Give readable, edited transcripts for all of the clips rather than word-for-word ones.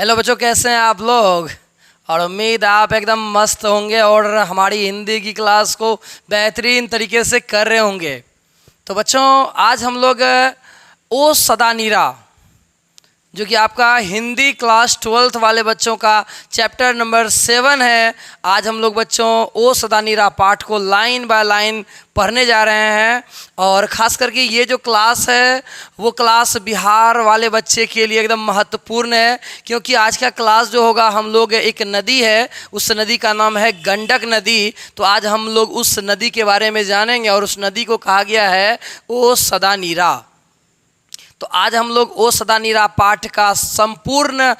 Hello बच्चों, कैसे हैं आप लोग। और उम्मीद है आप एकदम मस्त होंगे और हमारी हिंदी की क्लास को बेहतरीन तरीके से कर रहे होंगे। तो बच्चों, आज हम लोग ओ सदा नीरा, जो कि आपका हिंदी क्लास 12th वाले बच्चों का चैप्टर नंबर 7 है। आज हम लोग बच्चों ओ सदा नीरा पाठ को लाइन बाय लाइन पढ़ने जा रहे हैं। और ख़ास करके ये जो क्लास है वो क्लास बिहार वाले बच्चे के लिए एकदम महत्वपूर्ण है, क्योंकि आज का क्लास जो होगा, हम लोग एक नदी है, उस नदी का नाम है गंडक नदी। तो आज हम लोग उस नदी के बारे में जानेंगे और उस नदी को कहा गया है ओ सदा नीरा। तो आज हम लोग ओ सदा नीरा पाठ का संपूर्ण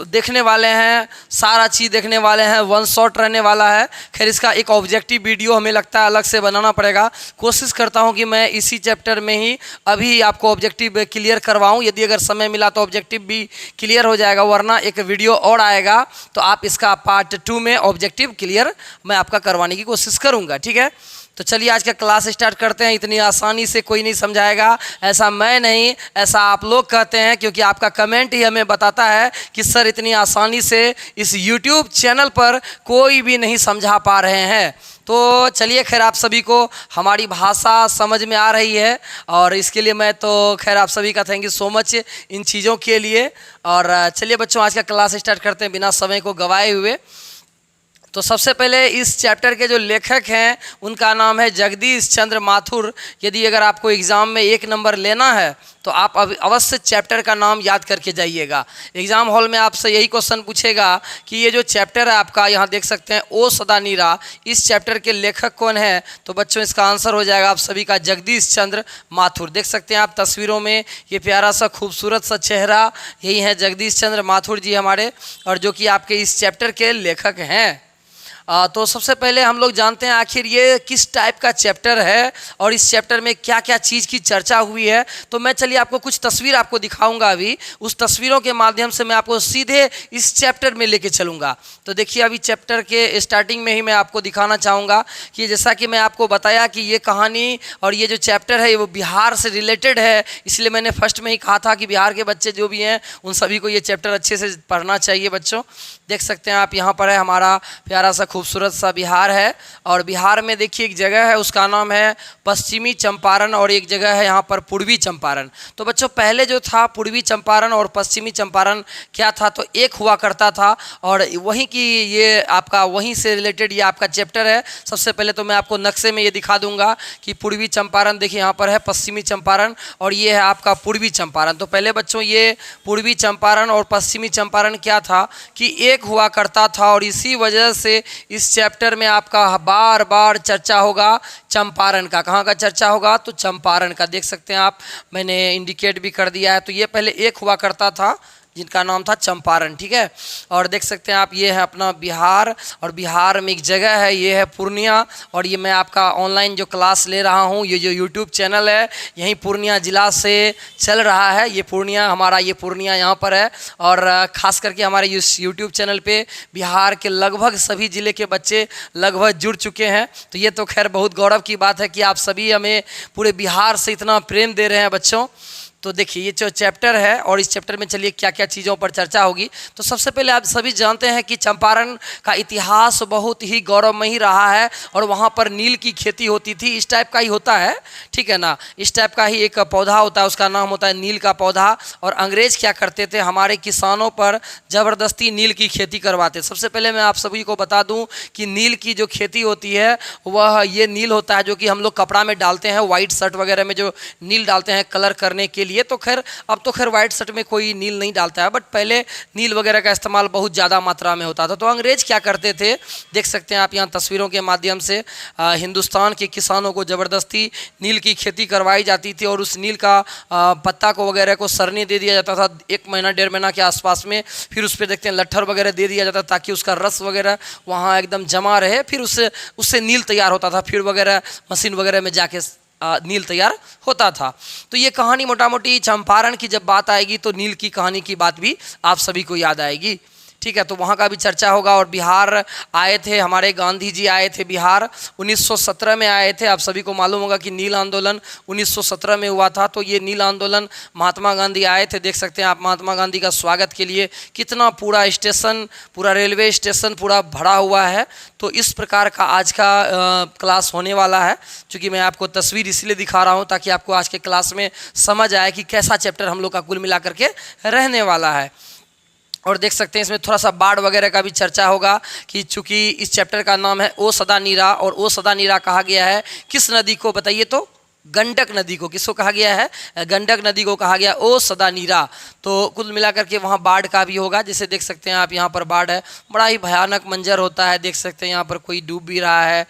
देखने वाले हैं, सारा चीज़ देखने वाले हैं, वन शॉट रहने वाला है। खैर, इसका एक ऑब्जेक्टिव वीडियो हमें लगता है अलग से बनाना पड़ेगा। कोशिश करता हूं कि मैं इसी चैप्टर में ही अभी आपको ऑब्जेक्टिव क्लियर करवाऊं। यदि अगर समय मिला तो ऑब्जेक्टिव भी क्लियर हो जाएगा, वरना एक वीडियो और आएगा तो आप इसका पार्ट 2 में ऑब्जेक्टिव क्लियर मैं आपका करवाने की कोशिश करूँगा। ठीक है, तो चलिए आज का क्लास स्टार्ट करते हैं। इतनी आसानी से कोई नहीं समझाएगा, ऐसा मैं नहीं, ऐसा आप लोग कहते हैं, क्योंकि आपका कमेंट ही हमें बताता है कि सर इतनी आसानी से इस YouTube चैनल पर कोई भी नहीं समझा पा रहे हैं। तो चलिए, खैर आप सभी को हमारी भाषा समझ में आ रही है और इसके लिए मैं तो खैर आप सभी का thank you so much in चीज़ों के लिए। और चलिए बच्चों, आज का क्लास स्टार्ट करते हैं बिना समय को गवाए हुए। तो सबसे पहले इस चैप्टर के जो लेखक हैं उनका नाम है जगदीश चंद्र माथुर। यदि अगर आपको एग्ज़ाम में 1 नंबर लेना है तो आप अवश्य चैप्टर का नाम याद करके जाइएगा। एग्ज़ाम हॉल में आपसे यही क्वेश्चन पूछेगा कि ये जो चैप्टर है आपका, यहाँ देख सकते हैं ओ सदा नीरा, इस चैप्टर के लेखक कौन है। तो बच्चों इसका आंसर हो जाएगा आप सभी का जगदीश चंद्र माथुर। देख सकते हैं आप तस्वीरों में ये प्यारा सा खूबसूरत सा चेहरा, यही है जगदीश चंद्र माथुर जी हमारे, और जो कि आपके इस चैप्टर के लेखक हैं। तो सबसे पहले हम लोग जानते हैं आखिर ये किस टाइप का चैप्टर है और इस चैप्टर में क्या क्या चीज़ की चर्चा हुई है। तो मैं चलिए आपको कुछ तस्वीर आपको दिखाऊंगा अभी, उस तस्वीरों के माध्यम से मैं आपको सीधे इस चैप्टर में लेके चलूँगा। तो देखिए, अभी चैप्टर के स्टार्टिंग में ही मैं आपको दिखाना चाहूँगा कि जैसा कि मैं आपको बताया कि ये कहानी और ये जो चैप्टर है वो बिहार से रिलेटेड है, इसलिए मैंने फर्स्ट में ही कहा था कि बिहार के बच्चे जो भी हैं उन सभी को ये चैप्टर अच्छे से पढ़ना चाहिए। बच्चों देख सकते हैं आप, यहाँ पर है हमारा प्यारा सा खूबसूरत सा बिहार है, और बिहार में देखिए एक जगह है उसका नाम है पश्चिमी चंपारण, और एक जगह है यहाँ पर पूर्वी चंपारण। तो बच्चों पहले जो था पूर्वी चंपारण और पश्चिमी चंपारण क्या था, तो एक हुआ करता था, और वहीं की ये आपका वहीं से रिलेटेड ये आपका चैप्टर है। सबसे पहले तो मैं आपको नक्शे में ये दिखा दूंगा कि पूर्वी चंपारण देखिए यहाँ पर है पश्चिमी चंपारण, और ये है आपका पूर्वी चंपारण। तो पहले बच्चों ये पूर्वी चंपारण और पश्चिमी चंपारण क्या था कि एक हुआ करता था, और इसी वजह से इस चैप्टर में आपका बार बार चर्चा होगा चंपारण का। कहाँ का चर्चा होगा, तो चंपारण का। देख सकते हैं आप, मैंने इंडिकेट भी कर दिया है। तो ये पहले एक हुआ करता था जिनका नाम था चंपारण। ठीक है, और देख सकते हैं आप, ये है अपना बिहार, और बिहार में एक जगह है ये है पूर्णिया, और ये मैं आपका ऑनलाइन जो क्लास ले रहा हूँ, ये जो यूट्यूब चैनल है यहीं पूर्णिया ज़िला से चल रहा है। ये पूर्णिया हमारा, ये पूर्णिया यहाँ पर है, और ख़ास करके हमारे इस यूट्यूब चैनल पे बिहार के लगभग सभी ज़िले के बच्चे लगभग जुड़ चुके हैं। तो ये तो खैर बहुत गौरव की बात है कि आप सभी हमें पूरे बिहार से इतना प्रेम दे रहे हैं बच्चों। तो देखिए ये जो चैप्टर है, और इस चैप्टर में चलिए क्या क्या चीज़ों पर चर्चा होगी। तो सबसे पहले आप सभी जानते हैं कि चंपारण का इतिहास बहुत ही गौरवमयी रहा है, और वहाँ पर नील की खेती होती थी। इस टाइप का ही होता है, ठीक है ना, इस टाइप का ही एक पौधा होता है, उसका नाम होता है नील का पौधा। और अंग्रेज़ क्या करते थे, हमारे किसानों पर ज़बरदस्ती नील की खेती करवाते। सबसे पहले मैं आप सभी को बता दूँ कि नील की जो खेती होती है वह ये नील होता है जो कि हम लोग कपड़ा में डालते हैं, वाइट शर्ट वगैरह में जो नील डालते हैं कलर करने के लिए। तो खैर अब तो खैर वाइट शर्ट में कोई नील नहीं डालता है, बट पहले नील वगैरह का इस्तेमाल बहुत ज़्यादा मात्रा में होता था। तो अंग्रेज क्या करते थे, देख सकते हैं आप यहाँ तस्वीरों के माध्यम से, हिंदुस्तान के किसानों को ज़बरदस्ती नील की खेती करवाई जाती थी, और उस नील का पत्ता को वगैरह को सरने दे दिया जाता था 1 महीना 1.5 महीना के आसपास में। फिर उस पर देखते हैं लट्ठर वगैरह दे दिया जाता ताकि उसका रस वगैरह वहाँ एकदम जमा रहे, फिर उससे नील तैयार होता था, फिर वगैरह मशीन वगैरह में जाके नील तैयार होता था। तो ये कहानी मोटा मोटी चंपारण की जब बात आएगी तो नील की कहानी की बात भी आप सभी को याद आएगी। ठीक है, तो वहाँ का भी चर्चा होगा। और बिहार आए थे, हमारे गांधी जी आए थे बिहार, 1917 में आए थे। आप सभी को मालूम होगा कि नील आंदोलन 1917 में हुआ था। तो ये नील आंदोलन महात्मा गांधी आए थे, देख सकते हैं आप महात्मा गांधी का स्वागत के लिए कितना पूरा स्टेशन, पूरा रेलवे स्टेशन पूरा भरा हुआ है। तो इस प्रकार का आज का क्लास होने वाला है। चूँकि मैं आपको तस्वीर इसलिए दिखा रहा हूँ ताकि आपको आज के क्लास में समझ आए कि कैसा चैप्टर हम लोग का कुल मिला करके रहने वाला है। और देख सकते हैं इसमें थोड़ा सा बाढ़ वगैरह का भी चर्चा होगा कि चूंकि इस चैप्टर का नाम है ओ सदा नीरा, और ओ सदा नीरा कहा गया है किस नदी को बताइए? तो गंडक नदी को। किसको कहा गया है? गंडक नदी को कहा गया ओ सदा नीरा। तो कुल मिलाकर के वहाँ बाढ़ का भी होगा। जैसे देख सकते हैं आप यहाँ पर बाढ़ है, बड़ा ही भयानक मंजर होता है। देख सकते हैं यहाँ पर कोई डूब भी रहा है,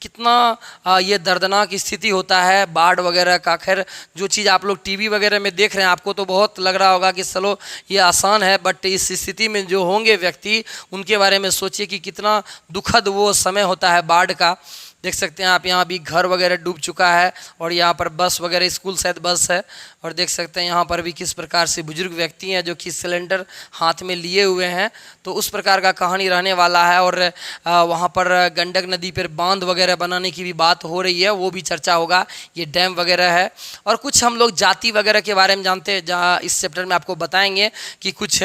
कितना ये दर्दनाक स्थिति होता है बाढ़ वगैरह का। खैर जो चीज़ आप लोग टीवी वगैरह में देख रहे हैं आपको तो बहुत लग रहा होगा कि चलो ये आसान है, बट इस स्थिति में जो होंगे व्यक्ति उनके बारे में सोचिए कि कितना दुखद वो समय होता है बाढ़ का। देख सकते हैं आप यहाँ भी घर वगैरह डूब चुका है, और यहाँ पर बस वगैरह, स्कूल शायद बस है। और देख सकते हैं यहाँ पर भी किस प्रकार से बुजुर्ग व्यक्ति हैं जो कि सिलेंडर हाथ में लिए हुए हैं। तो उस प्रकार का कहानी रहने वाला है। और वहाँ पर गंडक नदी पर बांध वगैरह बनाने की भी बात हो रही है, वो भी चर्चा होगा। ये डैम वगैरह है। और कुछ हम लोग जाति वगैरह के बारे में जानते हैं, जहाँ इस चैप्टर में आपको बताएंगे कि कुछ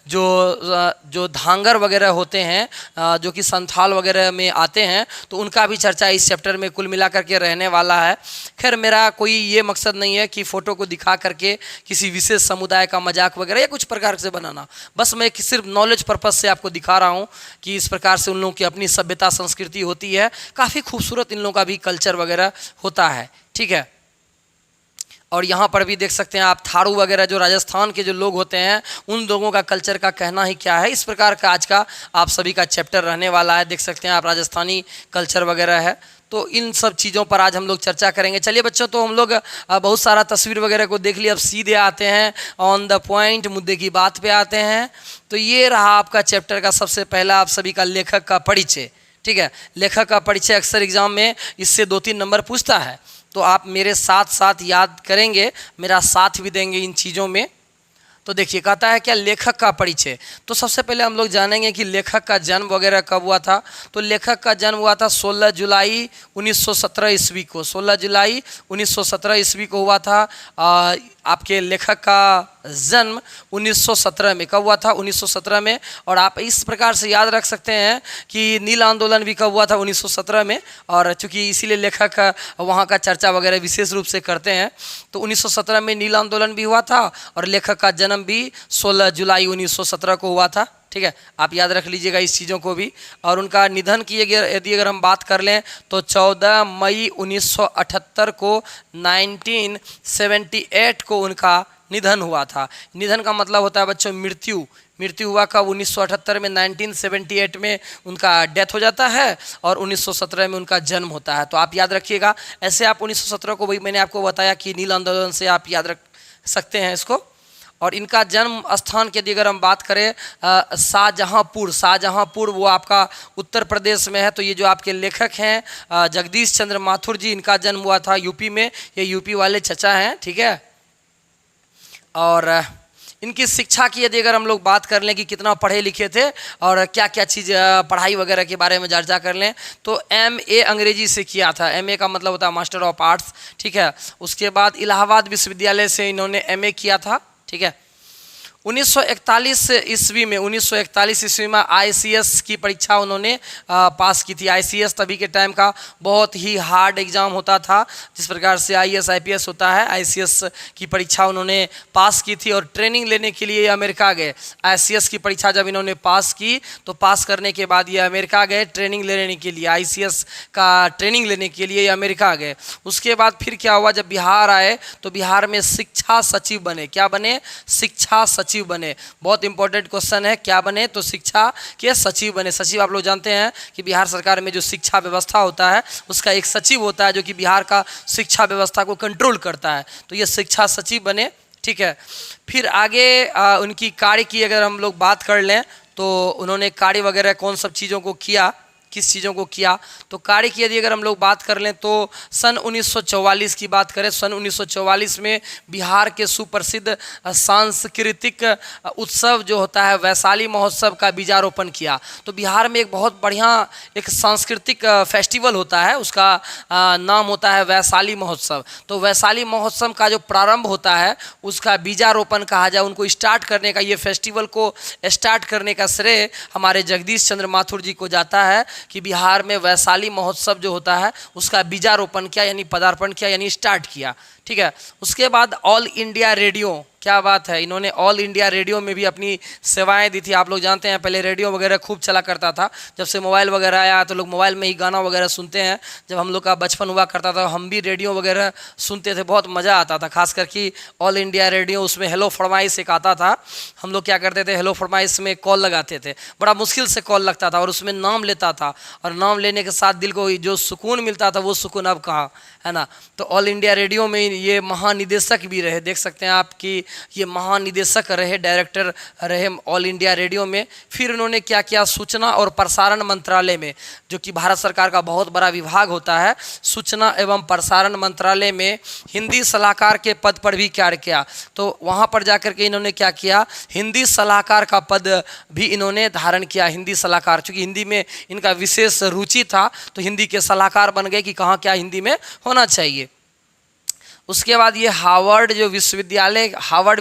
जो धांगर वगैरह होते हैं जो कि संथाल वगैरह में आते हैं, तो उनका भी चर्चा इस चैप्टर में कुल मिला करके रहने वाला है। खैर मेरा कोई ये मकसद नहीं है कि फ़ोटो को दिखा करके किसी विशेष समुदाय का मजाक वगैरह या कुछ प्रकार से बनाना, बस मैं सिर्फ नॉलेज पर्पस से आपको दिखा रहा हूँ कि इस प्रकार से उन लोगों की अपनी सभ्यता संस्कृति होती है। काफ़ी खूबसूरत इन लोगों का भी कल्चर वगैरह होता है, ठीक है। और यहाँ पर भी देख सकते हैं आप थारू वगैरह जो राजस्थान के जो लोग होते हैं उन लोगों का कल्चर का कहना ही क्या है। इस प्रकार का आज का आप सभी का चैप्टर रहने वाला है। देख सकते हैं आप राजस्थानी कल्चर वगैरह है। तो इन सब चीज़ों पर आज हम लोग चर्चा करेंगे। चलिए बच्चों, तो हम लोग बहुत सारा तस्वीर वगैरह को देख लिया, अब सीधे आते हैं ऑन द पॉइंट, मुद्दे की बात पे आते हैं। तो ये रहा आपका चैप्टर का सबसे पहला आप सभी का लेखक का परिचय, ठीक है। लेखक का परिचय अक्सर एग्जाम में इससे 2-3 नंबर पूछता है, तो आप मेरे साथ साथ याद करेंगे, मेरा साथ भी देंगे इन चीज़ों में। तो देखिए कहता है क्या, लेखक का परिचय। तो सबसे पहले हम लोग जानेंगे कि लेखक का जन्म वगैरह कब हुआ था। तो लेखक का जन्म हुआ था 16 जुलाई 1917 ईस्वी को। 16 जुलाई 1917 ईस्वी को हुआ था। आपके लेखक का जन्म 1917 में कब हुआ था? 1917 में। और आप इस प्रकार से याद रख सकते हैं कि नील आंदोलन भी कब हुआ था? 1917 में। और चूँकि इसीलिए लेखक वहाँ का चर्चा वगैरह विशेष रूप से करते हैं। तो 1917 में नील आंदोलन भी हुआ था और लेखक का जन्म भी 16 जुलाई 1917 को हुआ था, ठीक है। आप याद रख लीजिएगा इस चीज़ों को भी। और उनका निधन की यदि अगर हम बात कर लें तो 14 मई 1978 को 1978 को उनका निधन हुआ था। निधन का मतलब होता है बच्चों मृत्यु। मृत्यु हुआ कब? 1978 में। 1978 में उनका डेथ हो जाता है और 1917 में उनका जन्म होता है। तो आप याद रखिएगा। ऐसे आप 1917 को वही मैंने आपको बताया कि नील आंदोलन से आप याद रख सकते हैं इसको। और इनका जन्म स्थान की यदि अगर हम बात करें शाहजहाँपुर वो आपका उत्तर प्रदेश में है। तो ये जो आपके लेखक हैं जगदीश चंद्र माथुर जी, इनका जन्म हुआ था यूपी में। ये यूपी वाले चचा हैं, ठीक है। और इनकी शिक्षा की यदि अगर हम लोग बात कर लें कि कितना पढ़े लिखे थे और क्या क्या चीज़ पढ़ाई वगैरह के बारे में चर्चा कर लें, तो MA अंग्रेजी से किया था। MA का मतलब होता है मास्टर ऑफ आर्ट्स, ठीक है। उसके बाद इलाहाबाद विश्वविद्यालय से इन्होंने MA किया था, ठीक है। 1941 ईस्वी में 1941 ईस्वी में ICS की परीक्षा उन्होंने पास की थी। ICS तभी के टाइम का बहुत ही हार्ड एग्ज़ाम होता था, जिस प्रकार से IAS IPS होता है। ICS की परीक्षा उन्होंने पास की थी और ट्रेनिंग लेने के लिए अमेरिका गए। ICS की परीक्षा जब इन्होंने पास की तो पास करने के बाद ये अमेरिका गए ट्रेनिंग लेने के लिए। ICS का ट्रेनिंग लेने के लिए ये अमेरिका गए। उसके बाद फिर क्या हुआ, जब बिहार आए तो बिहार में शिक्षा सचिव बने। क्या बने? शिक्षा सचिव बने। बहुत इंपॉर्टेंट क्वेश्चन है, क्या बने? तो शिक्षा के सचिव बने। सचिव आप लोग जानते हैं कि बिहार सरकार में जो शिक्षा व्यवस्था होता है उसका एक सचिव होता है जो कि बिहार का शिक्षा व्यवस्था को कंट्रोल करता है। तो ये शिक्षा सचिव बने, ठीक है। फिर आगे उनकी कार्य की अगर हम लोग बात कर लें तो उन्होंने कार्य वगैरह कौन सब चीज़ों को किया, किस चीज़ों को किया। तो कार्य की यदि अगर हम लोग बात कर लें तो सन 1944 की बात करें, सन 1944 में बिहार के सुप्रसिद्ध सांस्कृतिक उत्सव जो होता है वैशाली महोत्सव का बीजारोपण किया। तो बिहार में एक बहुत बढ़िया एक सांस्कृतिक फेस्टिवल होता है, उसका नाम होता है वैशाली महोत्सव। तो वैशाली महोत्सव का जो प्रारंभ होता है उसका बीजारोपण कहा जाए, उनको स्टार्ट करने का, ये फेस्टिवल को स्टार्ट करने का श्रेय हमारे जगदीश चंद्र माथुर जी को जाता है कि बिहार में वैशाली महोत्सव जो होता है उसका बीजारोपण किया, यानी पदार्पण किया, यानी स्टार्ट किया। ठीक है। उसके बाद ऑल इंडिया रेडियो, क्या बात है, इन्होंने ऑल इंडिया रेडियो में भी अपनी सेवाएं दी थी। आप लोग जानते हैं पहले रेडियो वगैरह खूब चला करता था, जब से मोबाइल वगैरह आया तो लोग मोबाइल में ही गाना वगैरह सुनते हैं। जब हम लोग का बचपन हुआ करता था हम भी रेडियो वगैरह सुनते थे, बहुत मज़ा आता था, खास करके ऑल इंडिया रेडियो, उसमें हेलो फरमाइश एक आता था। हम लोग क्या करते थे, हेलो फरमाइश में कॉल लगाते थे, बड़ा मुश्किल से कॉल लगता था और उसमें नाम लेता था, और नाम लेने के साथ दिल को जो सुकून मिलता था वो सुकून अब कहाँ है ना। तो ऑल इंडिया रेडियो में ये महानिदेशक भी रहे, देख सकते हैं आप कि ये महानिदेशक रहे, डायरेक्टर रहे ऑल इंडिया रेडियो में। फिर उन्होंने क्या किया, सूचना और प्रसारण मंत्रालय में, जो कि भारत सरकार का बहुत बड़ा विभाग होता है, सूचना एवं प्रसारण मंत्रालय में हिंदी सलाहकार के पद पर भी कार्य किया। तो वहाँ पर जाकर के इन्होंने क्या किया, हिंदी सलाहकार का पद भी इन्होंने धारण किया। हिंदी सलाहकार, चूँकि हिंदी में इनका विशेष रुचि था तो हिंदी के सलाहकार बन गए कि कहाँ क्या हिंदी में होना चाहिए। उसके बाद ये हार्वर्ड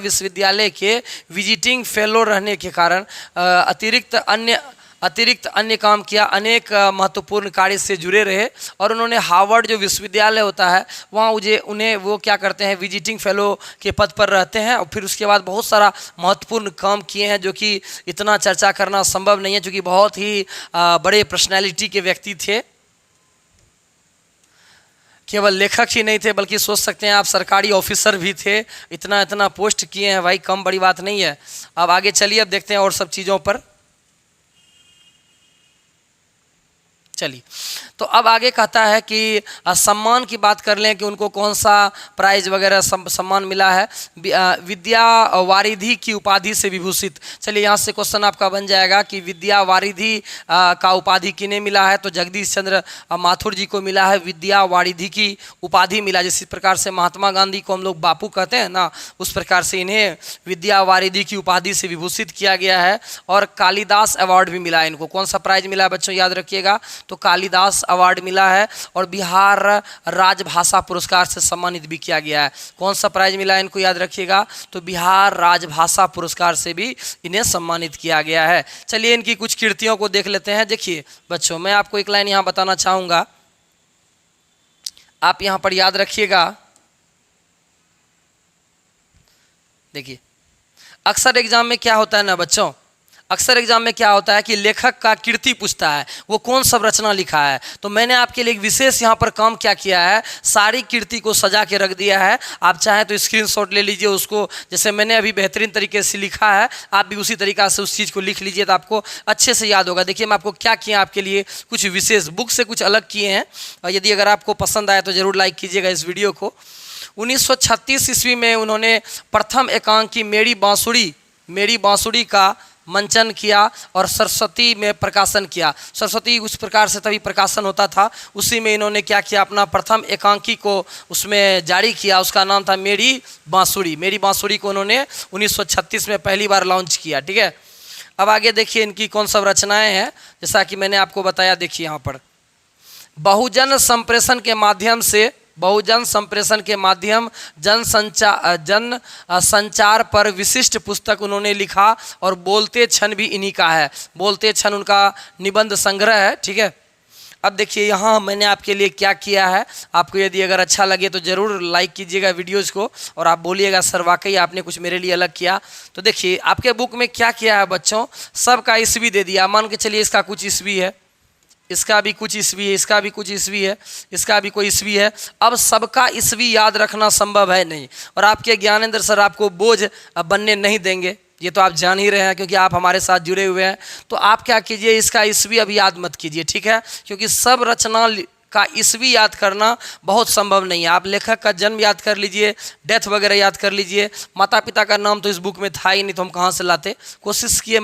विश्वविद्यालय के विजिटिंग फेलो रहने के कारण अतिरिक्त अन्य काम किया, अनेक महत्वपूर्ण कार्य से जुड़े रहे। और उन्होंने हार्वर्ड जो विश्वविद्यालय होता है वहाँ उन्हें वो क्या करते हैं, विजिटिंग फेलो के पद पर रहते हैं। और फिर उसके बाद बहुत सारा महत्वपूर्ण काम किए हैं जो कि इतना चर्चा करना संभव नहीं है, क्योंकि बहुत ही बड़े पर्सनैलिटी के व्यक्ति थे। केवल लेखक ही नहीं थे बल्कि सोच सकते हैं आप सरकारी ऑफिसर भी थे। इतना पोस्ट किए हैं भाई, कम बड़ी बात नहीं है। अब आगे चलिए, अब देखते हैं और सब चीज़ों पर। चलिए, तो अब आगे कहता है कि सम्मान की बात कर लें कि उनको कौन सा प्राइज वगैरह सम्मान मिला है। विद्या वारिधि की उपाधि से विभूषित। चलिए, यहाँ से क्वेश्चन आपका बन जाएगा कि विद्या वारिधि का उपाधि किन्हें मिला है, तो जगदीश चंद्र माथुर जी को मिला है, विद्या वारिधि की उपाधि मिला। जिस प्रकार से महात्मा गांधी को हम लोग बापू कहते हैं ना, उस प्रकार से इन्हें विद्या वारिधि की उपाधि से विभूषित किया गया है। और कालिदास अवार्ड भी मिला है इनको। कौन सा प्राइज मिला है बच्चों, याद रखिएगा, तो कालिदास अवार्ड मिला है। और बिहार राजभाषा पुरस्कार से सम्मानित भी किया गया है। कौन सा प्राइज मिला है इनको, याद रखिएगा, तो बिहार राजभाषा पुरस्कार से भी इन्हें सम्मानित किया गया है। चलिए, इनकी कुछ कृतियों को देख लेते हैं। देखिए बच्चों, मैं आपको एक लाइन यहाँ बताना चाहूँगा, आप यहाँ पर याद रखिएगा। देखिए, अक्सर एग्जाम में क्या होता है ना बच्चों, अक्सर एग्जाम में क्या होता है कि लेखक का कृति पूछता है, वो कौन सब रचना लिखा है। तो मैंने आपके लिए एक विशेष यहाँ पर काम क्या किया है, सारी कृति को सजा के रख दिया है। आप चाहें तो स्क्रीनशॉट ले लीजिए उसको, जैसे मैंने अभी बेहतरीन तरीके से लिखा है, आप भी उसी तरीक़ा से उस चीज़ को लिख लीजिए तो आपको अच्छे से याद होगा। देखिए, मैं आपको क्या किया, आपके लिए कुछ विशेष बुक से कुछ अलग किए हैं। और यदि अगर आपको पसंद आए तो ज़रूर लाइक कीजिएगा इस वीडियो को। 1936 ईस्वी में उन्होंने प्रथम एकांकी मेरी बांसुरी का मंचन किया और सरस्वती में प्रकाशन किया। सरस्वती उस प्रकार से तभी प्रकाशन होता था, उसी में इन्होंने क्या किया, अपना प्रथम एकांकी को उसमें जारी किया। उसका नाम था मेरी बांसुरी को उन्होंने 1936 में पहली बार लॉन्च किया। ठीक है। अब आगे देखिए इनकी कौन सब रचनाएं हैं, जैसा कि मैंने आपको बताया। देखिए यहाँ पर बहुजन संप्रेषण के माध्यम जन संचार पर विशिष्ट पुस्तक उन्होंने लिखा। और बोलते क्षण भी इन्हीं का है। बोलते क्षण उनका निबंध संग्रह है। ठीक है। अब देखिए यहाँ मैंने आपके लिए क्या किया है, आपको यदि अगर अच्छा लगे तो ज़रूर लाइक कीजिएगा वीडियोज़ को, और आप बोलिएगा सर वाकई आपने कुछ मेरे लिए अलग किया। तो देखिए आपके बुक में क्या किया है बच्चों, सबका ईस्वी दे दिया। मान के चलिए इसका कुछ ईस्वी है, इसका भी कुछ ईस्वी है, इसका भी कुछ ईस्वी है, इसका भी कोई ईस्वी है। अब सबका ईस्वी याद रखना संभव है नहीं, और आपके ज्ञानेंद्र सर आपको बोझ बनने नहीं देंगे, ये तो आप जान ही रहे हैं क्योंकि आप हमारे साथ जुड़े हुए हैं। तो आप क्या कीजिए, इसका ईस्वी अभी याद मत कीजिए, ठीक है, क्योंकि सब रचना का ईस्वी याद करना बहुत संभव नहीं है। आप लेखक का जन्म याद कर लीजिए, डेथ वगैरह याद कर लीजिए। माता पिता का नाम तो इस बुक में था ही नहीं, तो हम कहाँ से लाते। कोशिश किया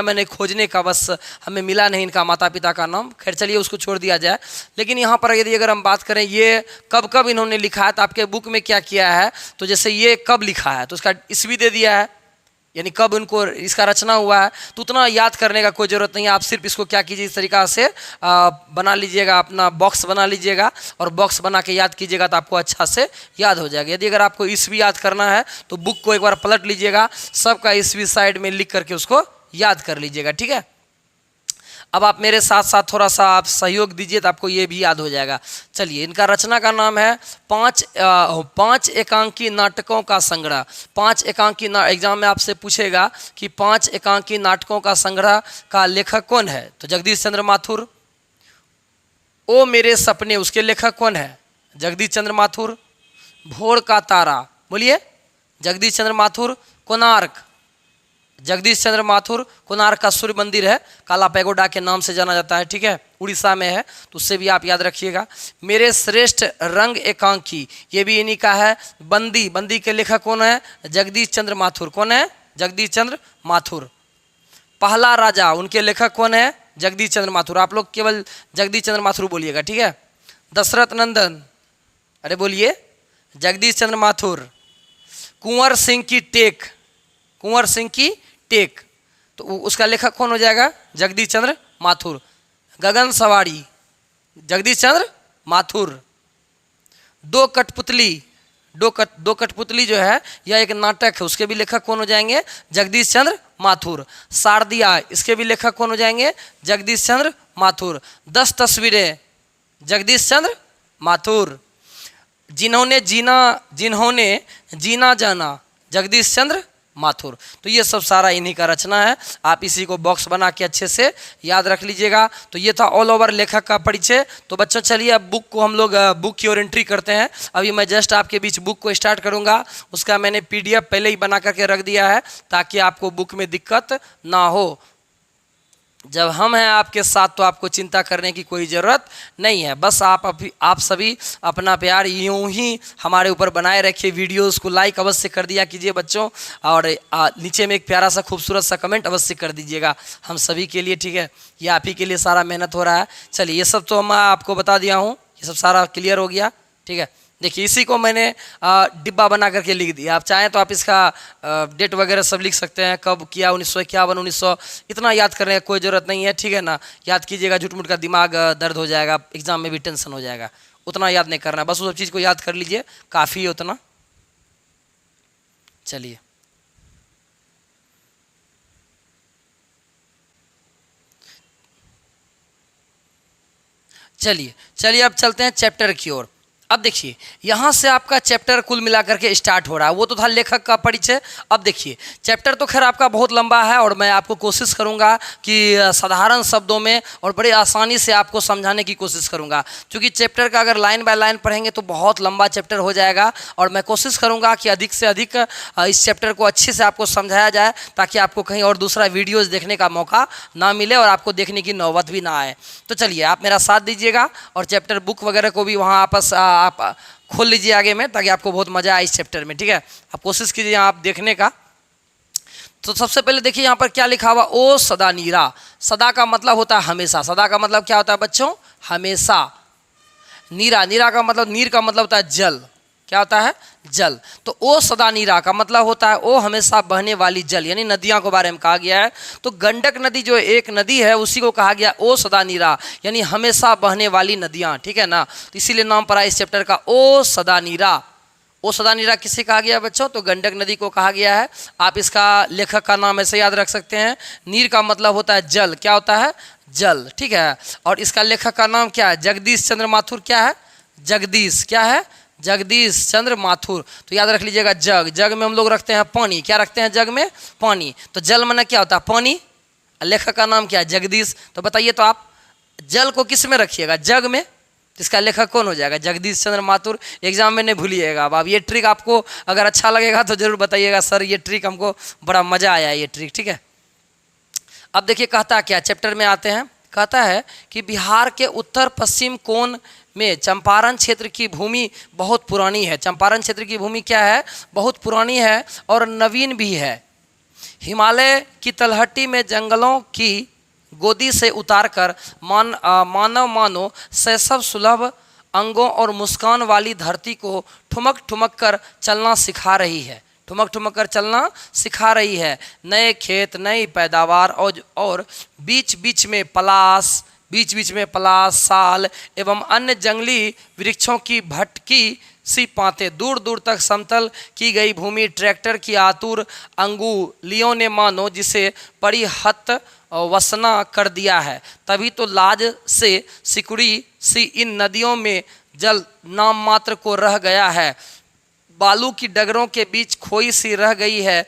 मैंने खोजने का, बस हमें मिला नहीं इनका माता पिता का नाम। खैर चलिए उसको छोड़ दिया जाए। लेकिन यहाँ पर यदि अगर हम बात करें ये कब कब इन्होंने लिखा है, तो आपके बुक में क्या किया है, तो जैसे ये कब लिखा है तो उसका ईस्वी दे दिया है, यानी कब उनको इसका रचना हुआ है। तो उतना याद करने का कोई ज़रूरत नहीं है। आप सिर्फ इसको क्या कीजिए, इस तरीक़ा से बना लीजिएगा, अपना बॉक्स बना लीजिएगा और बॉक्स बना के याद कीजिएगा, तो आपको अच्छा से याद हो जाएगा। यदि अगर आपको ईस्वी याद करना है तो बुक को एक बार पलट लीजिएगा, सबका ईस्वी साइड में लिख करके उसको याद कर लीजिएगा, ठीक है। अब आप मेरे साथ साथ थोड़ा सा आप सहयोग दीजिए तो आपको ये भी याद हो जाएगा। चलिए, इनका रचना का नाम है पाँच एकांकी नाटकों का संग्रह। पाँच एकांकी एग्जाम में आपसे पूछेगा कि पाँच एकांकी नाटकों का संग्रह का लेखक कौन है, तो जगदीश चंद्र माथुर। ओ मेरे सपने, उसके लेखक कौन है, जगदीश चंद्र माथुर। भोर का तारा, बोलिए, जगदीश चंद्र माथुर। कोणार्क, जगदीश चंद्र माथुर। कोणार्क का सूर्य मंदिर है, काला पैगोडा के नाम से जाना जाता है, ठीक है, उड़ीसा में है, तो उससे भी आप याद रखिएगा। मेरे श्रेष्ठ रंग एकांकी, ये भी इन्हीं का है। बंदी, बंदी के लेखक कौन है, जगदीश चंद्र माथुर। कौन है, जगदीश चंद्र माथुर। पहला राजा, उनके लेखक कौन है, जगदीश चंद्र माथुर। आप लोग केवल जगदीश चंद्र माथुर बोलिएगा, ठीक है। दशरथ नंदन, अरे बोलिए, जगदीश चंद्र माथुर। कुंवर सिंह की टेक, कुंवर सिंह की टेक, तो उसका लेखक कौन हो जाएगा, जगदीश चंद्र माथुर। गगन सवारी, जगदीश चंद्र माथुर। दो कठपुतली, दो कठपुतली जो है यह एक नाटक है, उसके भी लेखक कौन हो जाएंगे, जगदीश चंद्र माथुर। शारदिया, इसके भी लेखक कौन हो जाएंगे, जगदीश चंद्र माथुर। 10 तस्वीरें, जगदीश चंद्र माथुर। जिन्होंने जीना जाना, जगदीश चंद्र माथुर। तो ये सब सारा इन्हीं का रचना है। आप इसी को बॉक्स बना के अच्छे से याद रख लीजिएगा। तो ये था ऑल ओवर लेखक का परिचय। तो बच्चों चलिए अब बुक को हम लोग बुक की ओर एंट्री करते हैं। अभी मैं जस्ट आपके बीच बुक को स्टार्ट करूंगा, उसका मैंने PDF पहले ही बना करके रख दिया है ताकि आपको बुक में दिक्कत ना हो। जब हम हैं आपके साथ तो आपको चिंता करने की कोई ज़रूरत नहीं है। बस आप सभी अपना प्यार यूं ही हमारे ऊपर बनाए रखिए। वीडियोस को लाइक अवश्य कर दिया कीजिए बच्चों, और नीचे में एक प्यारा सा खूबसूरत सा कमेंट अवश्य कर दीजिएगा हम सभी के लिए, ठीक है। ये आप ही के लिए सारा मेहनत हो रहा है। चलिए, ये सब तो मैं आपको बता दिया हूँ, ये सब सारा क्लियर हो गया, ठीक है। देखिए, इसी को मैंने डिब्बा बना करके लिख दिया। आप चाहें तो आप इसका डेट वगैरह सब लिख सकते हैं, कब किया, 1951, 1900, इतना याद करने का कोई ज़रूरत नहीं है, ठीक है ना। याद कीजिएगा, झूठ मूठ का दिमाग दर्द हो जाएगा, एग्जाम में भी टेंशन हो जाएगा। उतना याद नहीं करना, बस उस सब चीज़ को याद कर लीजिए, काफ़ी है उतना। चलिए, चलिए अब चलते हैं चैप्टर की ओर। अब देखिए, यहाँ से आपका चैप्टर कुल मिलाकर के स्टार्ट हो रहा है। वो तो था लेखक का परिचय। अब देखिए, चैप्टर तो खैर आपका बहुत लंबा है और मैं आपको कोशिश करूँगा कि साधारण शब्दों में और बड़े आसानी से आपको समझाने की कोशिश करूँगा। क्योंकि चैप्टर का अगर लाइन बाय लाइन पढ़ेंगे तो बहुत लंबा चैप्टर हो जाएगा, और मैं कोशिश करूँगा कि अधिक से अधिक इस चैप्टर को अच्छे से आपको समझाया जाए, ताकि आपको कहीं और दूसरा वीडियोज़ देखने का मौका ना मिले और आपको देखने की नौबत भी ना आए। तो चलिए, आप मेरा साथ दीजिएगा और चैप्टर बुक वगैरह को भी वहाँ आपस आप खोल लीजिए आगे में, ताकि आपको बहुत मज़ा आए इस चैप्टर में, ठीक है। आप कोशिश कीजिए आप देखने का। तो सबसे पहले देखिए यहाँ पर क्या लिखा हुआ, ओ सदा नीरा। सदा का मतलब होता है हमेशा। सदा का मतलब क्या होता है बच्चों, हमेशा। नीरा, नीरा का मतलब, नीर का मतलब होता है जल। क्या होता है, जल। तो ओ सदा नीरा का मतलब होता है ओ हमेशा बहने वाली जल, यानी नदियां को बारे में कहा गया है। तो गंडक नदी जो एक नदी है उसी को कहा गया ओ सदा नीरा, यानी हमेशा बहने वाली नदियां, ठीक है ना। तो इसीलिए नाम पड़ा इस चैप्टर का ओ सदा नीरा। ओ सदा नीरा किसे कहा गया बच्चों, तो गंडक नदी को कहा गया है। आप इसका लेखक का नाम ऐसे याद रख सकते हैं। नीर का मतलब होता है जल। क्या होता है, जल, ठीक है। और इसका लेखक का नाम क्या है, जगदीश चंद्र माथुर। क्या है, जगदीश, क्या है, जगदीश चंद्र माथुर। तो याद रख लीजिएगा, जग, जग में हम लोग रखते हैं पानी। क्या रखते हैं जग में, पानी। तो जल माने क्या होता है, पानी। लेखक का नाम क्या है, जगदीश। तो बताइए, तो आप जल को किस में रखिएगा, जग में। तो इसका लेखक कौन हो जाएगा, जगदीश चंद्र माथुर। एग्जाम में नहीं भूलिएगा। अब ये ट्रिक आपको अगर अच्छा लगेगा तो जरूर बताइएगा, सर ये ट्रिक हमको बड़ा मजा आया, ये ट्रिक, ठीक है। अब देखिए कहता क्या, चैप्टर में आते हैं। कहता है कि बिहार के उत्तर पश्चिम कोण में चंपारण क्षेत्र की भूमि बहुत पुरानी है। चंपारण क्षेत्र की भूमि क्या है? बहुत पुरानी है और नवीन भी है। हिमालय की तलहटी में जंगलों की गोदी से उतारकर मानव मानो शैशव सुलभ अंगों और मुस्कान वाली धरती को ठुमक ठुमक कर चलना सिखा रही है। ठुमक ठुमक कर चलना सिखा रही है। नए खेत, नई पैदावार और बीच बीच में पलास, साल एवं अन्य जंगली वृक्षों की भटकी सी पाते दूर दूर तक समतल की गई भूमि ट्रैक्टर की आतुर अंगुलियों ने मानो जिसे परिहत वसना कर दिया है। तभी तो लाज से सिकुड़ी सी इन नदियों में जल नाम मात्र को रह गया है। बालू की डगरों के बीच खोई सी रह गई है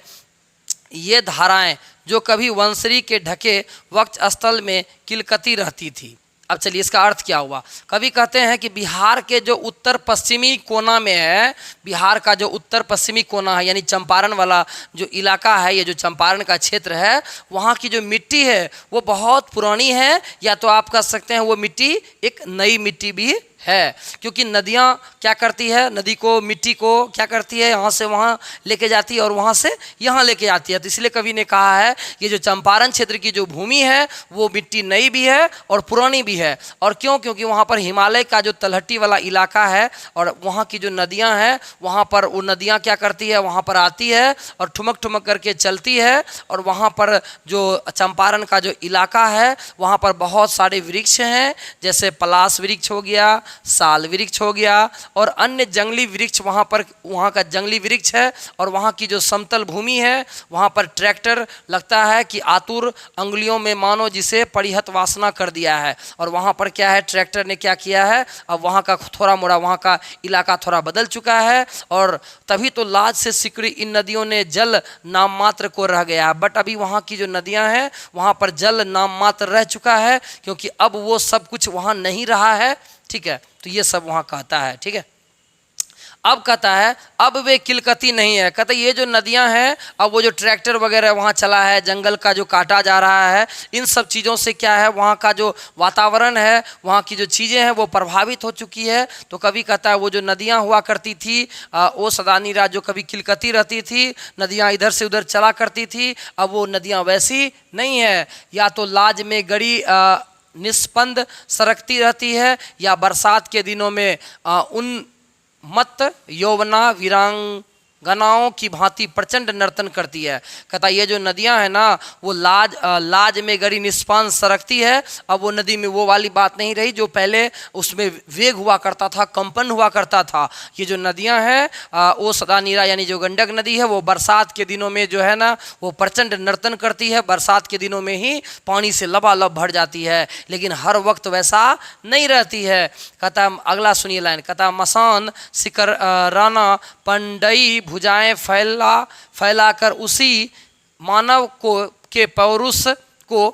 ये धाराएं जो कभी वंशरी के ढके वक्ष स्थल में किलकती रहती थी। अब चलिए इसका अर्थ क्या हुआ। कवि कहते हैं कि बिहार के जो उत्तर पश्चिमी कोना में है, बिहार का जो उत्तर पश्चिमी कोना है यानी चंपारण वाला जो इलाका है, ये जो चंपारण का क्षेत्र है, वहाँ की जो मिट्टी है वो बहुत पुरानी है, या तो आप कह सकते हैं वो मिट्टी एक नई मिट्टी भी है। क्योंकि नदियाँ क्या करती है, नदी को, मिट्टी को क्या करती है, यहाँ से वहाँ लेके जाती है और वहाँ से यहाँ लेके आती है। तो इसलिए कवि ने कहा है ये जो चंपारण क्षेत्र की जो भूमि है वो मिट्टी नई भी है और पुरानी भी है। और क्यों? क्योंकि वहाँ पर हिमालय का जो तलहटी वाला इलाका है और वहाँ की जो नदियाँ हैं, वहाँ पर वो नदियाँ क्या करती है, वहाँ पर आती है और ठुमक ठुमक करके चलती है। और वहाँ पर जो चंपारण का जो इलाका है वहाँ पर बहुत सारे वृक्ष हैं, जैसे पलास वृक्ष हो गया, साल वृक्ष हो गया और अन्य जंगली वृक्ष वहाँ का जंगली वृक्ष है। और वहाँ की जो समतल भूमि है वहाँ पर ट्रैक्टर लगता है कि आतुर अंगुलियों में मानो जिसे परिहत वासना कर दिया है। और वहाँ पर क्या है, ट्रैक्टर ने क्या किया है, अब वहाँ का थोड़ा मोड़ा वहाँ का इलाका थोड़ा बदल चुका है। और तभी तो लाज से सिकुड़ी इन नदियों ने जल नाम मात्र को रह गया है। बट अभी वहाँ की जो नदियाँ हैं वहाँ पर जल नाम मात्र रह चुका है, क्योंकि अब वो सब कुछ वहाँ नहीं रहा है। ठीक है, तो ये सब वहाँ कहता है। ठीक है, अब कहता है अब वे किलकती नहीं है। कहता है ये जो नदियाँ हैं, अब वो जो ट्रैक्टर वगैरह वहाँ चला है, जंगल का जो काटा जा रहा है, इन सब चीज़ों से क्या है, वहाँ का जो वातावरण है, वहाँ की जो चीज़ें हैं वो प्रभावित हो चुकी है। तो कभी कहता है वो जो नदियाँ हुआ करती थी वो सदा नीरा जो कभी किलकती रहती थी, नदियाँ इधर से उधर चला करती थी, अब वो नदियाँ वैसी नहीं है। या तो लाज में गड़ी निस्पंद सरकती रहती है, या बरसात के दिनों में उन मत यौवना वीरांगनाओं की भांति प्रचंड नर्तन करती है। कहता ये जो नदियां हैं ना वो लाज में गरी निष्पान सरकती है। अब वो नदी में वो वाली बात नहीं रही जो पहले उसमें वेग हुआ करता था, कंपन हुआ करता था। ये जो नदियां हैं वो सदा नीरा यानी जो गंडक नदी है वो बरसात के दिनों में जो है ना वो प्रचंड नर्तन करती है। बरसात के दिनों में ही पानी से लबालब भर जाती है, लेकिन हर वक्त वैसा नहीं रहती है। कहता अगला सुनिए लाइन, कहता मसान सिकर राना पंडई भुजाएं फैला कर उसी मानव को के पौरुष को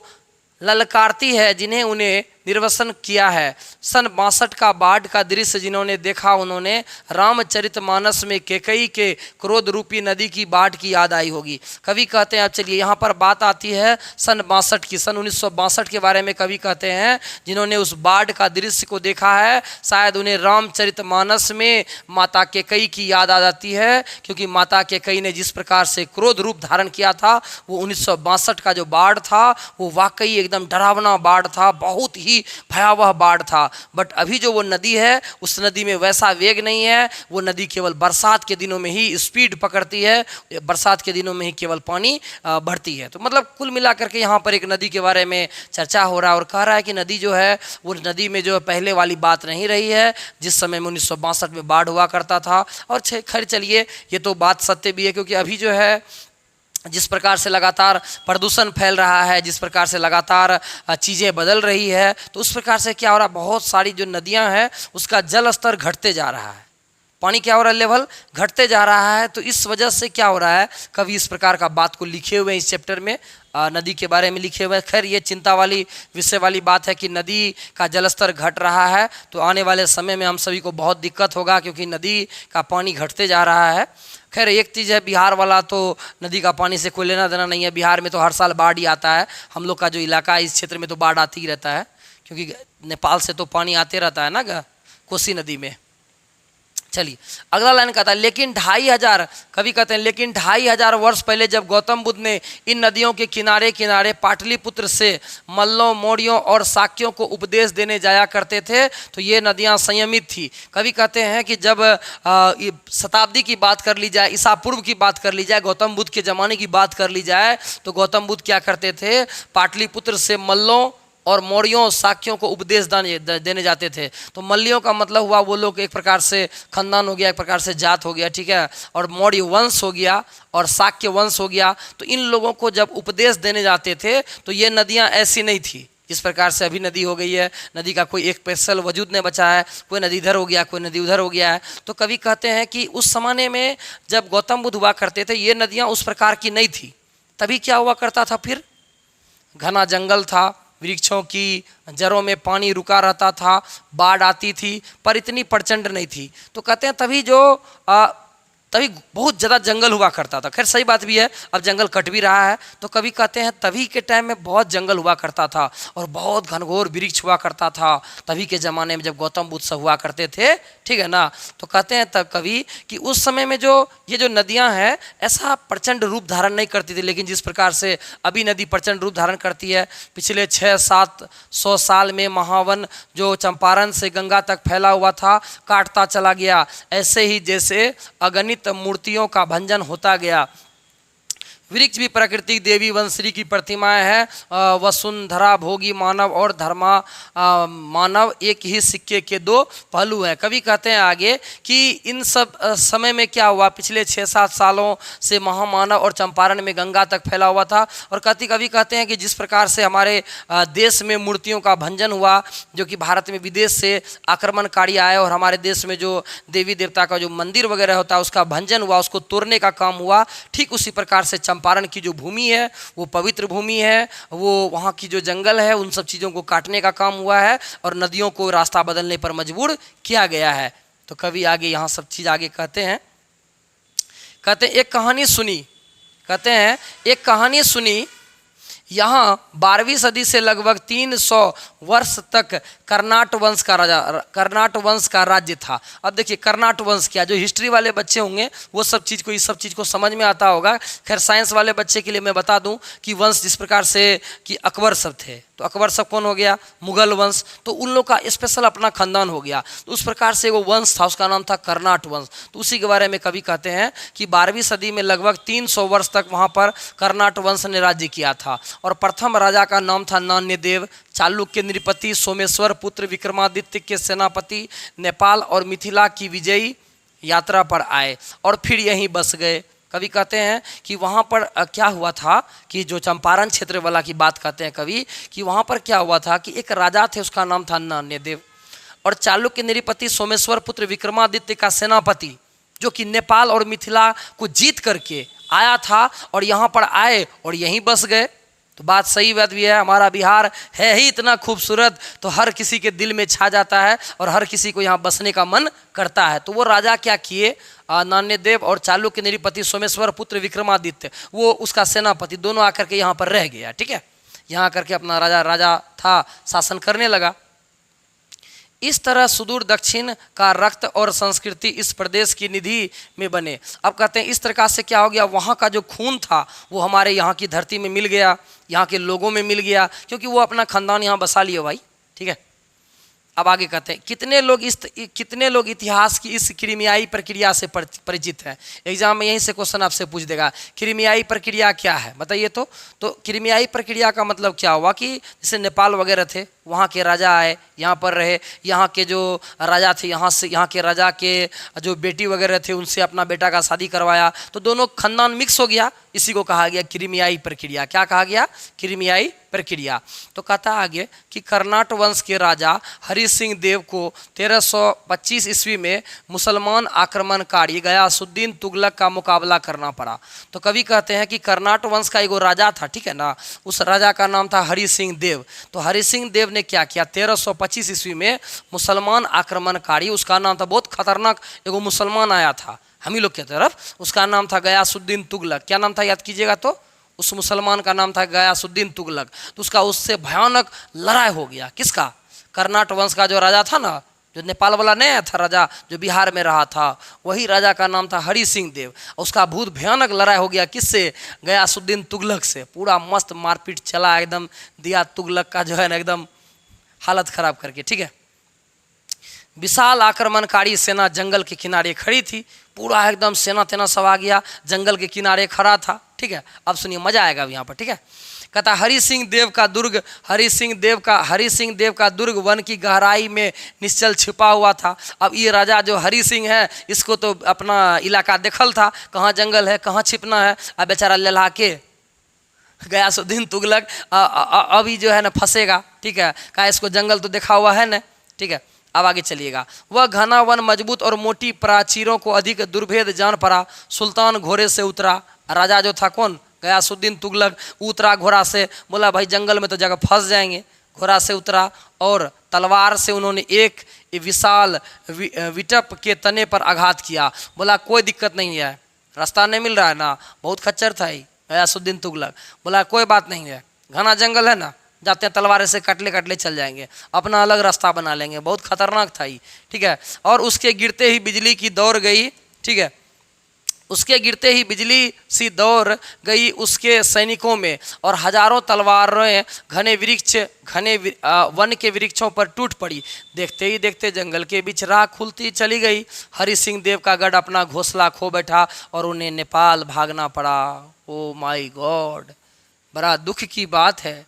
ललकारती है जिन्हें उन्हें निर्वसन किया है। सन 62 का बाढ़ का दृश्य जिन्होंने देखा उन्होंने रामचरितमानस में कैकेयी के क्रोध रूपी नदी की बाढ़ की याद आई होगी। कवि कहते हैं, अब चलिए यहाँ पर बात आती है सन 62 की, सन 1962 के बारे में कवि कहते हैं जिन्होंने उस बाढ़ का दृश्य को देखा है शायद उन्हें रामचरितमानस में माता कैकेयी की याद आ जाती है, क्योंकि माता कैकेयी ने जिस प्रकार से क्रोध रूप धारण किया था वो 1962 का जो बाढ़ था वो वाकई एकदम डरावना बाढ़ था, बहुत ही भयावह बाढ़ था। बट अभी जो वो नदी है उस नदी में वैसा वेग नहीं है, वो नदी केवल बरसात के दिनों में ही स्पीड पकड़ती है, बरसात के दिनों में ही केवल पानी बढ़ती है। तो मतलब कुल मिलाकर के यहाँ पर एक नदी के बारे में चर्चा हो रहा है और कह रहा है कि नदी जो है वो नदी में जो पहले वाली बात नहीं रही है जिस समय में 1962 में बाढ़ हुआ करता था। और खैर चलिए ये तो बात सत्य भी है, क्योंकि अभी जो है जिस प्रकार से लगातार प्रदूषण फैल रहा है, जिस प्रकार से लगातार चीज़ें बदल रही है, तो उस प्रकार से क्या हो रहा है, बहुत सारी जो नदियां हैं उसका जल स्तर घटते जा रहा है। पानी क्या हो रहा है, लेवल घटते जा रहा है। तो इस वजह से क्या हो रहा है, कवि इस प्रकार का बात को लिखे हुए हैं इस चैप्टर में, नदी के बारे में लिखे हुए हैं। खैर ये चिंता वाली विषय वाली बात है कि नदी का जलस्तर घट रहा है, तो आने वाले समय में हम सभी को बहुत दिक्कत होगा, क्योंकि नदी का पानी घटते जा रहा है। खैर एक चीज़ है, बिहार वाला तो नदी का पानी से कोई लेना देना नहीं है। बिहार में तो हर साल बाढ़ ही आता है। हम लोग का जो इलाका है इस क्षेत्र में तो बाढ़ आती ही रहता है, क्योंकि नेपाल से तो पानी आते रहता है ना कोसी नदी में। चलिए अगला लाइन कहता है, लेकिन 2500, कवि कहते हैं लेकिन 2500 वर्ष पहले जब गौतम बुद्ध ने इन नदियों के किनारे किनारे पाटलिपुत्र से मल्लों, मौर्यों और शाक्यों को उपदेश देने जाया करते थे, तो ये नदियां संयमित थी। कवि कहते हैं कि जब शताब्दी की बात कर ली जाए, ईसा पूर्व की बात कर ली जाए, गौतम बुद्ध के ज़माने की बात कर ली जाए, तो गौतम बुद्ध क्या करते थे, पाटलिपुत्र से मल्लों और मौर्यों, शाक्यों को उपदेश देने जाते थे। तो मल्लियों का मतलब हुआ वो लोग एक प्रकार से खानदान हो गया, एक प्रकार से जात हो गया, ठीक है, और मौर्य वंश हो गया और शाक्य वंश हो गया। तो इन लोगों को जब उपदेश देने जाते थे तो ये नदियां ऐसी नहीं थी जिस प्रकार से अभी नदी हो गई है। नदी का कोई एक स्पेशल वजूद नहीं बचा है, कोई नदी इधर हो गया, कोई नदी उधर हो गया है। तो कवि कहते हैं कि उस ज़माने में जब गौतम बुद्ध हुआ करते थे ये नदियाँ उस प्रकार की नहीं थी। तभी क्या हुआ करता था, फिर घना जंगल था, वृक्षों की जड़ों में पानी रुका रहता था, बाढ़ आती थी पर इतनी प्रचंड नहीं थी। तो कहते हैं तभी बहुत ज़्यादा जंगल हुआ करता था। खैर सही बात भी है, अब जंगल कट भी रहा है। तो कभी कहते हैं तभी के टाइम में बहुत जंगल हुआ करता था और बहुत घनघोर वृक्ष हुआ करता था, तभी के ज़माने में जब गौतम बुद्ध सब हुआ करते थे, ठीक है ना। तो कहते हैं तब कभी कि उस समय में ये जो नदियाँ हैं ऐसा प्रचंड रूप धारण नहीं करती थी, लेकिन जिस प्रकार से अभी नदी प्रचंड रूप धारण करती है। पिछले 600-700 साल में महावन जो चंपारण से गंगा तक फैला हुआ था काटता चला गया, ऐसे ही जैसे अगणित मूर्तियों का भंजन होता गया। वृक्ष भी प्राकृतिक देवी वंश्री की प्रतिमाएं हैं। वसुंधरा, भोगी मानव और धर्मा मानव एक ही सिक्के के दो पहलू हैं। कवि कहते हैं आगे कि इन सब समय में क्या हुआ, पिछले 6-7 सालों से महामानव और चंपारण में गंगा तक फैला हुआ था। और कवि कहते हैं कि जिस प्रकार से हमारे देश में मूर्तियों का भंजन हुआ, जो कि भारत में विदेश से आक्रमणकारी आए और हमारे देश में जो देवी देवता का जो मंदिर वगैरह होता है उसका भंजन हुआ, उसको तोड़ने का काम हुआ, ठीक उसी प्रकार से चंपारण की जो भूमि है वो पवित्र भूमि है, वो वहाँ की जो जंगल है उन सब चीज़ों को काटने का काम हुआ है और नदियों को रास्ता बदलने पर मजबूर किया गया है। तो कवि आगे यहाँ सब चीज़ आगे कहते हैं एक कहानी सुनी, कहते हैं एक कहानी सुनी, यहाँ 12वीं सदी से लगभग 300 वर्ष तक कर्नाट वंश का राज्य था। अब देखिए कर्नाट वंश क्या, जो हिस्ट्री वाले बच्चे होंगे वो सब चीज़ को, इस सब चीज़ को समझ में आता होगा। खैर साइंस वाले बच्चे के लिए मैं बता दूं कि वंश जिस प्रकार से कि अकबर सब थे, तो अकबर सब कौन हो गया, मुगल वंश, तो उन लोग का स्पेशल अपना खानदान हो गया। तो उस प्रकार से वो वंश था, उसका नाम था कर्नाट वंश। तो उसी के बारे में कवि कहते हैं कि 12वीं सदी में लगभग 300 वर्ष तक वहाँ पर कर्नाट वंश ने राज्य किया था। और प्रथम राजा का नाम था नान्यदेव। चालुक्य नृपति सोमेश्वर पुत्र विक्रमादित्य के सेनापति नेपाल और मिथिला की विजयी यात्रा पर आए और फिर यहीं बस गए। कवि कहते हैं कि वहाँ पर क्या हुआ था कि जो चंपारण क्षेत्र वाला की बात कहते हैं कवि कि वहाँ पर क्या हुआ था कि एक राजा थे, उसका नाम था नान्यदेव, और चालुक्य नृपति सोमेश्वर पुत्र विक्रमादित्य का सेनापति जो कि नेपाल और मिथिला को जीत करके आया था और यहाँ पर आए और यहीं बस गए। तो बात सही बात भी है, हमारा बिहार है ही इतना खूबसूरत, तो हर किसी के दिल में छा जाता है और हर किसी को यहाँ बसने का मन करता है। तो वो राजा क्या किए, नान्यदेव और चालुक्य नृपति सोमेश्वर पुत्र विक्रमादित्य, वो उसका सेनापति, दोनों आकर के यहाँ पर रह गया, ठीक है, यहाँ आकर के अपना राजा था, शासन करने लगा। इस तरह सुदूर दक्षिण का रक्त और संस्कृति इस प्रदेश की निधि में बने। अब कहते हैं इस तरह से क्या हो गया, वहाँ का जो खून था वो हमारे यहाँ की धरती में मिल गया, यहाँ के लोगों में मिल गया, क्योंकि वो अपना खानदान यहाँ बसा लिए भाई, ठीक है। अब आगे कहते हैं कितने लोग इतिहास की इस क्रीमियाई प्रक्रिया से परिचित हैं। एग्जाम में यहीं से क्वेश्चन आपसे पूछ देगा, क्रीमियाई प्रक्रिया क्या है बताइए। तो क्रीमियाई प्रक्रिया का मतलब क्या हुआ कि जैसे नेपाल वगैरह थे, वहाँ के राजा आए, यहाँ पर रहे, यहाँ के जो राजा थे यहाँ के राजा के जो बेटी वगैरह थे उनसे अपना बेटा का शादी करवाया, तो दोनों खानदान मिक्स हो गया, इसी को कहा गया क्रीमियाई प्रक्रिया। क्या कहा गया? क्रीमियाई प्रक्रिया। तो कहता आगे कि कर्नाट वंश के राजा हरि सिंह देव को 1325 ईस्वी में मुसलमान आक्रमणकारी गयासुद्दीन तुगलक का मुकाबला करना पड़ा। तो कवि कहते हैं कि कर्नाट वंश का एगो राजा था, ठीक है ना, उस राजा का नाम था हरि सिंह देव। तो हरि सिंह देव ने क्या किया? 1325 ईस्वी में मुसलमान आक्रमणकारी, उसका नाम था, बहुत खतरनाक एगो मुसलमान आया था हम ही लोग की तरफ, उसका नाम था गयासुद्दीन तुगलक। क्या नाम था याद कीजिएगा? तो उस मुसलमान का नाम था गयासुद्दीन तुगलक। तो उसका उससे भयानक लड़ाई हो गया। किसका? कर्नाट वंश का जो राजा था ना, जो नेपाल वाला नहीं आया था राजा, जो बिहार में रहा था, वही राजा का नाम था हरि सिंह देव। उसका बहुत भयानक लड़ाई हो गया। किससे? गयासुद्दीन तुगलक से। पूरा मस्त मारपीट चला, एकदम दिया तुगलक का जो है ना एकदम हालत खराब करके, ठीक है। विशाल आक्रमणकारी सेना जंगल के किनारे खड़ी थी, पूरा एकदम सेना तेना सब आ गया, जंगल के किनारे खड़ा था, ठीक है। अब सुनिए, मजा आएगा अब यहाँ पर, ठीक है। कहता हरि सिंह देव का दुर्ग वन की गहराई में निश्चल छिपा हुआ था। अब ये राजा जो हरि सिंह है, इसको तो अपना इलाका देखल था, कहाँ जंगल है, कहाँ छिपना है। अब बेचारा लल्हा के गयासुद्दीन तुगलक अभी जो है ना फंसेगा, ठीक है, कहा इसको जंगल तो देखा हुआ है ना, ठीक है। अब आगे चलिएगा। वह घना वन मजबूत और मोटी प्राचीरों को अधिक दुर्भेद जान पड़ा। सुल्तान घोड़े से उतरा। राजा जो था कौन? गयासुद्दीन तुगलक। उतरा घोड़ा से, बोला भाई जंगल में तो जगह फंस जाएंगे। घोड़ा से उतरा और तलवार से उन्होंने एक विशाल विटप के तने पर आघात किया। बोला कोई दिक्कत नहीं है, रास्ता नहीं मिल रहा है ना, बहुत खच्चर था ही गयासुद्दीन तुगलक। बोला कोई बात नहीं है, घना जंगल है ना, जाते हैं तलवार से कटले चल जाएंगे, अपना अलग रास्ता बना लेंगे। बहुत खतरनाक था ही, ठीक है। और उसके गिरते ही बिजली की दौड़ गई, ठीक है, उसके गिरते ही बिजली सी दौड़ गई उसके सैनिकों में, और हजारों तलवारें घने वन के वृक्षों पर टूट पड़ी। देखते ही देखते जंगल के बीच राह खुलती चली गई। हरि सिंह देव का गढ़ अपना घोंसला खो बैठा और उन्हें नेपाल भागना पड़ा। ओ माय गॉड, बड़ा दुख की बात है,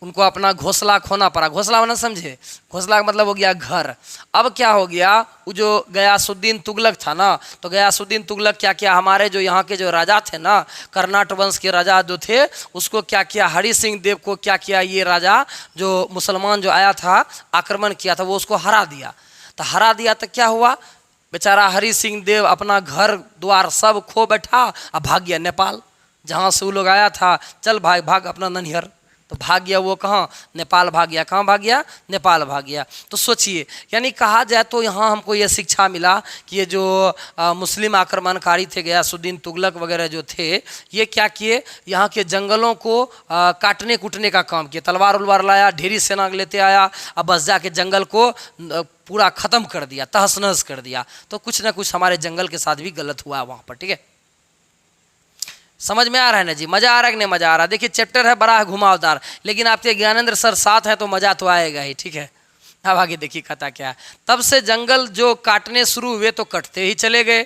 उनको अपना घोंसला खोना पड़ा। घोंसला ना समझे, घोंसला का मतलब हो गया घर। अब क्या हो गया, वो जो गयासुद्दीन तुगलक था ना, तो गयासुद्दीन तुगलक क्या किया, हमारे जो यहाँ के जो राजा थे ना, कर्नाट वंश के राजा जो थे, उसको क्या किया, हरि सिंह देव को क्या किया, ये राजा जो मुसलमान जो आया था आक्रमण किया था, वो उसको हरा दिया। तो हरा दिया तो क्या हुआ, बेचारा हरि सिंह देव अपना घर द्वार सब खो बैठा और भाग गया नेपाल, जहाँ से वो लोग आया था। चल भाई भाग अपना ननिहर, तो भाग गया वो कहाँ, नेपाल भाग गया। कहाँ भाग गया? नेपाल भाग गया। तो सोचिए, यानी कहा जाए तो यहाँ हमको ये शिक्षा मिला कि ये जो मुस्लिम आक्रमणकारी थे गयासुद्दीन तुगलक वगैरह जो थे, ये क्या किए, यहाँ के जंगलों को काटने कूटने का काम किया। तलवार उलवार लाया, ढेरी सेना लेते आया, अब बस जाके जंगल को पूरा ख़त्म कर दिया, तहस नहस कर दिया। तो कुछ ना कुछ हमारे जंगल के साथ भी गलत हुआ है वहाँ पर, ठीक है। समझ में आ रहा है ना जी? मज़ा आ रहा है कि नहीं मज़ा आ रहा है? देखिए चैप्टर है बड़ा है घुमावदार, लेकिन आपके ज्ञानेंद्र सर साथ हैं तो मज़ा तो आएगा ही, ठीक है। अब आगे देखिए कथा क्या है। तब से जंगल जो काटने शुरू हुए तो कटते ही चले गए,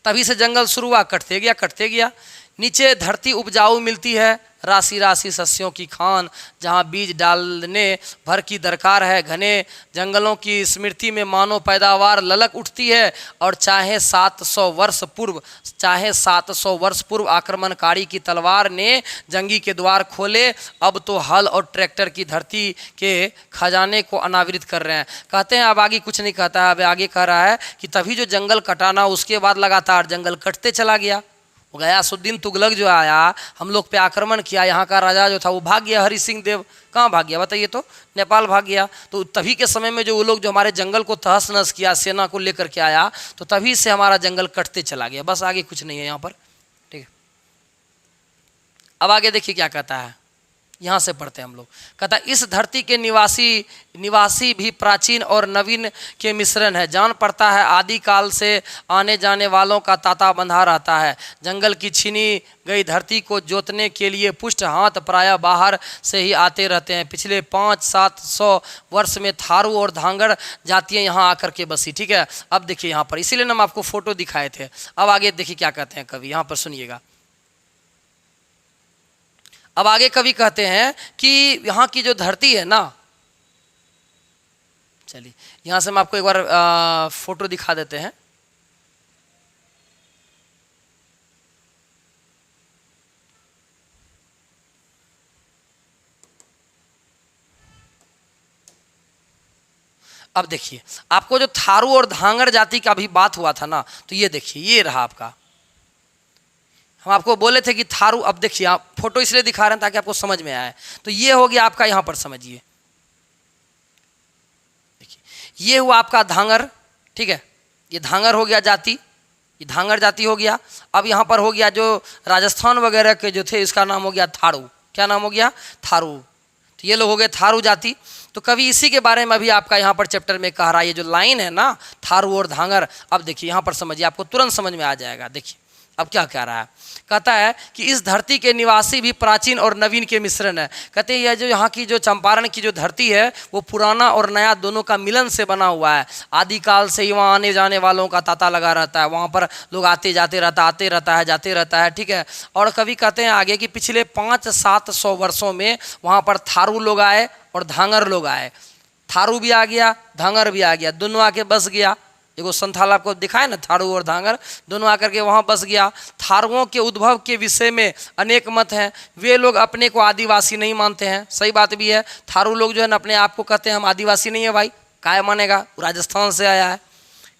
तभी से जंगल शुरू हुआ, कटते गया। नीचे धरती उपजाऊ मिलती है, राशि राशि सस्यों की खान, जहाँ बीज डालने भर की दरकार है। घने जंगलों की स्मृति में मानो पैदावार ललक उठती है। और चाहे 700 वर्ष पूर्व आक्रमणकारी की तलवार ने जंगी के द्वार खोले, अब तो हल और ट्रैक्टर की धरती के खजाने को अनावृत कर रहे हैं। कहते हैं अब आगे कुछ नहीं कहता है, अब आगे कह रहा है कि तभी जो जंगल कटाना, उसके बाद लगातार जंगल कटते चला गया। गयासुद्दीन तुगलक जो आया, हम लोग पे आक्रमण किया, यहाँ का राजा जो था वो भाग गया। हरि सिंह देव कहाँ भाग गया बताइए? तो नेपाल भाग गया। तो तभी के समय में जो वो लोग जो हमारे जंगल को तहस नहस किया, सेना को लेकर के आया, तो तभी से हमारा जंगल कटते चला गया। बस आगे कुछ नहीं है यहाँ पर, ठीक है। अब आगे देखिए क्या कहता है, यहाँ से पढ़ते हैं हम लोग। कहता इस धरती के निवासी भी प्राचीन और नवीन के मिश्रण है। जान पड़ता है आदि काल से आने जाने वालों का तांता बंधा रहता है। जंगल की छीनी गई धरती को जोतने के लिए पुष्ट हाथ प्रायः बाहर से ही आते रहते हैं। पिछले 500-700 वर्ष में थारू और धांगड़ जातियाँ यहाँ आकर के बसी, ठीक है। अब देखिए यहाँ पर, इसीलिए हम आपको फोटो दिखाए थे। अब आगे देखिए क्या कहते हैं कवि, यहाँ पर सुनिएगा। अब आगे कवि कहते हैं कि यहाँ की जो धरती है ना, चलिए यहाँ से हम आपको एक बार फोटो दिखा देते हैं। अब देखिए, आपको जो थारू और धांगर जाति का भी बात हुआ था ना, तो ये देखिए, ये रहा आपका। हम आपको बोले थे कि थारू, अब देखिए आप फोटो इसलिए दिखा रहे हैं ताकि आपको समझ में आए। तो ये हो गया आपका, यहां पर समझिए, देखिए ये हुआ आपका धांगर, ठीक है, ये धांगर हो गया जाति, ये धांगर जाति हो गया। अब यहाँ पर हो गया जो राजस्थान वगैरह के जो थे, इसका नाम हो गया थारू। क्या नाम हो गया? थारू। तो ये लोग हो गए थारू जाति। तो कभी इसी के बारे में अभी आपका यहाँ पर चैप्टर में कह रहा है, ये जो लाइन है ना, थारू और धांगर। अब देखिए यहाँ पर समझिए, आपको तुरंत समझ में आ जाएगा। देखिए अब क्या कह रहा है, कहता है कि इस धरती के निवासी भी प्राचीन और नवीन के मिश्रण है। कहते हैं यह जो यहाँ की जो चंपारण की जो धरती है, वो पुराना और नया दोनों का मिलन से बना हुआ है। आदिकाल से ही वहाँ आने जाने वालों का तांता लगा रहता है, वहाँ पर लोग आते जाते रहता, आते रहता है, जाते रहता है, ठीक है। और कभी कहते हैं आगे कि पिछले 500-700 वर्षों में वहाँ पर थारू लोग आए और धांगर लोग आए। थारू भी आ गया, धांगर भी आ गया, दोनों आके बस गया। एगो संथाल आपको दिखाए ना, थारू और धांगर दोनों आकर के वहाँ बस गया। थारुओं के उद्भव के विषय में अनेक मत हैं। वे लोग अपने को आदिवासी नहीं मानते हैं, सही बात भी है। थारू लोग जो है ना, अपने आप को कहते हैं हम आदिवासी नहीं है। भाई काय मानेगा, राजस्थान से आया है।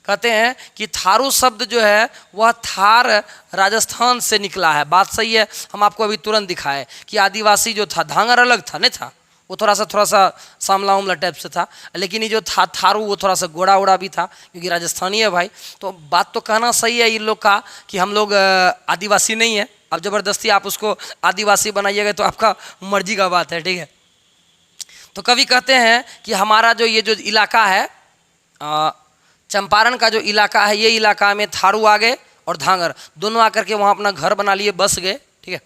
कहते हैं कि थारू शब्द जो है वह थार राजस्थान से निकला है। बात सही है, हम आपको अभी तुरंत दिखाए कि आदिवासी जो था, धांगर अलग था, नहीं था, वो थोड़ा सा सामला उमला टाइप से था। लेकिन ये जो था थारू, वो थोड़ा सा गोड़ा उड़ा भी था, क्योंकि राजस्थानी है भाई। तो बात तो कहना सही है इन लोग का कि हम लोग आदिवासी नहीं है। अब ज़बरदस्ती आप उसको आदिवासी बनाइएगा तो आपका मर्जी का बात है, ठीक है। तो कभी कहते हैं कि हमारा जो ये जो इलाका है, चंपारण का जो इलाका है, ये इलाका में थारू आ गए और धांगर दोनों आकर के वहाँ अपना घर बना लिए, बस गए, ठीक है।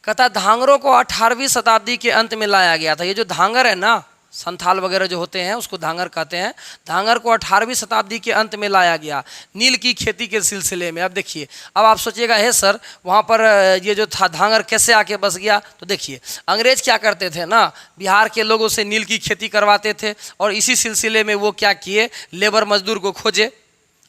कहता धांगरों को 18वीं शताब्दी के अंत में लाया गया था। ये जो धांगर है ना, संथाल वगैरह जो होते हैं उसको धांगर कहते हैं। धांगर को 18वीं शताब्दी के अंत में लाया गया नील की खेती के सिलसिले में। अब देखिए, अब आप सोचिएगा हे सर, वहाँ पर ये जो था धांगर कैसे आके बस गया? तो देखिए, अंग्रेज क्या करते थे ना, बिहार के लोगों से नील की खेती करवाते थे, और इसी सिलसिले में वो क्या किए, लेबर मजदूर को खोजे,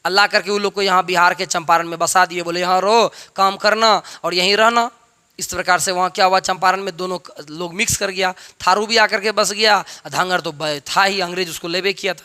अल्लाह करके उन लोग को यहाँ बिहार के चंपारण में बसा दिए। बोले यहाँ रहो, काम करना और यहीं रहना। इस प्रकार से वहाँ क्या हुआ, चंपारण में दोनों लोग मिक्स कर गया। थारू भी आकर के बस गया, धांगर तो था ही, अंग्रेज उसको लेबे किया था।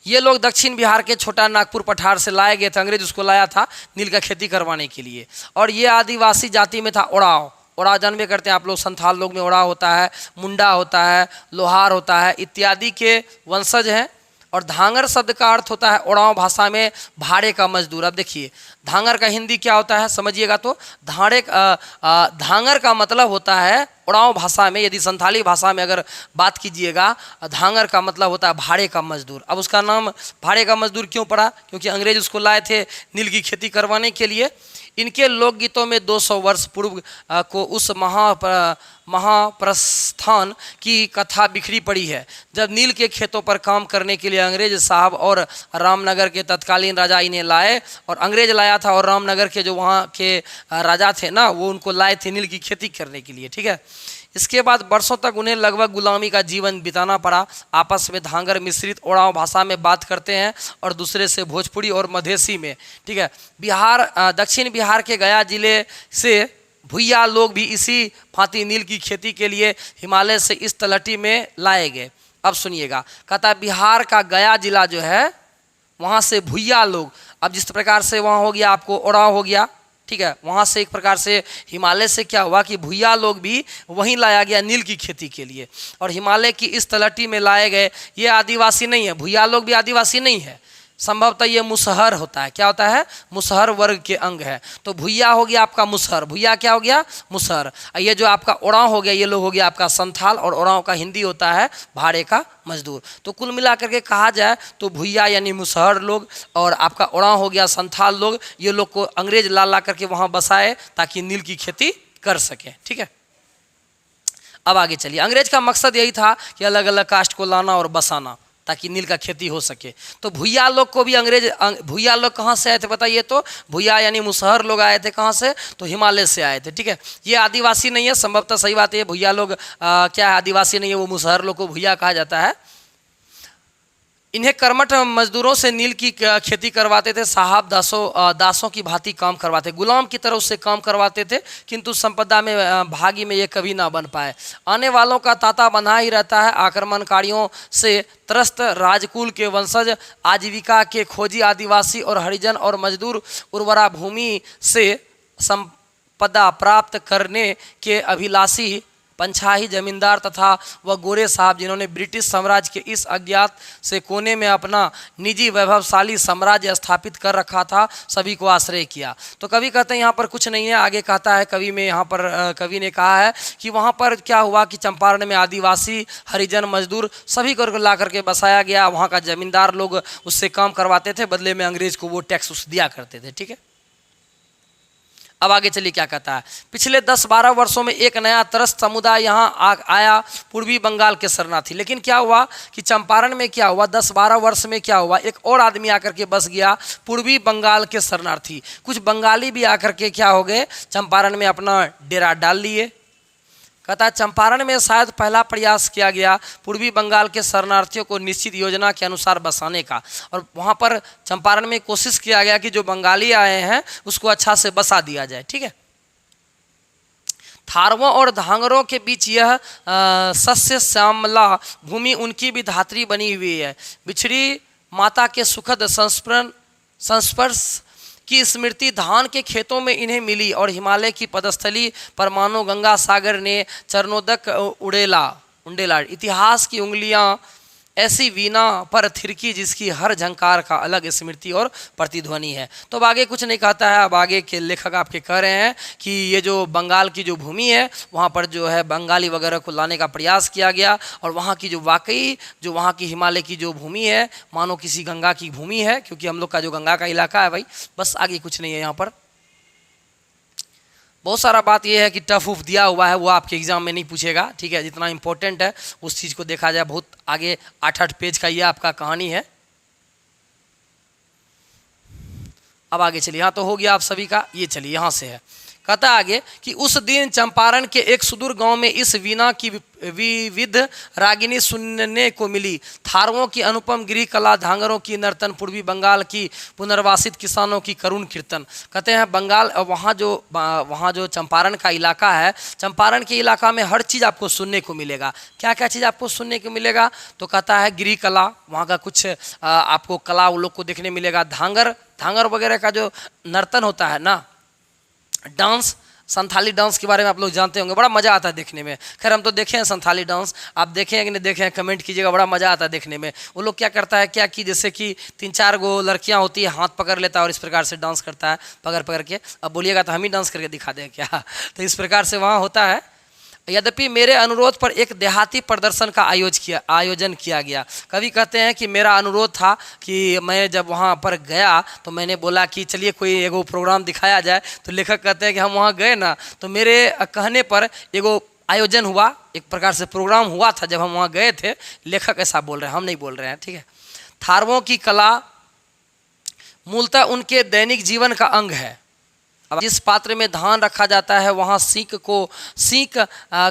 ये लोग दक्षिण बिहार के छोटा नागपुर पठार से लाए गए थे, अंग्रेज उसको लाया था नील का खेती करवाने के लिए। और ये आदिवासी जाति में था ओराव। ओराव जानबे करते हैं आप लोग, संथाल लोग में ओराव होता है, मुंडा होता है, लोहार होता है, इत्यादि के वंशज हैं। और धांगर शब्द का अर्थ होता है ओराव भाषा में भाड़े का मजदूर। अब देखिए, धांगर का हिंदी क्या होता है समझिएगा। तो धांगर का मतलब होता है ओराव भाषा में, यदि संथाली भाषा में अगर बात कीजिएगा, धांगर का मतलब होता है भाड़े का मजदूर। अब उसका नाम भाड़े का मजदूर क्यों पड़ा? क्योंकि अंग्रेज उसको लाए थे नील की खेती करवाने के लिए। इनके लोकगीतों में 200 वर्ष पूर्व को उस महाप्रस्थान की कथा बिखरी पड़ी है, जब नील के खेतों पर काम करने के लिए अंग्रेज साहब और रामनगर के तत्कालीन राजा इन्हें लाए। और अंग्रेज लाया था और रामनगर के जो वहाँ के राजा थे ना, वो उनको लाए थे नील की खेती करने के लिए, ठीक है। इसके बाद वर्षों तक उन्हें लगभग गुलामी का जीवन बिताना पड़ा। आपस में धांगर मिश्रित ओराव भाषा में बात करते हैं और दूसरे से भोजपुरी और मधेसी में, ठीक है। दक्षिण बिहार के गया जिले से भुइया लोग भी इसी भांति नील की खेती के लिए हिमालय से इस तलहटी में लाए गए। अब सुनिएगा, कहता है बिहार का गया जिला जो है, वहाँ से भुइया लोग, अब जिस प्रकार से वहाँ हो गया आपको ओराव हो गया, ठीक है, वहाँ से एक प्रकार से हिमालय से क्या हुआ कि भुइया लोग भी वहीं लाया गया नील की खेती के लिए। और हिमालय की इस तलहटी में लाए गए। ये आदिवासी नहीं है, भुइया लोग भी आदिवासी नहीं है, संभवतः ये मुसहर होता है। क्या होता है? मुसहर वर्ग के अंग है। तो भुइया हो गया आपका मुसहर, भुइया क्या हो गया? मुसहर। ये जो आपका ओराव हो गया, ये लोग हो गया आपका संथाल, और ओराव का हिंदी होता है भाड़े का मजदूर। तो कुल मिला करके कहा जाए तो भुइया यानी मुसहर लोग और आपका ओराव हो गया संथाल लोग, ये लोग को अंग्रेज ला करके वहाँ बसाए ताकि नील की खेती कर सके, ठीक है। अब आगे चलिए, अंग्रेज का मकसद यही था कि अलग अलग कास्ट को लाना और बसाना ताकि नील का खेती हो सके। तो भुइया लोग को भी अंग्रेज, भुइया लोग कहाँ से आए थे बताइए? तो भुइया यानी मुसहर लोग आए थे कहाँ से? तो हिमालय से आए थे, ठीक है। ये आदिवासी नहीं है, संभवतः सही बात है, भुइया लोग क्या है, आदिवासी नहीं है, वो मुसहर लोग को भुइया कहा जाता है। इन्हें कर्मठ मजदूरों से नील की खेती करवाते थे, साहब दासों की भांति काम करवाते, गुलाम की तरह उससे काम करवाते थे, किंतु संपदा में भागी में ये कभी ना बन पाए। आने वालों का तांता बंधा ही रहता है। आक्रमणकारियों से त्रस्त राजकुल के वंशज, आजीविका के खोजी आदिवासी और हरिजन और मजदूर, उर्वरा भूमि से संपदा प्राप्त करने के अभिलाषी पंछाही जमींदार तथा वह गोरे साहब, जिन्होंने ब्रिटिश साम्राज्य के इस अज्ञात से कोने में अपना निजी वैभवशाली साम्राज्य स्थापित कर रखा था, सभी को आश्रय किया। तो कवि कहते हैं यहाँ पर कुछ नहीं है, आगे कहता है कवि में, यहाँ पर कवि ने कहा है कि वहाँ पर क्या हुआ कि चंपारण में आदिवासी, हरिजन, मजदूर सभी को ला करके बसाया गया। वहाँ का जमींदार लोग उससे काम करवाते थे, बदले में अंग्रेज को वो टैक्स दिया करते थे। ठीक है, अब आगे चलिए क्या कहता है। पिछले 10-12 वर्षों में एक नया त्रस्त समुदाय यहाँ आया, पूर्वी बंगाल के शरणार्थी। लेकिन क्या हुआ कि चंपारण में क्या हुआ, 10-12 वर्ष में क्या हुआ, एक और आदमी आकर के बस गया, पूर्वी बंगाल के शरणार्थी। कुछ बंगाली भी आकर के क्या हो गए, चंपारण में अपना डेरा डाल लिए। कहता है चंपारण में शायद पहला प्रयास किया गया पूर्वी बंगाल के शरणार्थियों को निश्चित योजना के अनुसार बसाने का, और वहाँ पर चंपारण में कोशिश किया गया कि जो बंगाली आए हैं उसको अच्छा से बसा दिया जाए। ठीक है, थारवों और धांगरों के बीच यह सस्य श्यामला भूमि उनकी भी धात्री बनी हुई है। बिछड़ी माता के सुखद संस्पर्श की स्मृति धान के खेतों में इन्हें मिली, और हिमालय की पदस्थली पर मानो गंगा सागर ने चरणोदक उंडेला। इतिहास की उंगलियां ऐसी वीणा पर थिरकी जिसकी हर झंकार का अलग स्मृति और प्रतिध्वनि है। तो अब आगे कुछ नहीं कहता है, अब आगे के लेखक आपके कह रहे हैं कि ये जो बंगाल की जो भूमि है वहाँ पर जो है बंगाली वगैरह को लाने का प्रयास किया गया, और वहाँ की जो वाकई जो वहाँ की हिमालय की जो भूमि है मानो किसी गंगा की भूमि है, क्योंकि हम लोग का जो गंगा का इलाका है भाई, बस आगे कुछ नहीं है। यहाँ पर बहुत सारा बात ये है कि टफ उफ दिया हुआ है, वो आपके एग्जाम में नहीं पूछेगा। ठीक है, जितना इंपॉर्टेंट है उस चीज़ को देखा जाए, बहुत आगे 8-8 पेज का ये आपका कहानी है। अब आगे चलिए, यहाँ तो हो गया आप सभी का, ये चलिए यहाँ से है। कहता आगे कि उस दिन चंपारण के एक सुदूर गांव में इस वीणा की विविध रागिनी सुनने को मिली। थारवों की अनुपम गृह कला, धांगरों की नर्तन, पूर्वी बंगाल की पुनर्वासित किसानों की करुण कीर्तन। कहते हैं बंगाल वहाँ जो चंपारण का इलाका है, चंपारण के इलाका में हर चीज़ आपको सुनने को मिलेगा। क्या क्या चीज़ आपको सुनने को मिलेगा, तो कहता है गृह कला, वहाँ का कुछ आपको कला वो लोग को देखने मिलेगा। धांगर वगैरह का जो नर्तन होता है ना, डांस, संथाली डांस के बारे में आप लोग जानते होंगे, बड़ा मज़ा आता है देखने में। खैर हम तो देखे हैं संथाली डांस, आप देखें कि नहीं देखे हैं कमेंट कीजिएगा, बड़ा मज़ा आता है देखने में। वो लोग क्या करता है क्या कि जैसे कि 3-4 गो लड़कियां होती है, हाथ पकड़ लेता है और इस प्रकार से डांस करता है पकड़ के। अब बोलिएगा तो हम ही डांस करके दिखा दें क्या, तो इस प्रकार से वहाँ होता है। यद्यपि मेरे अनुरोध पर एक देहाती प्रदर्शन का आयोजन किया गया। कवि कहते हैं कि मेरा अनुरोध था कि मैं जब वहाँ पर गया तो मैंने बोला कि चलिए कोई एगो प्रोग्राम दिखाया जाए। तो लेखक कहते हैं कि हम वहाँ गए ना, तो मेरे कहने पर एगो आयोजन हुआ, एक प्रकार से प्रोग्राम हुआ था जब हम वहाँ गए थे। लेखक ऐसा बोल रहे हैं, हम नहीं बोल रहे हैं। ठीक है, थारवों की कला मूलतः उनके दैनिक जीवन का अंग है। अब जिस पात्र में धान रखा जाता है वहाँ सीक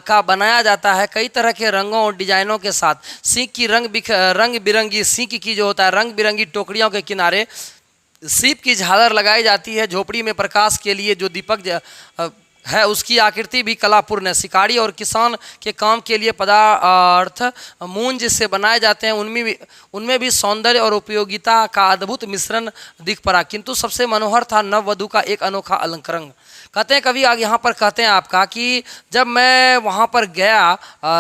का बनाया जाता है कई तरह के रंगों और डिजाइनों के साथ। सीक की रंग बिरंगी सीक की जो होता है रंग बिरंगी टोकरियों के किनारे सीप की झालर लगाई जाती है। झोपड़ी में प्रकाश के लिए जो दीपक है उसकी आकृति भी कलापूर्ण है। शिकारी और किसान के काम के लिए पदार्थ मूंज से बनाए जाते हैं, उनमें भी सौंदर्य और उपयोगिता का अद्भुत मिश्रण दिख पड़ा। किंतु सबसे मनोहर था नववधु का एक अनोखा अलंकरण। कहते हैं कभी आगे यहाँ पर कहते हैं आपका कि जब मैं वहाँ पर गया,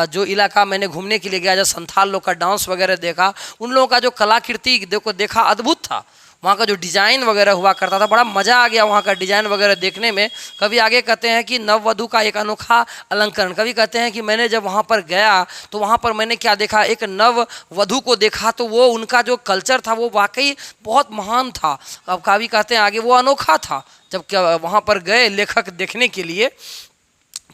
जो इलाका मैंने घूमने के लिए गया, जब संथाल लोग का डांस वगैरह देखा, उन लोगों का जो कलाकृति देखा अद्भुत था। वहाँ का जो डिज़ाइन वगैरह हुआ करता था, बड़ा मज़ा आ गया वहाँ का डिज़ाइन वगैरह देखने में। कभी आगे कहते हैं कि नववधु का एक अनोखा अलंकरण। कभी कहते हैं कि मैंने जब वहाँ पर गया तो वहाँ पर मैंने क्या देखा, एक नववधु को देखा, तो वो उनका जो कल्चर था वो वाकई बहुत महान था। अब कभी कहते हैं आगे वो अनोखा था। जब वहाँ पर गए लेखक देखने के लिए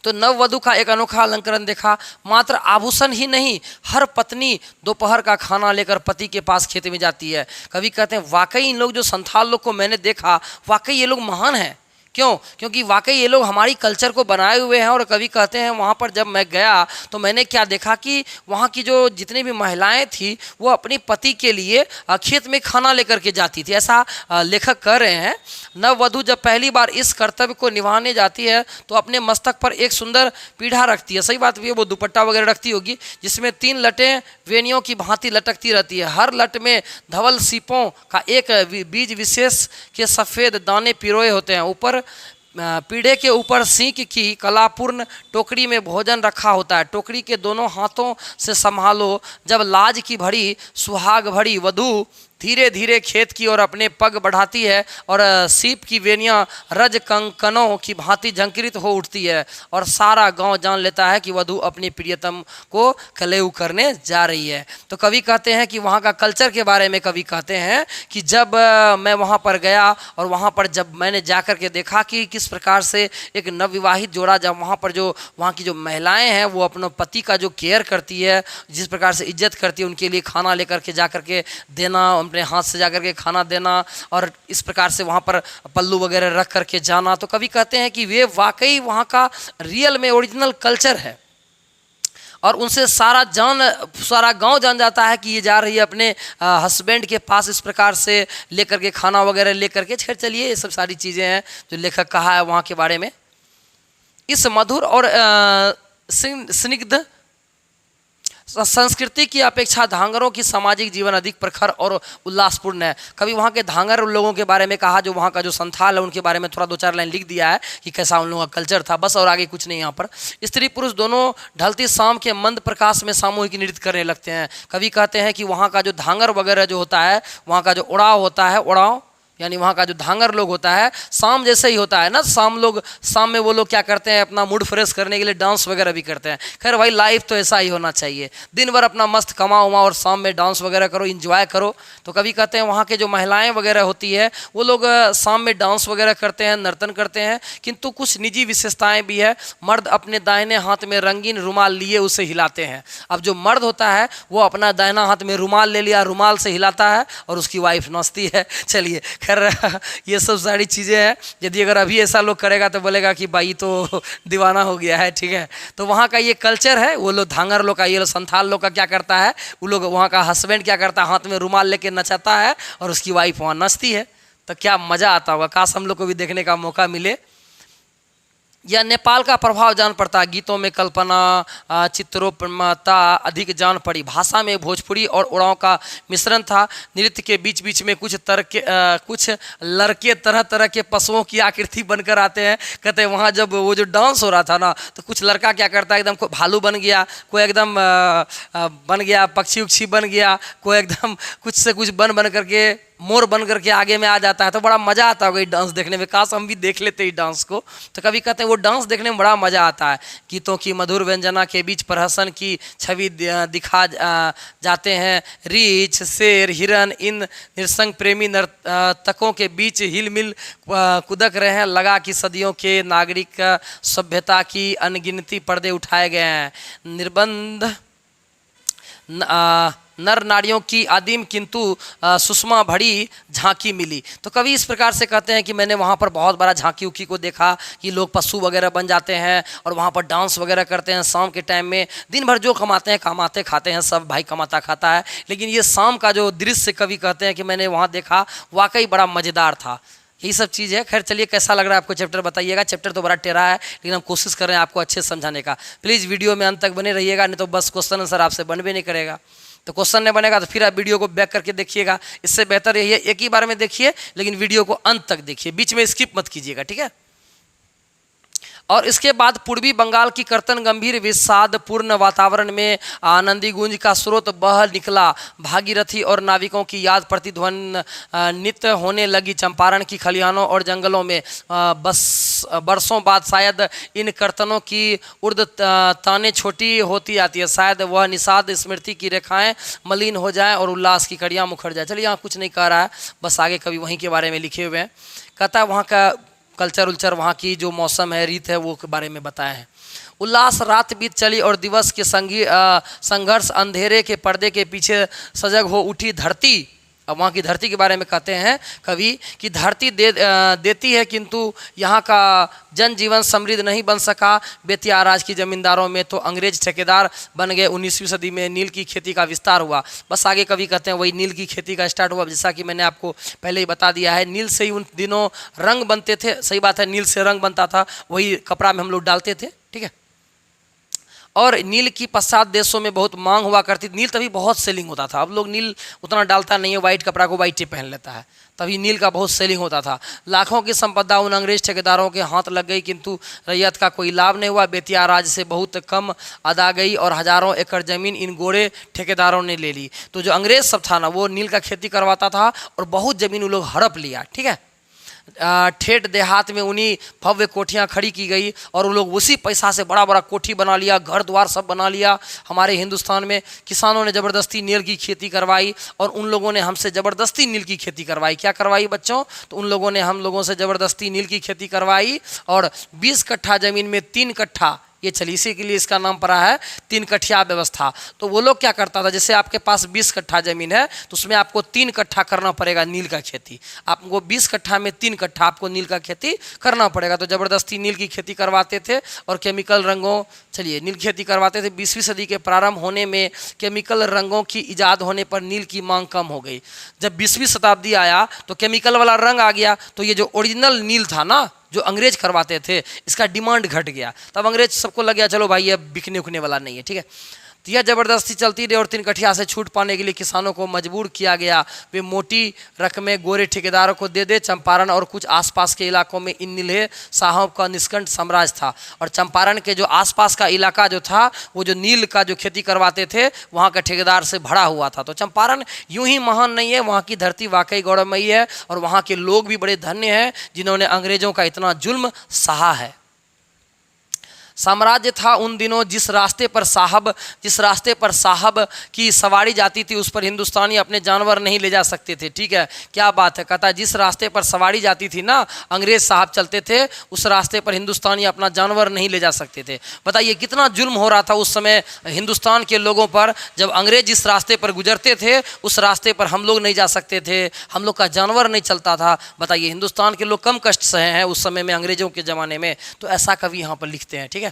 तो नववधु का एक अनोखा अलंकरण देखा। मात्र आभूषण ही नहीं, हर पत्नी दोपहर का खाना लेकर पति के पास खेत में जाती है। कभी कहते हैं वाकई इन लोग जो संथाल लोग को मैंने देखा, वाकई ये लोग महान हैं, क्यों? क्योंकि वाकई ये लोग हमारी कल्चर को बनाए हुए हैं। और कवि कहते हैं वहाँ पर जब मैं गया तो मैंने क्या देखा कि वहाँ की जो जितनी भी महिलाएं थी वो अपनी पति के लिए खेत में खाना लेकर के जाती थी, ऐसा लेखक कह रहे हैं। नववधु जब पहली बार इस कर्तव्य को निभाने जाती है तो अपने मस्तक पर एक सुंदर पीढ़ा रखती है, सही बात भी है, वो दुपट्टा वगैरह रखती होगी, जिसमें 3 लटें वेनियों की भांति लटकती रहती है। हर लट में धवल सीपों का एक बीज विशेष के सफ़ेद दाने पिरोए होते हैं। ऊपर पीढ़े के ऊपर सींक की कलापूर्ण टोकरी में भोजन रखा होता है। टोकरी के दोनों हाथों से संभालो। जब लाज की भरी सुहाग भरी वधू धीरे धीरे खेत की ओर अपने पग बढ़ाती है और सीप की वेनियाँ रज कंकनों की भांति झंकृत हो उठती है और सारा गांव जान लेता है कि वधू अपनी प्रियतम को कलेऊ करने जा रही है। तो कवि कहते हैं कि वहाँ का कल्चर के बारे में कवि कहते हैं कि जब मैं वहाँ पर गया और वहाँ पर जब मैंने जा कर के देखा कि किस प्रकार से एक नवविवाहित जोड़ा जब वहाँ पर जो वहाँ की जो महिलाएँ हैं वो अपने पति का जो केयर करती है, जिस प्रकार से इज्जत करती है, उनके लिए खाना लेकर के जा कर के देना, अपने हाथ से जाकर के खाना देना और इस प्रकार से वहाँ पर पल्लू वगैरह रख करके जाना, तो कभी कहते हैं कि वे वाकई वहाँ का रियल में ओरिजिनल कल्चर है। और उनसे सारा गांव जान जाता है कि ये जा रही है अपने हस्बैंड के पास, इस प्रकार से लेकर के खाना वगैरह लेकर के। खैर चलिए, ये सब सारी चीज़ें हैं जो लेखक कहा है वहाँ के बारे में। इस मधुर और स्निग्ध संस्कृति की अपेक्षा धांगरों की सामाजिक जीवन अधिक प्रखर और उल्लासपूर्ण है। कभी वहाँ के धांगर लोगों के बारे में कहा, जो वहाँ का जो संथाल है उनके बारे में थोड़ा 2-4 लाइन लिख दिया है कि कैसा उन लोगों का कल्चर था, बस, और आगे कुछ नहीं। यहाँ पर स्त्री पुरुष दोनों ढलती शाम के मंद प्रकाश में सामूहिक नृत्य करने लगते हैं। कभी कहते हैं कि वहाँ का जो धांगर वगैरह जो होता है, वहाँ का जो उड़ाव होता है, उड़ाव यानी वहाँ का जो धांगर लोग होता है, शाम जैसे ही होता है ना, शाम में वो लोग क्या करते हैं, अपना मूड फ्रेश करने के लिए डांस वगैरह भी करते हैं। खैर भाई, लाइफ तो ऐसा ही होना चाहिए, दिन भर अपना मस्त कमा उमा और शाम में डांस वगैरह करो, इंजॉय करो। तो कभी कहते हैं वहाँ के जो महिलाएं वगैरह होती है वो लोग शाम में डांस वगैरह करते हैं, नर्तन करते हैं, किंतु कुछ निजी विशेषताएँ भी है। मर्द अपने दाहिने हाथ में रंगीन रुमाल लिए उसे हिलाते हैं। अब जो मर्द होता है वो अपना दाहिना हाथ में रुमाल ले लिया, रुमाल से हिलाता है और उसकी वाइफ नाचती है। चलिए, ये सब सारी चीज़ें हैं। यदि अगर अभी ऐसा लोग करेगा तो बोलेगा कि भाई तो दीवाना हो गया है, ठीक है। तो वहाँ का ये कल्चर है, वो लोग धांगर लोग का, ये लोग संथाल लोग का क्या करता है, वो लोग वहाँ का हस्बैंड क्या करता है, हाथ में रुमाल लेके नचाता है और उसकी वाइफ वहाँ नाचती है। तो क्या मज़ा आता होगा, काश हम लोग को भी देखने का मौका मिले। यह नेपाल का प्रभाव जान पड़ता, गीतों में कल्पना चित्रोपमता अधिक जान पड़ी। भाषा में भोजपुरी और उड़ाव का मिश्रण था। नृत्य के बीच बीच में कुछ लड़के तरह तरह के पशुओं की आकृति बनकर आते हैं। कहते हैं वहाँ जब वो जो डांस हो रहा था ना, तो कुछ लड़का क्या करता है, एकदम कोई भालू बन गया, कोई एकदम बन गया पक्षी उक्षी बन गया, कोई एकदम कुछ से कुछ बन करके मोर बन करके आगे में आ जाता है। तो बड़ा मज़ा आता होगा ये डांस देखने में, काश हम भी देख लेते इस डांस को। तो कभी कहते हैं वो डांस देखने में बड़ा मज़ा आता है। गीतों की मधुर व्यंजना के बीच प्रहसन की छवि दिखा जाते हैं। रीछ, शेर, हिरन इन निरसंग प्रेमी नर्तकों के बीच हिलमिल कुदक रहे हैं। लगा कि सदियों के नागरिक सभ्यता की अनगिनती पर्दे उठाए गए हैं। निर्बंध नर नारियों की आदिम किंतु सुषमा भरी झांकी मिली। तो कवि इस प्रकार से कहते हैं कि मैंने वहाँ पर बहुत बड़ा झांकी उकी को देखा कि लोग पशु वगैरह बन जाते हैं और वहाँ पर डांस वगैरह करते हैं शाम के टाइम में। दिन भर जो कमाते हैं कमाते खाते हैं, सब भाई कमाता खाता है, लेकिन ये शाम का जो दृश्य कवि कहते हैं कि मैंने वहाँ देखा, वाकई बड़ा मज़ेदार था। यही सब चीज़ है। खैर चलिए, कैसा लग रहा है आपको चैप्टर बताइएगा। चैप्टर तो बड़ा टेढ़ा है, लेकिन हम कोशिश कर रहे हैं आपको अच्छे से समझाने का। प्लीज़ वीडियो में अंत तक बने रहिएगा, नहीं तो बस क्वेश्चन आंसर आपसे बन भी नहीं करेगा। तो क्वेश्चन नहीं बनेगा तो फिर आप वीडियो को बैक करके देखिएगा। इससे बेहतर यही है एक ही बार में देखिए, लेकिन वीडियो को अंत तक देखिए, बीच में स्किप मत कीजिएगा, ठीक है। और इसके बाद पूर्वी बंगाल की कर्तन गंभीर विषादपूर्ण वातावरण में आनंदी गूंज का स्रोत बह निकला। भागीरथी और नाविकों की याद प्रतिध्वनित होने लगी। चंपारण की खलिहानों और जंगलों में बरसों बाद शायद इन कर्तनों की उर्द ताने छोटी होती आती है। शायद वह निषाद स्मृति की रेखाएं मलिन हो जाएं और उल्लास की कड़ियाँ मुखर जाए। चलिए, यहाँ कुछ नहीं कह रहा है, बस आगे कभी वहीं के बारे में लिखे हुए हैं। कहता है वहाँ का कल्चर उल्चर, वहाँ की जो मौसम है, रीत है, वो के बारे में बताए हैं। उल्लास रात बीत चली और दिवस के संघर्ष अंधेरे के पर्दे के पीछे सजग हो उठी। धरती अब वहाँ की धरती के बारे में कहते हैं कवि कि धरती देती है किंतु यहाँ का जनजीवन समृद्ध नहीं बन सका। बेतिया राज की ज़मींदारों में तो अंग्रेज ठेकेदार बन गए। 19वीं सदी में नील की खेती का विस्तार हुआ। बस आगे कवि कहते हैं वही नील की खेती का स्टार्ट हुआ। जैसा कि मैंने आपको पहले ही बता दिया है, नील से ही उन दिनों रंग बनते थे। सही बात है, नील से रंग बनता था, वही कपड़ा में हम लोग डालते थे। ठीक है, और नील की पश्चात देशों में बहुत मांग हुआ करती। नील तभी बहुत सेलिंग होता था। अब लोग नील उतना डालता नहीं है, वाइट कपड़ा को वाइट ही पहन लेता है। तभी नील का बहुत सेलिंग होता था। लाखों की संपदा उन अंग्रेज ठेकेदारों के हाथ लग गई, किंतु रैयत का कोई लाभ नहीं हुआ। बेतिया राज से बहुत कम अदा गई और हजारों एकड़ जमीन इन गोरे ठेकेदारों ने ले ली। तो जो अंग्रेज सब था ना, वो नील का खेती करवाता था और बहुत ज़मीन वो लोग हड़प लिया। ठीक है, ठेठ देहात में उन्हीं भव्य कोठियाँ खड़ी की गई और वो लोग उसी पैसा से बड़ा बड़ा कोठी बना लिया, घर द्वार सब बना लिया। हमारे हिंदुस्तान में किसानों ने ज़बरदस्ती नील की खेती करवाई और उन लोगों ने हमसे ज़बरदस्ती नील की खेती करवाई। क्या करवाई बच्चों? तो उन लोगों ने हम लोगों से ज़बरदस्ती नील की खेती करवाई और 20 कट्ठा ज़मीन में 3 कट्ठा, ये चलिए इसी के लिए इसका नाम पड़ा है 3 कट्ठा व्यवस्था। तो वो लोग क्या करता था, जैसे आपके पास 20 कट्ठा ज़मीन है तो उसमें आपको 3 कट्ठा करना पड़ेगा नील का खेती। आपको 20 कट्ठा में 3 कट्ठा आपको नील का खेती करना पड़ेगा। तो ज़बरदस्ती नील की खेती करवाते थे और केमिकल रंगों, चलिए नील खेती करवाते थे। 20वीं सदी के प्रारंभ होने में केमिकल रंगों की ईजाद होने पर नील की मांग कम हो गई। जब 20वीं शताब्दी आया तो केमिकल वाला रंग आ गया, तो ये जो ओरिजिनल नील था ना, जो अंग्रेज करवाते थे, इसका डिमांड घट गया। तब अंग्रेज सबको लग गया चलो भाई ये बिकने उकने वाला नहीं है। ठीक है, तो यह ज़बरदस्ती चलती रही और 3 कट्ठा से छूट पाने के लिए किसानों को मजबूर किया गया। वे मोटी रकमें गोरे ठेकेदारों को दे चंपारण और कुछ आसपास के इलाकों में इन नील्हे साहब का निष्कंठ साम्राज्य था। और चंपारण के जो आसपास का इलाका जो था, वो जो नील का जो खेती करवाते थे, वहाँ के ठेकेदार से भरा हुआ था। तो चंपारण यूं ही महान नहीं है, वहाँ की धरती वाकई गौरवमयी है और वहाँ के लोग भी बड़े धन्य हैं जिन्होंने अंग्रेजों का इतना जुल्म सहा है। साम्राज्य था उन दिनों जिस रास्ते पर साहब की सवारी जाती थी उस पर हिंदुस्तानी अपने जानवर नहीं ले जा सकते थे। ठीक है, क्या बात है, कहता है जिस रास्ते पर सवारी जाती थी ना, अंग्रेज साहब चलते थे, उस रास्ते पर हिंदुस्तानी अपना जानवर नहीं ले जा सकते थे। बताइए कितना जुल्म हो रहा था उस समय हिंदुस्तान के लोगों पर। जब अंग्रेज जिस रास्ते पर गुजरते थे उस रास्ते पर हम लोग नहीं जा सकते थे, हम लोग का जानवर नहीं चलता था। बताइए हिंदुस्तान के लोग कम कष्ट सहे हैं उस समय में, अंग्रेजों के ज़माने में। तो ऐसा कवि यहाँ पर लिखते हैं। ठीक है,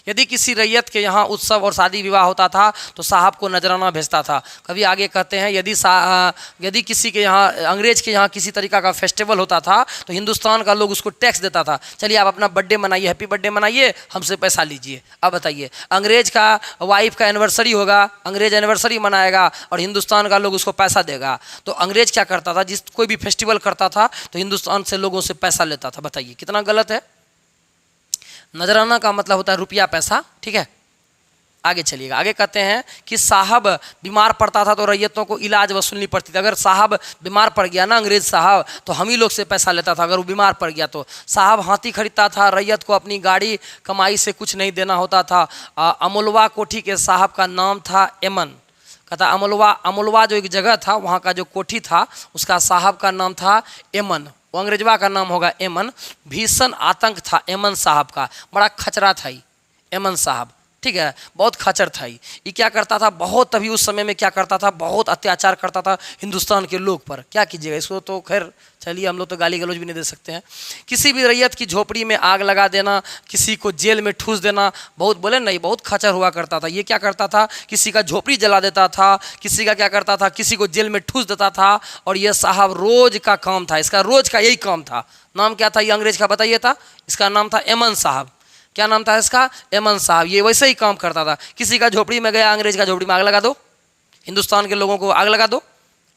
यदि किसी रैयत के यहाँ उत्सव और शादी विवाह होता था तो साहब को नजराना भेजता था। कभी आगे कहते हैं यदि किसी के यहाँ, अंग्रेज के यहाँ किसी तरीका का फेस्टिवल होता था तो हिंदुस्तान का लोग उसको टैक्स देता था। चलिए आप अपना बर्थडे मनाइए, हैप्पी बर्थडे मनाइए, हमसे पैसा लीजिए। अब बताइए अंग्रेज का वाइफ का एनिवर्सरी होगा, अंग्रेज एनिवर्सरी मनाएगा और हिंदुस्तान का लोग उसको पैसा देगा। तो अंग्रेज क्या करता था, जिस कोई भी फेस्टिवल करता था तो हिंदुस्तान से लोगों से पैसा लेता था। बताइए कितना गलत है। नजराना का मतलब होता है रुपया पैसा। ठीक है, आगे चलिएगा। आगे कहते हैं कि साहब बीमार पड़ता था तो रैयतों को इलाज वसूलनी पड़ती थी। अगर साहब बीमार पड़ गया ना, अंग्रेज साहब, तो हम ही लोग से पैसा लेता था। अगर वो बीमार पड़ गया तो साहब हाथी खरीदता था, रैयत को अपनी गाड़ी कमाई से कुछ नहीं देना होता था। अमोलवा कोठी के साहब का नाम था एमन। कहता अमोलवा जो एक जगह था, वहाँ का जो कोठी था उसका साहब का नाम था एमन। वो अंग्रेजवा का नाम होगा एमन। भीषण आतंक था एमन साहब का, बड़ा खचरा था ही एमन साहब। ठीक है, बहुत खचर था ये क्या करता था, बहुत तभी उस समय में क्या करता था, बहुत अत्याचार करता था हिंदुस्तान के लोग पर। क्या कीजिएगा, इसको तो खैर चलिए हम लोग तो गाली गलौज भी नहीं दे सकते हैं। किसी भी रैयत की झोपड़ी में आग लगा देना, किसी को जेल में ठूस देना, बहुत बोले नहीं, बहुत खचर हुआ करता था। ये क्या करता था, किसी का झोपड़ी जला देता था, किसी का क्या करता था, किसी को जेल में ठूस देता था। और यह साहब रोज का काम था, इसका रोज का यही काम था। नाम क्या था ये अंग्रेज का, बताइए था, इसका नाम था एमन साहब। क्या नाम था इसका, एमन साहब। ये वैसे ही काम करता था, किसी का झोपड़ी में गया, अंग्रेज का झोपड़ी में आग लगा दो, हिंदुस्तान के लोगों को आग लगा दो।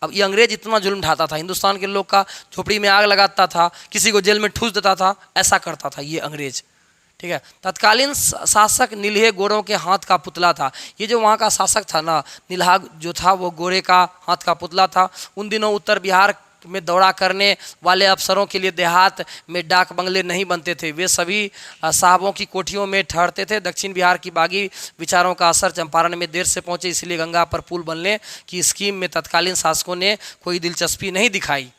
अब ये अंग्रेज इतना जुल्म ढाता था, हिंदुस्तान के लोग का झोपड़ी में आग लगाता था, किसी को जेल में ठूस देता था, ऐसा करता था ये अंग्रेज। ठीक है, तत्कालीन शासक नील्हे गोरों के हाथ का पुतला था। ये जो वहाँ का शासक था ना, नील्हा जो था वो गोरे का हाथ का पुतला था। उन दिनों उत्तर बिहार में दौरा करने वाले अफसरों के लिए देहात में डाक बंगले नहीं बनते थे, वे सभी साहबों की कोठियों में ठहरते थे। दक्षिण बिहार की बागी विचारों का असर चंपारण में देर से पहुंचे, इसलिए गंगा पर पुल बनने की स्कीम में तत्कालीन शासकों ने कोई दिलचस्पी नहीं दिखाई।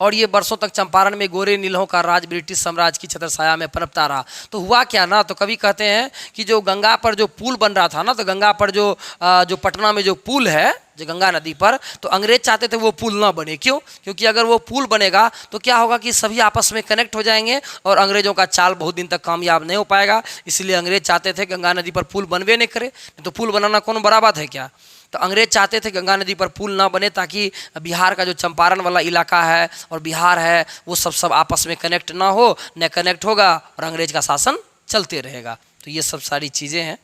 और ये बरसों तक चंपारण में गोरे नीलों का राज ब्रिटिश साम्राज्य की छत्रछाया में पनपता रहा। तो हुआ क्या ना, तो कवि कहते हैं कि जो गंगा पर जो पुल बन रहा था ना, तो गंगा पर जो पटना में जो पुल है, जो गंगा नदी पर, तो अंग्रेज चाहते थे वो पुल ना बने। क्यों? क्योंकि अगर वो पुल बनेगा तो क्या होगा कि सभी आपस में कनेक्ट हो जाएंगे और अंग्रेजों का चाल बहुत दिन तक कामयाब नहीं हो पाएगा। इसलिए अंग्रेज चाहते थे गंगा नदी पर पुल बनवे नहीं करे, तो पुल बनाना कौन बड़ा बात है क्या। तो अंग्रेज चाहते थे गंगा नदी पर पुल ना बने, ताकि बिहार का जो चंपारण वाला इलाका है और बिहार है वो सब आपस में कनेक्ट ना हो, न कनेक्ट होगा और अंग्रेज का शासन चलते रहेगा। तो ये सब सारी चीज़ें हैं।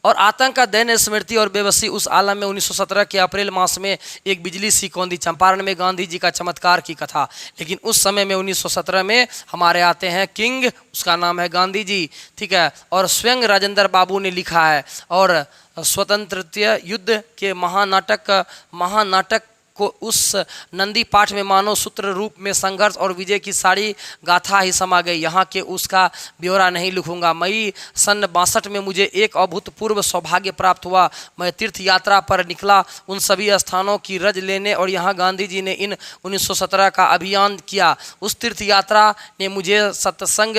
और आतंक का दैन्य स्मृति और बेबसी उस आलम में 1917 के अप्रैल मास में एक बिजली सी कौंधी। चंपारण में गांधी जी का चमत्कार की कथा। लेकिन उस समय में 1917 में हमारे आते हैं किंग, उसका नाम है गांधी जी, ठीक है। और स्वयं राजेंद्र बाबू ने लिखा है। और स्वतंत्रता युद्ध के महानाटक को उस नंदी पाठ में मानव सूत्र रूप में संघर्ष और विजय की सारी गाथा ही समा गई। यहाँ के उसका ब्यौरा नहीं लिखूंगा। मई सन 62 में मुझे एक अभूतपूर्व सौभाग्य प्राप्त हुआ। मैं तीर्थ यात्रा पर निकला उन सभी स्थानों की रज लेने, और यहाँ गांधी जी ने इन 1917 का अभियान किया। उस तीर्थ यात्रा ने मुझे सत्संग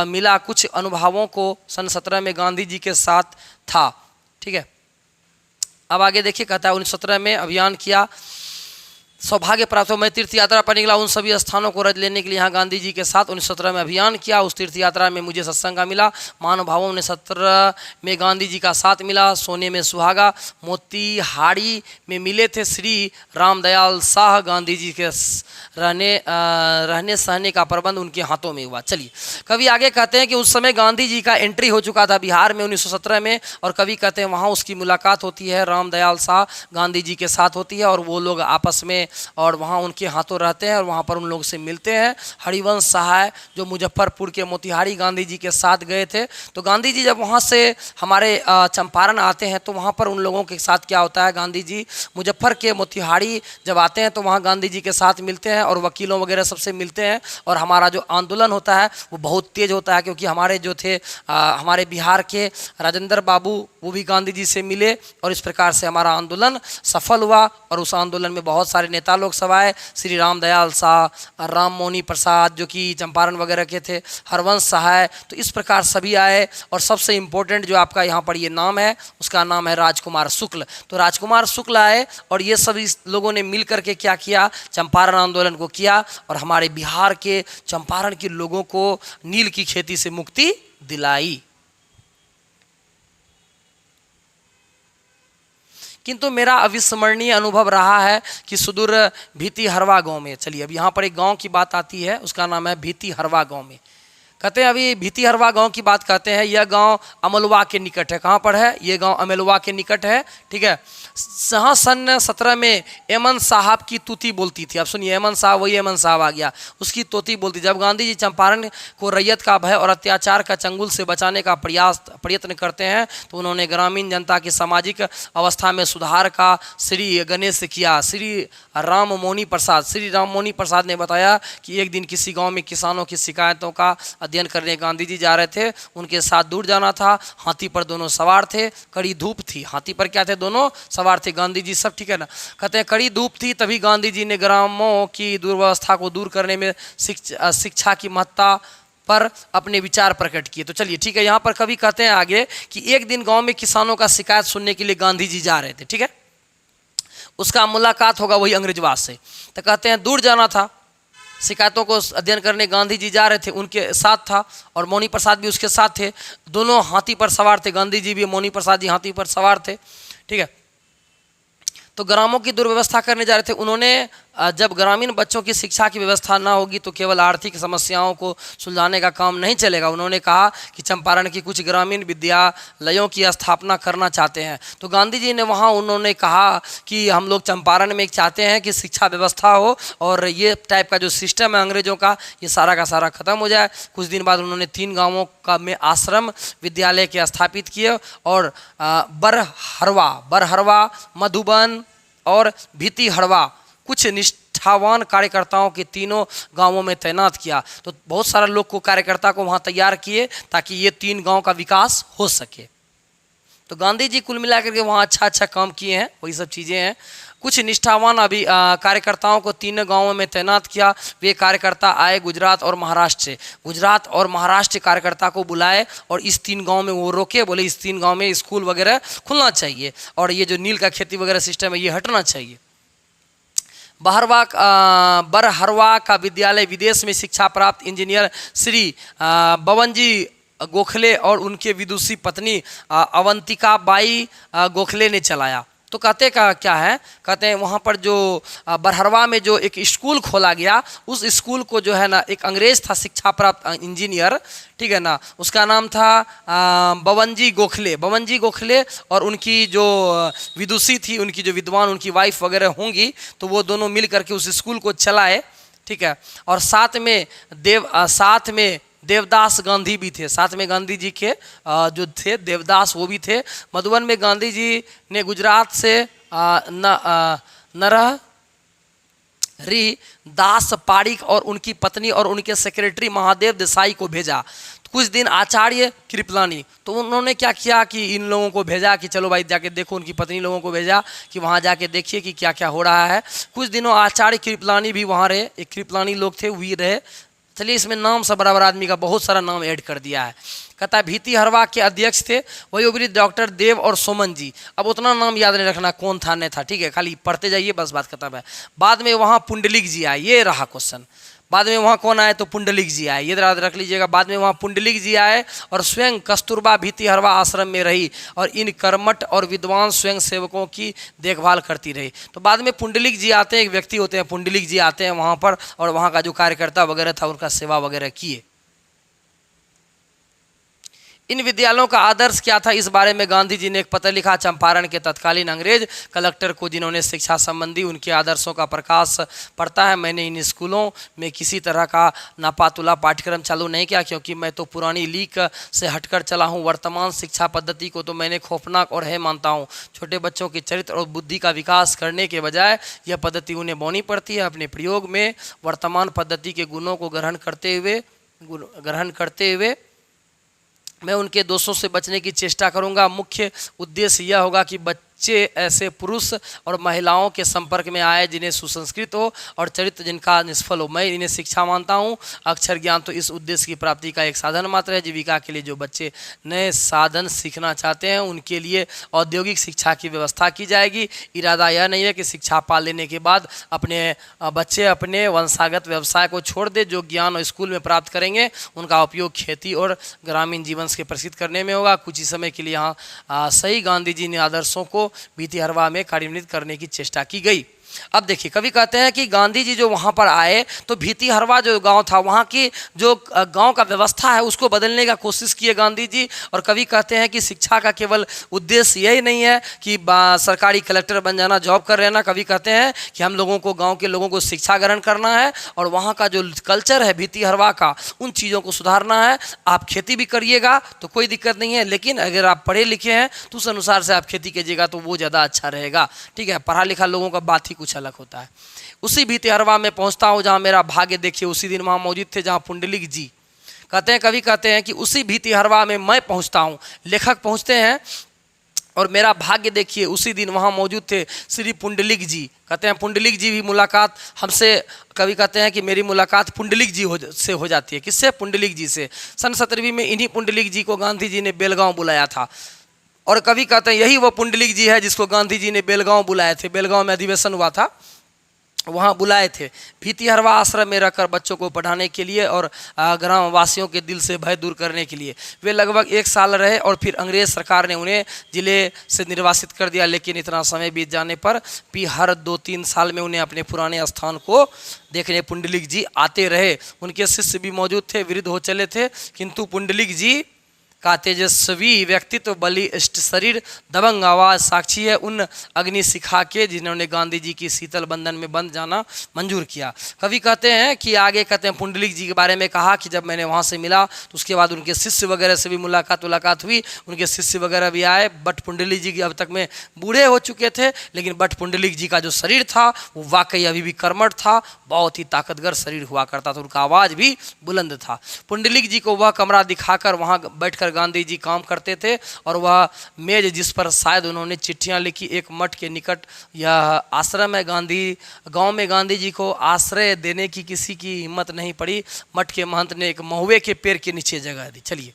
मिला। कुछ अनुभवों को सन 17 में गांधी जी के साथ था, ठीक है। अब आगे देखिए, कहता है 1917 में अभियान किया, सौभाग्य प्राप्त हो। मैं तीर्थ यात्रा पर निकला उन सभी स्थानों को रज लेने के लिए, यहाँ गांधी जी के साथ 1917 में अभियान किया। उस तीर्थ यात्रा में मुझे सत्संग का मिला। महानुभावों ने 17 में गांधी जी का साथ मिला। सोने में सुहागा मोतीहारी में मिले थे श्री रामदयाल शाह। गांधी जी के रहने सहने का प्रबंध उनके हाथों में हुआ। चलिए, कवि आगे कहते हैं कि उस समय गांधी जी का एंट्री हो चुका था बिहार में 1917 में, और कवि कहते हैं वहाँ उसकी मुलाकात होती है रामदयाल शाह गांधी जी के साथ होती है, और वो लोग आपस में और वहाँ उनके हाथों रहते हैं और वहाँ पर उन लोगों से मिलते हैं। हरिवंश सहाय जो मुजफ्फरपुर के मोतिहारी गांधी जी के साथ गए थे, तो गांधी जी जब वहाँ से हमारे चंपारण आते हैं तो वहाँ पर उन लोगों के साथ क्या होता है, गांधी जी मुजफ्फर के मोतिहारी जब आते हैं तो वहाँ गांधी जी के साथ मिलते हैं और वकीलों वगैरह सबसे मिलते हैं। और हमारा जो आंदोलन होता है वो बहुत तेज होता है, क्योंकि हमारे जो थे हमारे बिहार के राजेंद्र बाबू वो भी गांधी जी से मिले, और इस प्रकार से हमारा आंदोलन सफल हुआ। और उस आंदोलन में बहुत सारे नेता लोग सब आए, श्री रामदयाल शाह, राम मोहनी प्रसाद जो कि चंपारण वगैरह के थे, हरवंश सहाय, तो इस प्रकार सभी आए। और सबसे इम्पोर्टेंट जो आपका यहाँ पर ये नाम है, उसका नाम है राजकुमार शुक्ल। तो राजकुमार शुक्ल आए और ये सभी लोगों ने मिल करके क्या किया, चंपारण आंदोलन को किया और हमारे बिहार के चंपारण के लोगों को नील की खेती से मुक्ति दिलाई। किंतु मेरा अविस्मरणीय अनुभव रहा है कि सुदूर भीतीहरवा गांव में, चलिए अब यहाँ पर एक गांव की बात आती है, उसका नाम है भीतीहरवा गांव में। कहते हैं अभी भीतीहरवा गांव की बात करते हैं। यह गांव अमलवा के निकट है। कहाँ पर है ये गांव? अमलवा के निकट है, ठीक है। यहाँ सन 17 में एमन साहब की तूती बोलती थी। अब सुनिए, एमन साहब, वही एमन साहब आ गया, उसकी तोती बोलती। जब गांधी जी चंपारण को रैयत का भय और अत्याचार का चंगुल से बचाने का प्रयत्न करते हैं, तो उन्होंने ग्रामीण जनता की सामाजिक अवस्था में सुधार का श्री गणेश से किया। श्री राम मोहनी प्रसाद ने बताया कि एक दिन किसी गाँव में किसानों की शिकायतों का अध्ययन करने गांधी जी जा रहे थे। उनके साथ दूर जाना था। हाथी पर दोनों सवार थे, कड़ी धूप थी। हाथी पर क्या थे? दोनों सवार थे। गांधी जी सब ठीक है ना। कहते हैं कड़ी धूप थी, तभी गांधी जी ने ग्रामों की दुर्व्यवस्था को दूर करने में शिक्षा की महत्ता पर अपने विचार प्रकट किए। तो चलिए ठीक है, यहाँ पर कवि कहते हैं आगे कि एक दिन गांव में किसानों का शिकायत सुनने के लिए गांधी जी जा रहे थे, ठीक है। उसका मुलाकात होगा वही अंग्रेजवाद से। तो कहते हैं दूर जाना था, शिकायतों को अध्ययन करने गांधी जी जा रहे थे, उनके साथ था और मोहनी प्रसाद भी उसके साथ थे। दोनों हाथी पर सवार थे, गांधी जी भी मोहनी प्रसाद जी हाथी पर सवार थे, ठीक है। तो ग्रामों की दुर्व्यवस्था करने जा रहे थे। उन्होंने जब ग्रामीण बच्चों की शिक्षा की व्यवस्था ना होगी तो केवल आर्थिक समस्याओं को सुलझाने का काम नहीं चलेगा। उन्होंने कहा कि चंपारण की कुछ ग्रामीण विद्यालयों की स्थापना करना चाहते हैं। तो गांधी जी ने वहाँ उन्होंने कहा कि हम लोग चंपारण में चाहते हैं कि शिक्षा व्यवस्था हो और ये टाइप का जो सिस्टम है अंग्रेजों का, ये सारा का सारा ख़त्म हो जाए। कुछ दिन बाद उन्होंने 3 गाँवों का में आश्रम विद्यालय के स्थापित किए और बरहरवा, मधुबन और भीतीहरवा कुछ निष्ठावान कार्यकर्ताओं के तीनों गांवों में तैनात किया। तो बहुत सारे लोग को कार्यकर्ता को वहां तैयार किए ताकि ये 3 गांव का विकास हो सके। तो गांधी जी कुल मिलाकर के वहाँ अच्छा काम किए हैं, वही सब चीज़ें हैं। कुछ निष्ठावान अभी कार्यकर्ताओं को 3 गांवों में तैनात किया। वे कार्यकर्ता आए गुजरात और महाराष्ट्र से। गुजरात और महाराष्ट्र के कार्यकर्ता को बुलाए और इस 3 गांव में वो रोके, बोले इस 3 गांव में स्कूल वगैरह खुलना चाहिए और ये जो नील का खेती वगैरह सिस्टम है ये हटना चाहिए। बरहरवा का विद्यालय विदेश में शिक्षा प्राप्त इंजीनियर श्री बवनजी गोखले और उनके विदुषी पत्नी अवंतिका बाई गोखले ने चलाया। तो कहते का क्या है, कहते हैं वहाँ पर जो बरहरवा में जो एक स्कूल खोला गया, उस स्कूल को जो है ना एक अंग्रेज था शिक्षा प्राप्त इंजीनियर, ठीक है ना, उसका नाम था बवनजी गोखले और उनकी जो विदुषी थी, उनकी जो विद्वान उनकी वाइफ वगैरह होंगी, तो वो दोनों मिल करके उस स्कूल को चलाए, ठीक है। और साथ में देवदास गांधी भी थे, साथ में गांधी जी के जो थे देवदास वो भी थे। मधुबन में गांधी जी ने गुजरात से नरहरि दास पारिक और उनकी पत्नी और उनके सेक्रेटरी महादेव देसाई को भेजा। कुछ दिन आचार्य कृपलानी, तो उन्होंने क्या किया कि इन लोगों को भेजा कि चलो भाई जाके देखो, उनकी पत्नी लोगों को भेजा कि वहाँ जाके देखिए कि क्या क्या हो रहा है। कुछ दिनों आचार्य कृपलानी भी वहाँ रहे, एक कृपलानी लोग थे वही रहे। चलिए इसमें नाम सब बराबर आदमी का बहुत सारा नाम ऐड कर दिया है। कहता है भीतिहरवा के अध्यक्ष थे वही उपरी डॉक्टर देव और सोमन जी। अब उतना नाम याद नहीं रखना कौन था नहीं था, ठीक है, खाली पढ़ते जाइए बस, बात खत्म है। बाद में वहाँ पुंडलिक जी आए, ये रहा क्वेश्चन। बाद में वहाँ कौन आए, तो पुंडलिक जी आए, ये याद रख लीजिएगा। बाद में वहाँ पुंडलिक जी आए और स्वयं कस्तूरबा भीतिहरवा आश्रम में रही और इन कर्मठ और विद्वान स्वयं सेवकों की देखभाल करती रही। तो बाद में पुंडलिक जी आते हैं, एक व्यक्ति होते हैं पुंडलिक जी आते हैं वहाँ पर और वहाँ का जो कार्यकर्ता वगैरह था उनका सेवा वगैरह किए। इन विद्यालयों का आदर्श क्या था, इस बारे में गांधी जी ने एक पत्र लिखा चंपारण के तत्कालीन अंग्रेज कलेक्टर को, जिन्होंने शिक्षा संबंधी उनके आदर्शों का प्रकाश पड़ता है। मैंने इन स्कूलों में किसी तरह का नापातुला पाठ्यक्रम चालू नहीं किया, क्योंकि मैं तो पुरानी लीक से हटकर चला हूँ। वर्तमान शिक्षा पद्धति को तो मैंने खौफनाक और है मानता हूँ। छोटे बच्चों के चरित्र और बुद्धि का विकास करने के बजाय यह पद्धति उन्हें बोनी पड़ती है। अपने प्रयोग में वर्तमान पद्धति के गुणों को ग्रहण करते हुए मैं उनके दोषों से बचने की चेष्टा करूंगा। मुख्य उद्देश्य यह होगा कि बच्चे ऐसे पुरुष और महिलाओं के संपर्क में आए जिन्हें सुसंस्कृत हो और चरित्र जिनका निष्फल हो। मैं इन्हें शिक्षा मानता हूं। अक्षर ज्ञान तो इस उद्देश्य की प्राप्ति का एक साधन मात्र है। जीविका के लिए जो बच्चे नए साधन सीखना चाहते हैं उनके लिए औद्योगिक शिक्षा की व्यवस्था की जाएगी। इरादा यह नहीं है कि शिक्षा पा लेने के बाद बच्चे अपने वंशागत व्यवसाय को छोड़ दे। जो ज्ञान स्कूल में प्राप्त करेंगे उनका उपयोग खेती और ग्रामीण जीवन के प्रसिद्ध करने में होगा। कुछ ही समय के लिए यहाँ सही गांधी जी ने आदर्शों को भीतिहरवा में कार्यान्वित करने की चेष्टा की गई। अब देखिए, कवि कहते हैं कि गांधी जी जो वहाँ पर आए तो भीतिहरवा जो गांव था वहाँ की जो गांव का व्यवस्था है उसको बदलने का कोशिश किए गांधी जी। और कवि कहते हैं कि शिक्षा का केवल उद्देश्य यही नहीं है कि सरकारी कलेक्टर बन जाना, जॉब कर रहना। कवि कहते हैं कि हम लोगों को, गाँव के लोगों को शिक्षा ग्रहण करना है और वहाँ का जो कल्चर है भीतिहरवा का, उन चीज़ों को सुधारना है। आप खेती भी करिएगा तो कोई दिक्कत नहीं है, लेकिन अगर आप पढ़े लिखे हैं तो उस अनुसार से आप खेती कीजिएगा तो वो ज़्यादा अच्छा रहेगा, ठीक है। पढ़ा लिखा लोगों का बात ही कुछ अलग होता है। उसी भीतिहरवा में पहुंचता हूं जहां मेरा भाग्य देखिए उसी दिन वहां मौजूद थे जहां पुंडलिक जी। कहते हैं, कवि कहते हैं कि उसी भीतिहरवा में मैं पहुंचता हूं, लेखक पहुंचते हैं और मेरा भाग्य देखिए उसी दिन वहां मौजूद थे श्री पुंडलिक जी। कहते हैं पुंडलिक जी भी मुलाकात हमसे, कवि कहते हैं कि मेरी मुलाकात पुंडलिक जी से हो जाती है। किससे? पुंडलिक जी से। सन 17वीं में इन्हीं पुंडलिक जी को गांधी जी ने बेलगांव बुलाया था। और कवि कहते हैं यही वो पुंडलिक जी है जिसको गांधी जी ने बेलगांव बुलाए थे। बेलगांव में अधिवेशन हुआ था, वहाँ बुलाए थे भीतिहरवा आश्रम में रहकर बच्चों को पढ़ाने के लिए और ग्राम वासियों के दिल से भय दूर करने के लिए। वे लगभग 1 साल रहे और फिर अंग्रेज सरकार ने उन्हें जिले से निर्वासित कर दिया। लेकिन इतना समय बीत जाने पर भी हर 2-3 साल में उन्हें अपने पुराने स्थान को देखने पुंडलिक जी आते रहे। उनके शिष्य भी मौजूद थे, वृद्ध हो चले थे, किंतु पुंडलिक जी का तेजस्वी व्यक्तित्व, बलिष्ठ शरीर, दबंग आवाज़ साक्षी है उन अग्नि शिखा के जिन्होंने गांधी जी की शीतल बंधन में बंध जाना मंजूर किया। कवि कहते हैं कि आगे कहते हैं पुंडलिक जी के बारे में कहा कि जब मैंने वहाँ से मिला तो उसके बाद उनके शिष्य वगैरह से भी मुलाकात हुई। उनके शिष्य वगैरह भी आए। बट पुंडलिक जी अब तक में बूढ़े हो चुके थे, लेकिन बट पुंडलिक जी का जो शरीर था वो वाकई अभी भी कर्मठ था, बहुत ही ताकतवर शरीर हुआ करता था। उनका आवाज़ भी बुलंद था। पुंडलिक जी को वह कमरा दिखाकर वहाँ बैठकर गांधी जी काम करते थे, और वह मेज जिस पर शायद उन्होंने चिट्ठियां लिखी, एक मठ के निकट यह आश्रम है। गांव में गांधी जी को आश्रय देने की किसी की हिम्मत नहीं पड़ी। मठ के महंत ने एक महुए के पेड़ के नीचे जगह दी। चलिए,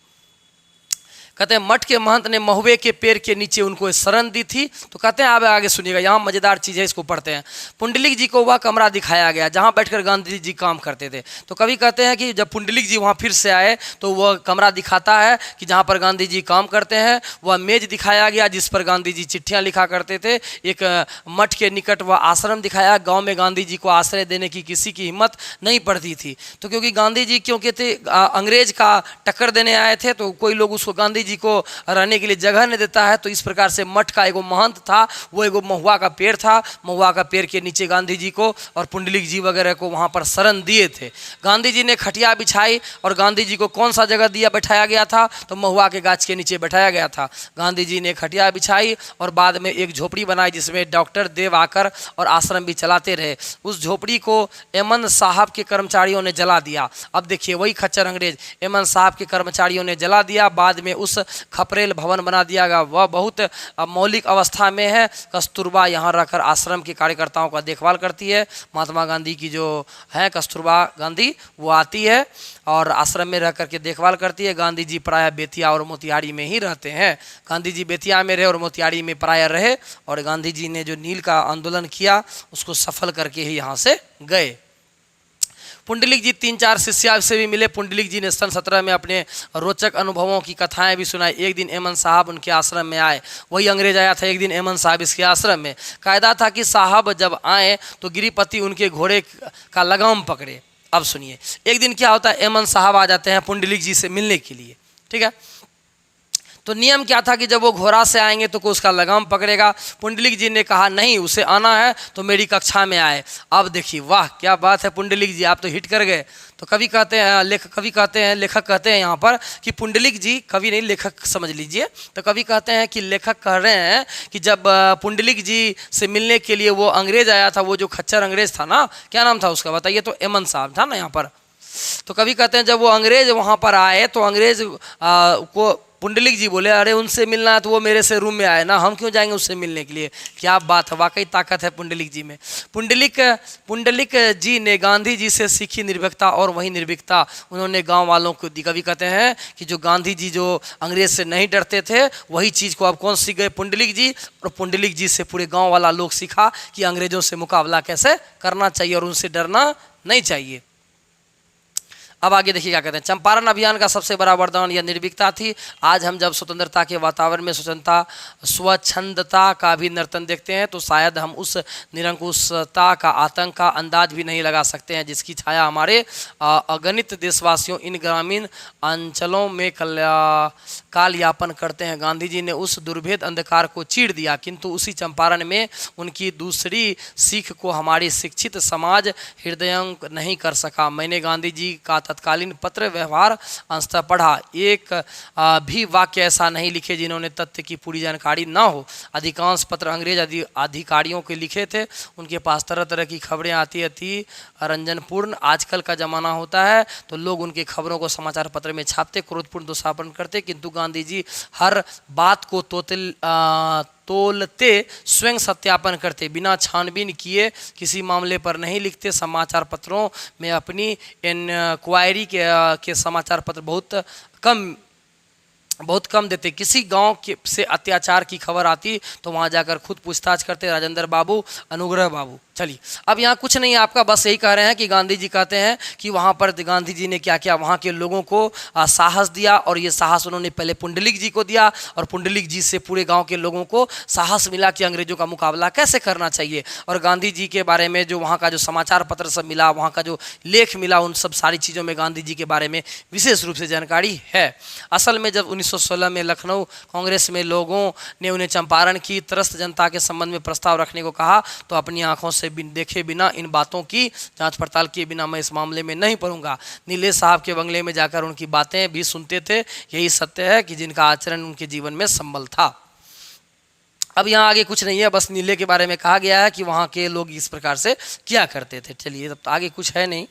कहते हैं मठ के महंत ने महुए के पेड़ के नीचे उनको शरण दी थी। तो कहते हैं आप आगे सुनिएगा, यहाँ मजेदार चीज़ है, इसको पढ़ते हैं। पुंडलिक जी को वह कमरा दिखाया गया जहाँ बैठकर गांधी जी काम करते थे। तो कवि कहते हैं कि जब पुंडलिक जी वहाँ फिर से आए तो वह कमरा दिखाता है कि जहाँ पर गांधी जी काम करते हैं। वह मेज दिखाया गया जिस पर गांधी जी चिट्ठियाँ लिखा करते थे। एक मठ के निकट वह आश्रम दिखाया। गाँव में गांधी जी को आश्रय देने की किसी की हिम्मत नहीं पड़ती थी। तो क्योंकि गांधी जी क्योंकि थे अंग्रेज का टक्कर देने आए थे, तो कोई लोग उसको गांधी जी को रहने के लिए जगह नहीं देता है। तो इस प्रकार से मठ का एगो महंत था, वो एगो महुआ का पेड़ था। महुआ का पेड़ के नीचे गांधी जी को और पुंडलिक जी वगैरह को वहाँ पर शरण दिए थे। गांधी जी ने खटिया बिछाई और गांधी जी को कौन सा जगह दिया बैठाया गया था? तो महुआ के गाछ के नीचे बैठाया गया था। गांधी जी ने खटिया बिछाई और बाद में एक झोपड़ी बनाई जिसमें डॉक्टर देव आकर और आश्रम भी चलाते रहे। उस झोपड़ी को एमन साहब के कर्मचारियों ने जला दिया। अब देखिए, वही खच्चर अंग्रेज एमन साहब के कर्मचारियों ने जला दिया। बाद में उस खपरेल भवन बना दिया गया, वह बहुत मौलिक अवस्था में है। कस्तूरबा यहाँ रहकर आश्रम के कार्यकर्ताओं का देखभाल करती है। महात्मा गांधी की जो है कस्तूरबा गांधी, वो आती है और आश्रम में रह करके देखभाल करती है। गांधी जी प्रायः बेतिया और मोतिहारी में ही रहते हैं। गांधी जी बेतिया में रहे और मोतिहारी में प्रायः रहे, और गांधी जी ने जो नील का आंदोलन किया उसको सफल करके ही यहाँ से गए। पुंडलिक जी 3-4 शिष्या से भी मिले। पुंडलिक जी ने सन 17 में अपने रोचक अनुभवों की कथाएं भी सुनाई। एक दिन एमन साहब उनके आश्रम में आए। वही अंग्रेज आया था एक दिन एमन साहब इसके आश्रम में। कायदा था कि साहब जब आए तो गिरिपति उनके घोड़े का लगाम पकड़े। अब सुनिए, एक दिन क्या होता है, एमन साहब आ जाते हैं पुंडलिक जी से मिलने के लिए, ठीक है। तो नियम क्या था कि जब वो घोड़ा से आएंगे तो कोई उसका लगाम पकड़ेगा। पुंडलिक जी ने कहा नहीं, उसे आना है तो मेरी कक्षा में आए। अब देखिए, वाह क्या बात है पुंडलिक जी, आप तो हिट कर गए। तो कवि कहते हैं, लेखक कहते हैं यहाँ पर कि पुंडलिक जी, कवि नहीं लेखक समझ लीजिए। तो कवि कहते हैं कि लेखक कह रहे हैं कि जब पुंडलिक जी से मिलने के लिए वो अंग्रेज आया था, वो जो खच्चर अंग्रेज था ना, क्या नाम था उसका बताइए? तो एमन साहब था ना यहाँ पर। तो कवि कहते हैं जब वो अंग्रेज वहाँ पर आए तो अंग्रेज को पुंडलिक जी बोले अरे उनसे मिलना है तो वो मेरे से रूम में आए ना, हम क्यों जाएंगे उससे मिलने के लिए। क्या बात है, वाकई ताकत है पुंडलिक जी में। पुंडलिक जी ने गांधी जी से सीखी निर्भीकता, और वही निर्भीकता उन्होंने गांव वालों को दी। कवि कहते हैं कि जो गांधी जी जो अंग्रेज से नहीं डरते थे, वही चीज़ को अब कौन सीख गए? पुंडलिक जी। और पुंडलिक जी से पूरे गाँव वाला लोग सीखा कि अंग्रेजों से मुकाबला कैसे करना चाहिए और उनसे डरना नहीं चाहिए। अब आगे देखिए क्या कहते हैं। चंपारण अभियान का सबसे बड़ा वरदान यह निर्भीकता थी। आज हम जब स्वतंत्रता के वातावरण में स्वच्छंदता का भी नर्तन देखते हैं तो शायद हम उस निरंकुशता का आतंक का अंदाज भी नहीं लगा सकते हैं जिसकी छाया हमारे अगणित देशवासियों इन ग्रामीण अंचलों में काल यापन करते हैं। गांधी जी ने उस दुर्भेद अंधकार को चीर दिया, किंतु उसी चंपारण में उनकी दूसरी सीख को हमारी शिक्षित समाज हृदयंग नहीं कर सका। मैंने गांधी जी का तत्कालीन पत्र व्यवहार अंशतः पढ़ा। एक भी वाक्य ऐसा नहीं लिखे जिन्होंने तथ्य की पूरी जानकारी ना हो। अधिकांश पत्र अंग्रेज अधिकारियों के लिखे थे। उनके पास तरह तरह की खबरें आती थी, रंजनपूर्ण। आजकल का ज़माना होता है तो लोग उनके खबरों को समाचार पत्र में छापते, क्रोधपूर्ण दोषारोपण करते, किंतु गांधी जी हर बात को तोलते स्वयं सत्यापन करते, बिना छानबीन किए किसी मामले पर नहीं लिखते। समाचार पत्रों में अपनी इंक्वायरी के समाचार पत्र बहुत कम देते। किसी गांव से अत्याचार की खबर आती तो वहां जाकर खुद पूछताछ करते, राजेंद्र बाबू, अनुग्रह बाबू। चलिए, अब यहाँ कुछ नहीं है आपका, बस यही कह रहे हैं कि गांधी जी कहते हैं कि वहाँ पर गांधी जी ने क्या किया, वहाँ के लोगों को साहस दिया, और ये साहस उन्होंने पहले पुंडलिक जी को दिया, और पुंडलिक जी से पूरे गांव के लोगों को साहस मिला कि अंग्रेजों का मुकाबला कैसे करना चाहिए। और गांधी जी के बारे में जो वहाँ का जो समाचार पत्र सब मिला, वहाँ का जो लेख मिला, उन सब सारी चीज़ों में गांधी जी के बारे में विशेष रूप से जानकारी है। असल में जब 1916 में लखनऊ कांग्रेस में लोगों ने उन्हें चंपारण की त्रस्त जनता के संबंध में प्रस्ताव रखने को कहा तो अपनी आंखों से देखे बिना, इन बातों की जांच पड़ताल किए बिना मैं इस मामले में नहीं पढ़ूंगा। नीले साहब के बंगले में जाकर उनकी बातें भी सुनते थे। यही सत्य है कि जिनका आचरण उनके जीवन में संबल था। अब यहाँ आगे कुछ नहीं है, बस नीले के बारे में कहा गया है कि वहाँ के लोग इस प्रकार से किया करते थे। चलिए, तब तो आगे कुछ है नहीं।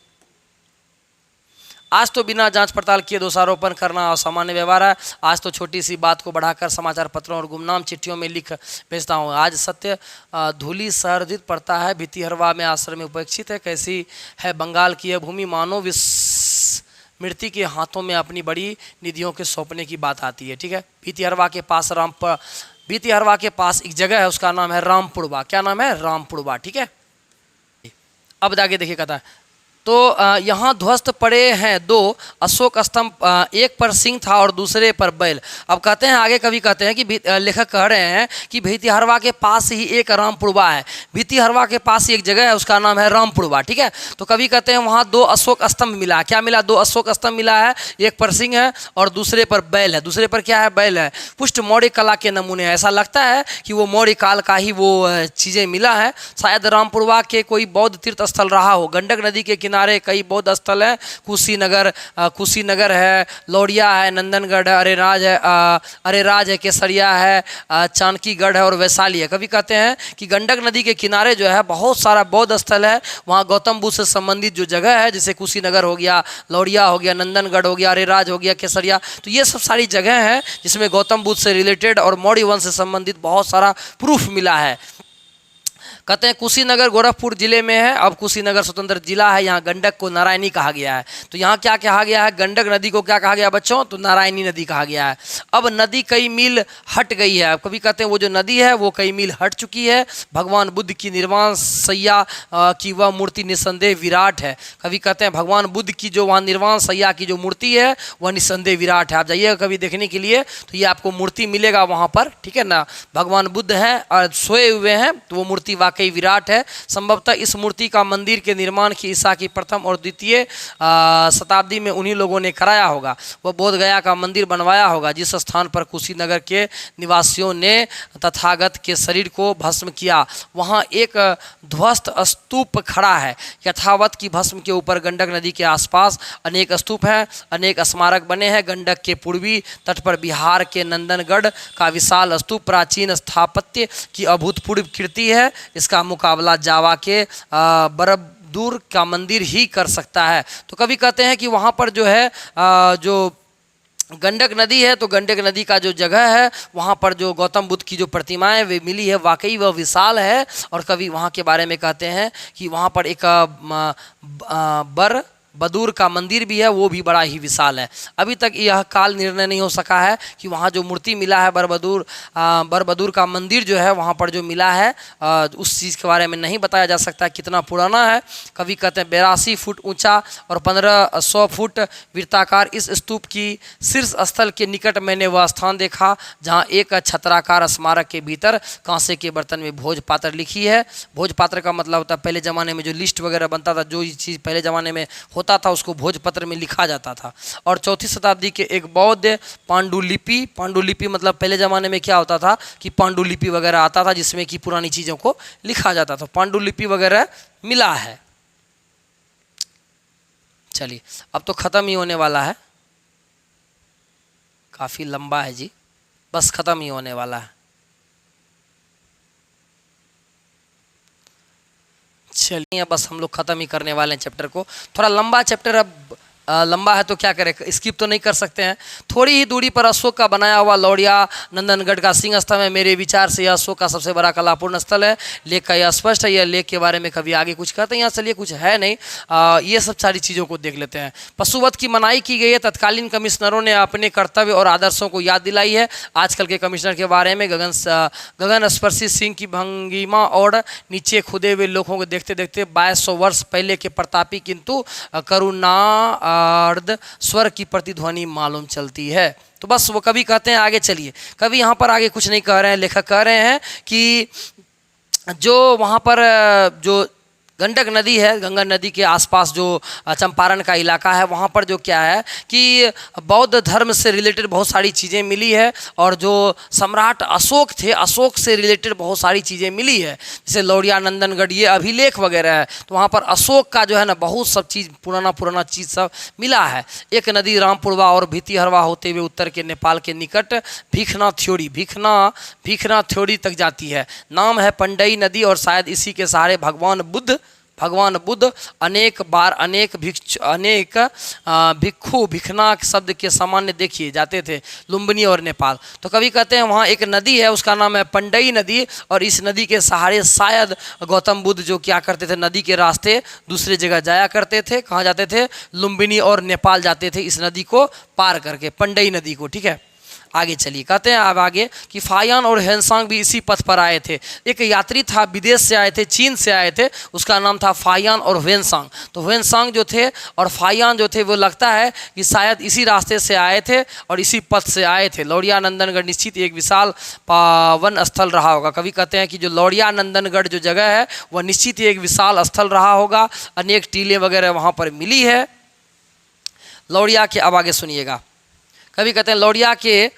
आज तो बिना जांच पड़ताल किए दोषारोपण करना असामान्य व्यवहार है। आज तो छोटी सी बात को बढ़ाकर समाचार पत्रों और गुमनाम चिट्ठियों में लिख भेजता हूँ। आज सत्य धूलि सहर्जित पड़ता है, भितिहरवा में आश्रम में उपेक्षित है। कैसी है बंगाल की यह भूमि, मानो मृत्यु के हाथों में अपनी बड़ी निधियों के सौंपने की बात आती है। ठीक है, भितिहरवा के पास एक जगह है, उसका नाम है रामपुरवा। क्या नाम है? रामपुरवा। ठीक है, अब आगे देखिए कहता है तो यहाँ ध्वस्त पड़े हैं दो अशोक स्तंभ, एक पर सिंह था और दूसरे पर बैल। अब कहते हैं आगे, कवि कहते हैं कि लेखक कह रहे हैं कि भितिहरवा के पास ही एक रामपुरवा है। भितिहरवा के पास ही एक जगह है, उसका नाम है रामपुरवा। ठीक है, तो कवि कहते हैं वहाँ दो अशोक स्तंभ मिला। क्या मिला? दो अशोक स्तंभ मिला है, एक पर सिंह है और दूसरे पर बैल है। दूसरे पर क्या है? बैल है। पुष्ट मौर्य कला के नमूने। ऐसा लगता है कि वो मौर्य काल का ही वो चीज़ें मिला है। शायद रामपुरवा के कोई बौद्ध तीर्थ स्थल रहा हो। गंडक नदी के किनारे कई बौद्ध स्थल हैं। कुशीनगर है, लौड़िया है, नंदनगढ़ है, अरेराज है, केसरिया है, चाणकीगढ़ है और वैशाली है। कभी कहते हैं कि गंडक नदी के किनारे जो है बहुत सारा बौद्ध स्थल है। वहाँ गौतम बुद्ध से संबंधित जो जगह है, जैसे कुशीनगर हो गया, लौड़िया हो गया, नंदनगढ़ हो गया, अरेराज हो गया, केसरिया, तो ये सब सारी जगह हैं जिसमें गौतम बुद्ध से रिलेटेड और मौर्य वंश से संबंधित बहुत सारा प्रूफ मिला है। कहते हैं कुशीनगर गोरखपुर जिले में है। अब कुशीनगर स्वतंत्र जिला है। यहाँ गंडक को नारायणी कहा गया है। तो यहाँ क्या कहा गया है? गंडक नदी को क्या कहा गया बच्चों? तो नारायणी नदी कहा गया है। अब नदी कई मील हट गई है। अब कभी कहते हैं वो जो नदी है वो कई मील हट चुकी है। भगवान बुद्ध की निर्वाण सैया की वह मूर्ति निस्संदेह विराट है। कभी कहते हैं भगवान बुद्ध की जो वहाँ निर्वाण सैया की जो मूर्ति है वह निस्संदेह विराट है। आप जाइएगा कभी देखने के लिए तो ये आपको मूर्ति मिलेगा वहाँ पर। ठीक है ना, भगवान बुद्ध है और सोए हुए हैं, तो वो मूर्ति कई विराट है। संभवतः इस मूर्ति का मंदिर के निर्माण की ईसा की प्रथम और द्वितीय शताब्दी में उन्हीं लोगों ने कराया होगा। वह बोध गया का मंदिर बनवाया होगा जिस स्थान पर कुशीनगर के निवासियों ने तथागत के शरीर को भस्म किया। वहाँ एक ध्वस्त स्तूप खड़ा है। यथावत की भस्म के ऊपर गंडक नदी के आसपास अनेक स्तूप हैं, अनेक स्मारक बने हैं। गंडक के पूर्वी तट पर बिहार के नंदनगढ़ का विशाल स्तूप प्राचीन स्थापत्य की अभूतपूर्व कीर्ति है। इसका मुकाबला जावा के बरबदूर का मंदिर ही कर सकता है। तो कभी कहते हैं कि वहाँ पर जो है जो गंडक नदी है, तो गंडक नदी का जो जगह है वहाँ पर जो गौतम बुद्ध की जो प्रतिमाएं वे मिली है, वाकई वह विशाल है। और कभी वहाँ के बारे में कहते हैं कि वहाँ पर एक बदूर का मंदिर भी है, वो भी बड़ा ही विशाल है। अभी तक यह काल निर्णय नहीं हो सका है कि वहाँ जो मूर्ति मिला है बरबदूर का मंदिर जो है वहाँ पर जो मिला है उस चीज़ के बारे में नहीं बताया जा सकता कितना पुराना है। कभी कहते हैं 82 फुट ऊंचा और 1500 फुट वृत्ताकार इस स्तूप की शीर्ष स्थल के निकट मैंने वह स्थान देखा जहाँ एक छत्राकार स्मारक के भीतर कांसे के बर्तन में भोजपात्र लिखी है। भोजपात्र का मतलब होता है पहले ज़माने में जो लिस्ट वगैरह बनता था, जो चीज़ पहले ज़माने में होता था उसको भोजपत्र में लिखा जाता था। और 4वीं शताब्दी के एक बौद्ध पांडुलिपि मतलब पहले ज़माने में क्या होता था कि पांडुलिपि वगैरह आता था जिसमें कि पुरानी चीज़ों को लिखा जाता था। पांडुलिपि वगैरह मिला है। चलिए अब तो ख़त्म ही होने वाला है, काफ़ी लंबा है जी, बस ख़त्म ही होने वाला है। चलिए बस हम लोग ख़त्म ही करने वाले हैं चैप्टर को। थोड़ा लंबा चैप्टर, अब लंबा है तो क्या करें, स्किप तो नहीं कर सकते हैं। थोड़ी ही दूरी पर अशोक का बनाया हुआ लौड़िया नंदनगढ़ का सिंह स्थल है। मेरे विचार से यह अशोक का सबसे बड़ा कलापूर्ण स्थल है। लेक का यह स्पष्ट है। यह लेक के बारे में कभी आगे कुछ कहते हैं, यहाँ चलिए कुछ है नहीं, ये सब सारी चीज़ों को देख लेते हैं। पशुवध की मनाही की गई है। तत्कालीन कमिश्नरों ने अपने कर्तव्य और आदर्शों को याद दिलाई है। आजकल के कमिश्नर के बारे में गगन स्पर्शी सिंह की भंगिमा और नीचे खुदे हुए लोगों को देखते देखते 2200 वर्ष पहले के प्रतापी किंतु करुणा स्वर की प्रतिध्वनि मालूम चलती है। तो बस वो कभी कहते हैं आगे चलिए। कभी यहाँ पर आगे कुछ नहीं कह रहे हैं, लेखक कह रहे हैं कि जो वहाँ पर जो गंडक नदी है, गंगा नदी के आसपास जो चंपारण का इलाका है वहाँ पर जो क्या है कि बौद्ध धर्म से रिलेटेड बहुत सारी चीज़ें मिली है। और जो सम्राट अशोक थे, अशोक से रिलेटेड बहुत सारी चीज़ें मिली है, जैसे लौड़िया नंदनगढ़ ये अभिलेख वगैरह है। तो वहाँ पर अशोक का जो है ना बहुत सब चीज़ पुराना चीज़ सब मिला है। एक नदी रामपुरवा और भितिहरवा होते हुए उत्तर के नेपाल के निकट भीखना थ्योड़ी तक जाती है। नाम है पंडई नदी और शायद इसी के सहारे भगवान बुद्ध भगवान बुद्ध अनेक बार अनेक भिक्खु भिखना शब्द के सामान्य देखिए जाते थे लुम्बिनी और नेपाल। तो कवि कहते हैं वहाँ एक नदी है, उसका नाम है पंडई नदी, और इस नदी के सहारे शायद गौतम बुद्ध जो क्या करते थे, नदी के रास्ते दूसरे जगह जाया करते थे। कहाँ जाते थे? लुम्बिनी और नेपाल जाते थे इस नदी को पार करके, पंडई नदी को। ठीक है, आगे चलिए, कहते हैं अब आगे कि फायान और हेनसांग भी इसी पथ पर आए थे। एक यात्री था, विदेश से आए थे, चीन से आए थे, उसका नाम था फायान और हेनसांग। तो हेनसांग जो थे और फायान जो थे वो लगता है कि शायद इसी रास्ते से आए थे और इसी पथ से आए थे। लौड़िया नंदनगढ़ निश्चित एक विशाल पावन स्थल रहा होगा। कवि कहते हैं कि जो लौड़िया नंदनगढ़ जो जगह है वह निश्चित ही एक विशाल स्थल रहा होगा, अनेक टीलें वगैरह वहाँ पर मिली है लौड़िया के। अब आगे सुनिएगा, कभी कहते हैं लौड़िया के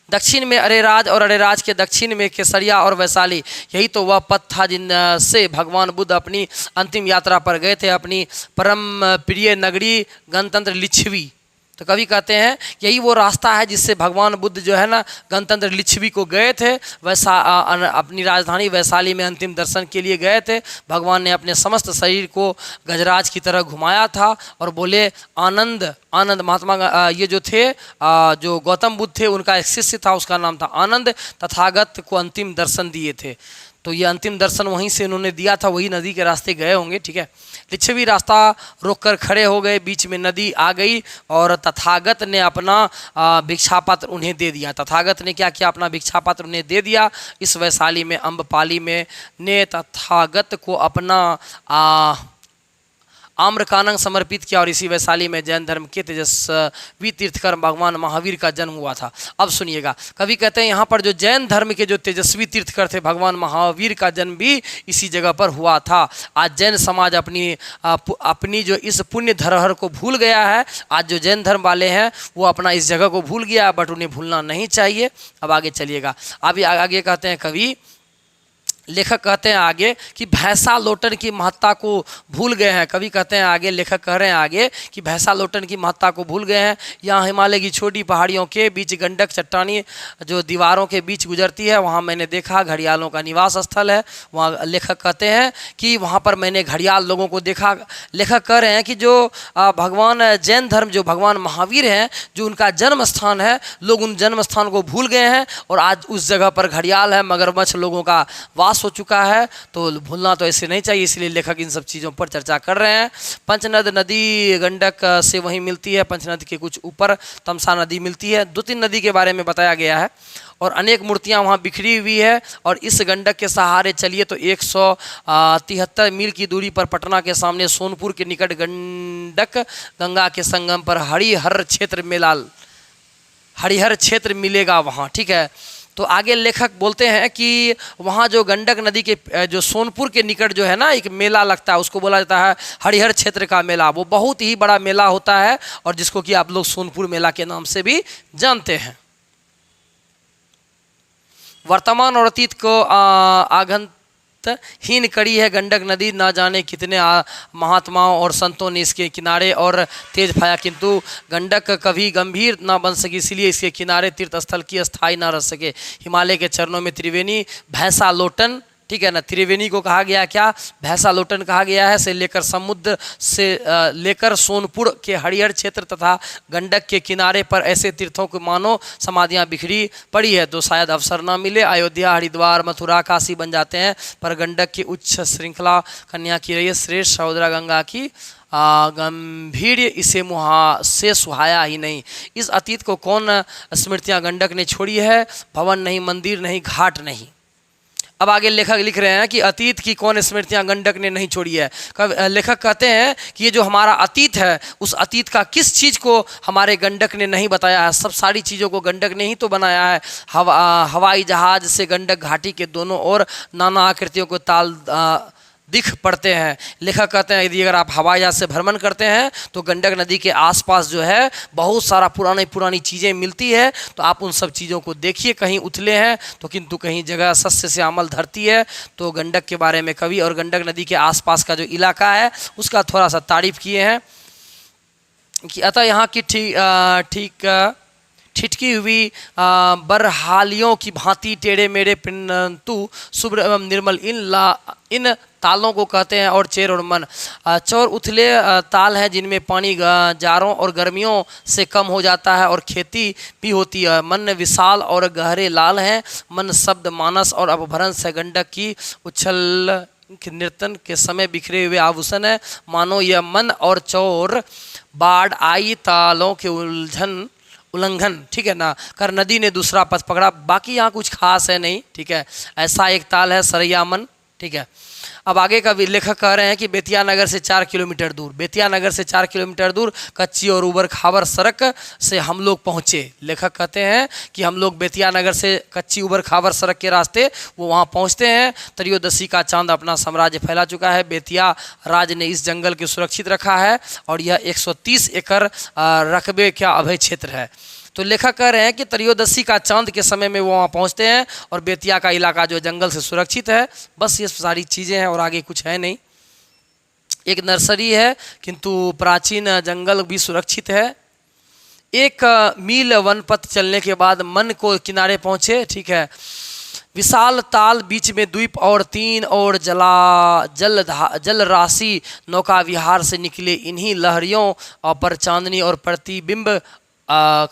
दक्षिण में अरेराज और अरेराज के दक्षिण में केसरिया और वैशाली, यही तो वह पथ था जिनसे भगवान बुद्ध अपनी अंतिम यात्रा पर गए थे, अपनी परम प्रिय नगरी गणतंत्र लिच्छवी। तो कवि कहते हैं यही वो रास्ता है जिससे भगवान बुद्ध जो है ना गणतंत्र लिच्छवी को गए थे, अपनी राजधानी वैशाली में अंतिम दर्शन के लिए गए थे। भगवान ने अपने समस्त शरीर को गजराज की तरह घुमाया था और बोले आनंद आनंद। महात्मा ये जो थे जो गौतम बुद्ध थे उनका एक शिष्य था, उसका नाम था आनंद, तथागत को अंतिम दर्शन दिए थे। तो ये अंतिम दर्शन वहीं से उन्होंने दिया था, वही नदी के रास्ते गए होंगे। ठीक है, लिच्छवी रास्ता रोककर खड़े हो गए, बीच में नदी आ गई और तथागत ने अपना भिक्षापात्र उन्हें दे दिया। तथागत ने क्या किया? अपना भिक्षापात्र उन्हें दे दिया। इस वैशाली में अम्बपाली में ने तथागत को अपना आम्रकानंग समर्पित किया और इसी वैशाली में जैन धर्म के तेजस्वी तीर्थकर भगवान महावीर का जन्म हुआ था। अब सुनिएगा, कवि कहते हैं यहाँ पर जो जैन धर्म के जो तेजस्वी तीर्थकर थे भगवान महावीर का जन्म भी इसी जगह पर हुआ था। आज जैन समाज अपनी जो इस पुण्य धरोहर को भूल गया है। आज जो जैन धर्म वाले हैं वो अपना इस जगह को भूल गया, बट उन्हें भूलना नहीं चाहिए। अब आगे चलिएगा, अभी आगे कहते हैं कवि लेखक कहते हैं आगे कि भैंसा लोटन की महत्ता को भूल गए हैं। कवि कहते हैं आगे, लेखक कह रहे हैं आगे कि भैंसा लोटन की महत्ता को भूल गए हैं। यहाँ हिमालय की छोटी पहाड़ियों के बीच गंडक चट्टानी जो दीवारों के बीच गुजरती है, वहाँ मैंने देखा घड़ियालों का निवास स्थल है। वहाँ लेखक कहते हैं कि वहाँ पर मैंने घड़ियाल लोगों को देखा। लेखक कह रहे हैं कि जो भगवान जैन धर्म जो भगवान महावीर हैं, जो उनका जन्म स्थान है, लोग उन जन्म स्थान को भूल गए हैं और आज उस जगह पर घड़ियाल है, मगरमच्छ लोगों का हो चुका है। तो भूलना तो ऐसे नहीं चाहिए, इसलिए लेखक इन सब चीज़ों पर चर्चा कर रहे हैं। पंचनद नदी गंडक से वहीं मिलती है, पंचनद के कुछ ऊपर तमसा नदी मिलती है। 2-3 नदी के बारे में बताया गया है और अनेक मूर्तियां वहाँ बिखरी हुई है। और इस गंडक के सहारे चलिए तो 173 मील की दूरी पर पटना के सामने सोनपुर के निकट गंडक गंगा के संगम पर हरिहर क्षेत्र मिलेगा वहाँ। ठीक है, तो आगे लेखक बोलते हैं कि वहाँ जो गंडक नदी के जो सोनपुर के निकट जो है ना एक मेला लगता है, उसको बोला जाता है हरिहर क्षेत्र का मेला। वो बहुत ही बड़ा मेला होता है और जिसको कि आप लोग सोनपुर मेला के नाम से भी जानते हैं। वर्तमान और अतीत को हीन कड़ी है गंडक नदी, ना जाने कितने महात्माओं और संतों ने इसके किनारे और तेज पाया, किंतु गंडक कभी गंभीर ना बन सकी, इसलिए इसके किनारे तीर्थ स्थल की अस्थाई ना रह सके। हिमालय के चरणों में त्रिवेणी भैंसा लोटन, ठीक है ना, त्रिवेणी को कहा गया क्या? भैंसा लोटन कहा गया है। से लेकर समुद्र से लेकर सोनपुर के हरिहर क्षेत्र तथा गंडक के किनारे पर ऐसे तीर्थों को मानो समाधियां बिखरी पड़ी है तो शायद अवसर ना मिले। अयोध्या, हरिद्वार, मथुरा, काशी बन जाते हैं, पर गंडक की उच्च श्रृंखला कन्या की रही श्रेष्ठ सहोदरा गंगा की गंभीर इसे से सुहाया ही नहीं। इस अतीत को कौन स्मृतियाँ गंडक ने छोड़ी है? भवन नहीं, मंदिर नहीं, घाट नहीं। अब आगे लेखक लिख रहे हैं कि अतीत की कौन स्मृतियां गंडक ने नहीं छोड़ी है। लेखक कहते हैं कि ये जो हमारा अतीत है, उस अतीत का किस चीज़ को हमारे गंडक ने नहीं बताया है? सब सारी चीज़ों को गंडक ने ही तो बनाया है। हवाई जहाज से गंडक घाटी के दोनों ओर नाना आकृतियों को ताल दिख पड़ते हैं। लेखक कहते हैं यदि अगर आप हवाई जहाज से भ्रमण करते हैं तो गंडक नदी के आसपास जो है बहुत सारा पुरानी चीज़ें मिलती है, तो आप उन सब चीज़ों को देखिए। कहीं उथले हैं तो किंतु कहीं जगह शस्य श्यामल धरती है। तो गंडक के बारे में कवि और गंडक नदी के आसपास का जो इलाका है उसका थोड़ा सा तारीफ किए हैं कि अतः यहाँ की ठिठकी हुई बरहालियों की भांति टेढ़े मेढ़े पिंतु शुभ्र एवं निर्मल इन तालों को कहते हैं। और चेर और मन, चौर उथले ताल हैं जिनमें पानी जाड़ों और गर्मियों से कम हो जाता है और खेती भी होती है। मन विशाल और गहरे लाल हैं। मन शब्द मानस और अपभ्रंश से गंडक की उछल नृतन के समय बिखरे हुए आभूषण है। मानो यह मन और चौर बाढ़ आई तालों के उल्लंघन, ठीक है ना, कर नदी ने दूसरा पथ पकड़ा। बाकी यहाँ कुछ खास है नहीं, ठीक है। ऐसा एक ताल है सरैया मन, ठीक है। अब आगे का भी लेखक कह रहे हैं कि बेतिया नगर से 4 किलोमीटर दूर, बेतिया नगर से 4 किलोमीटर दूर कच्ची और उबड़ खाबड़ सड़क से हम लोग पहुँचे। लेखक कहते हैं कि हम लोग बेतिया नगर से कच्ची उबड़ खाबड़ सड़क के रास्ते वो वहाँ पहुँचते हैं। त्रयोदशी का चांद अपना साम्राज्य फैला चुका है। बेतिया राज ने इस जंगल को सुरक्षित रखा है और यह 130 एकड़ रकबे का अभय क्षेत्र है। तो लेखक कह रहे हैं कि त्रयोदशी का चांद के समय में वो वहाँ पहुँचते हैं और बेतिया का इलाका जो जंगल से सुरक्षित है। बस ये सारी चीज़ें हैं और आगे कुछ है नहीं। एक नर्सरी है किंतु प्राचीन जंगल भी सुरक्षित है। 1 मील वन पथ चलने के बाद मन को किनारे पहुँचे, ठीक है। विशाल ताल, बीच में द्वीप और 3 और जल राशि नौका विहार से निकले इन्हीं लहरियों पर चांदनी और प्रतिबिंब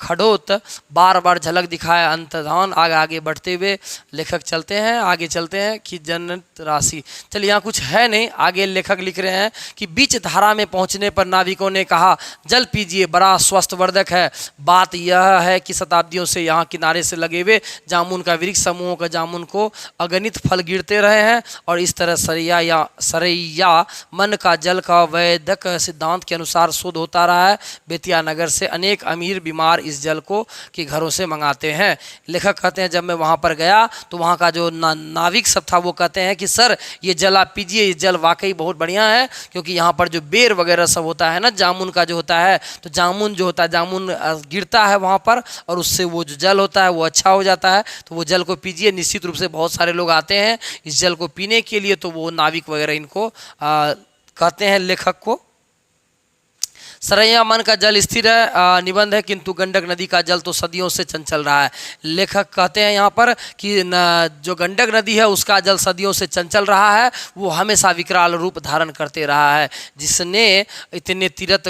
खड़ोत बार बार झलक दिखाया। अंतर्धान आगे बढ़ते हुए लेखक चलते हैं, आगे चलते हैं कि जन्नत राशि। चलिए यहाँ कुछ है नहीं। आगे लेखक लिख रहे हैं कि बीच धारा में पहुँचने पर नाविकों ने कहा जल पीजिए, बड़ा स्वस्थवर्धक है। बात यह है कि शताब्दियों से यहाँ किनारे से लगे हुए जामुन का वृक्ष समूहों का जामुन को अगणित फल गिरते रहे हैं और इस तरह सरैया मन का जल का वैदिक सिद्धांत के अनुसार शुद्ध होता रहा है। बेतिया नगर से अनेक अमीर बीमार इस जल को के घरों से मंगाते हैं। लेखक कहते हैं जब मैं वहाँ पर गया तो वहाँ का जो नाविक सब था वो कहते हैं कि सर ये जल आप पीजिए, ये जल वाकई बहुत बढ़िया है, क्योंकि यहाँ पर जो बेर वगैरह सब होता है ना, जामुन का जो होता है, तो जामुन जो होता है, जामुन गिरता है वहाँ पर और उससे वो जो जल होता है वो अच्छा हो जाता है। तो वो जल को पीजिए। निश्चित रूप से बहुत सारे लोग आते हैं इस जल को पीने के लिए, तो वो नाविक वगैरह इनको कहते हैं लेखक को। सरैया मन का जल स्थिर है निबंध है, किंतु गंडक नदी का जल तो सदियों से चंचल रहा है। लेखक कहते हैं यहाँ पर कि जो गंडक नदी है उसका जल सदियों से चंचल रहा है, वो हमेशा विकराल रूप धारण करते रहा है। जिसने इतने तीरथ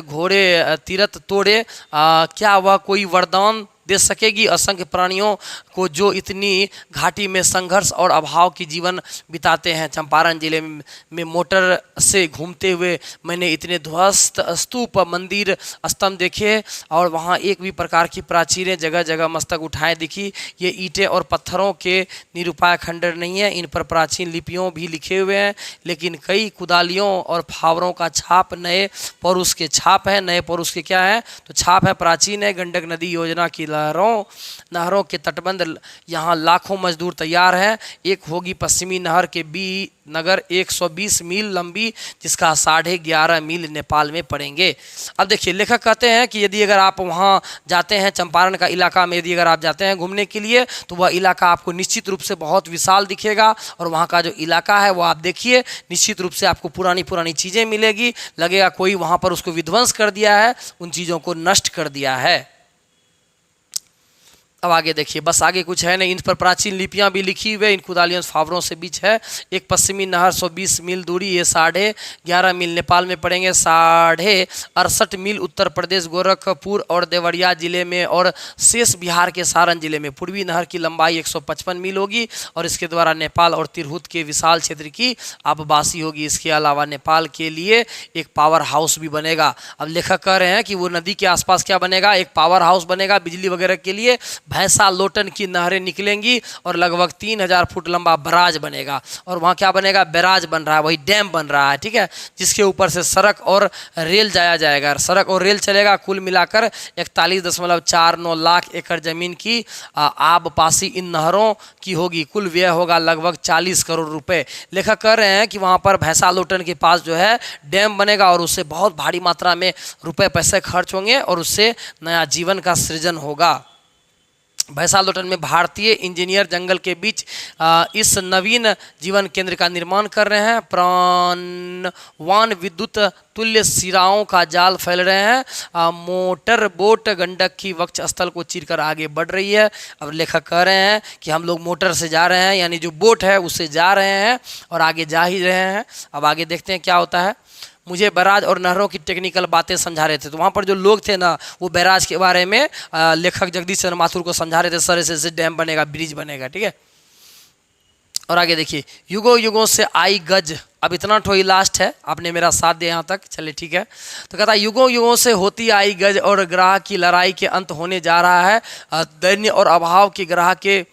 तोड़े, क्या वह कोई वरदान दे सकेगी असंख्य प्राणियों को जो इतनी घाटी में संघर्ष और अभाव की जीवन बिताते हैं। चंपारण जिले में मोटर से घूमते हुए मैंने इतने ध्वस्त स्तूप, मंदिर, स्तंभ देखे और वहाँ एक भी प्रकार की प्राचीरें जगह जगह मस्तक उठाए दिखी। ये ईंटें और पत्थरों के निरुपाय खंडर नहीं है, इन पर प्राचीन लिपियों भी लिखे हुए हैं, लेकिन कई कुदालियों और फावरों का छाप नए पौरुष के छाप है। नए पौरुष के क्या है तो छाप है, प्राचीन है। गंडक नदी योजना की नहरों के तटबंध यहाँ लाखों मजदूर तैयार हैं। एक होगी पश्चिमी नहर के नगर 120 मील लंबी, जिसका 11.5 मील नेपाल में पड़ेंगे। अब देखिए लेखक कहते हैं कि यदि अगर आप वहाँ जाते हैं चंपारण का इलाका में, यदि अगर आप जाते हैं घूमने के लिए, तो वह इलाका आपको निश्चित रूप से बहुत विशाल दिखेगा और वहाँ का जो इलाका है वो आप देखिए, निश्चित रूप से आपको पुरानी चीज़ें मिलेगी। लगेगा कोई वहाँ पर उसको विध्वंस कर दिया है, उन चीज़ों को नष्ट कर दिया है। अब आगे देखिए, बस आगे कुछ है नहीं। इन पर प्राचीन लिपियां भी लिखी हुई है, इन कुदालियों फावरों से बीच है। एक पश्चिमी नहर 120 मील दूरी, ये 11.5 मील नेपाल में पड़ेंगे। 68 मील उत्तर प्रदेश गोरखपुर और देवरिया जिले में और शेष बिहार के सारण जिले में। पूर्वी नहर की लंबाई 155 मील होगी और इसके द्वारा नेपाल और तिरहुत के विशाल क्षेत्र की आबादी होगी। इसके अलावा नेपाल के लिए एक पावर हाउस भी बनेगा। अब लेखक कह रहे हैं कि वो नदी के आसपास क्या बनेगा, एक पावर हाउस बनेगा बिजली वगैरह के लिए। भैंसा लोटन की नहरें निकलेंगी और लगभग 3000 फुट लंबा बराज बनेगा। और वहाँ क्या बनेगा, बैराज बन रहा है, वही डैम बन रहा है, ठीक है, जिसके ऊपर से सड़क और रेल जाया जाएगा। सड़क और रेल चलेगा। कुल मिलाकर 41.49 लाख एकड़ जमीन की आबपासी इन नहरों की होगी। कुल व्यय होगा लगभग 40 करोड़ रुपए। लेखक कह रहे हैं कि वहाँ पर भैंसा लोटन के पास जो है डैम बनेगा और उससे बहुत भारी मात्रा में रुपए पैसे खर्च होंगे और उससे नया जीवन का सृजन होगा। भैंसालोटन में भारतीय इंजीनियर जंगल के बीच इस नवीन जीवन केंद्र का निर्माण कर रहे हैं। प्राणवान विद्युत तुल्य सिराओं का जाल फैल रहे हैं। मोटर बोट गंडक की वक्ष स्थल को चीरकर आगे बढ़ रही है। अब लेखक कह रहे हैं कि हम लोग मोटर से जा रहे हैं, यानी जो बोट है उससे जा रहे हैं और आगे जा ही रहे हैं। अब आगे देखते हैं क्या होता है। मुझे बैराज और नहरों की टेक्निकल बातें समझा रहे थे। तो वहाँ पर जो लोग थे ना, वो बैराज के बारे में लेखक जगदीश चंद्र माथुर को समझा रहे थे। सर ऐसे डैम बनेगा, ब्रिज बनेगा, ठीक है। और आगे देखिए, युगों युगों से आई गज। अब इतना ठोई लास्ट है, आपने मेरा साथ दिया यहाँ तक, चलिए ठीक है। तो कहता है युगों युगों से होती आई गज और ग्राह की लड़ाई के अंत होने जा रहा है। दैन्य और अभाव की ग्राह के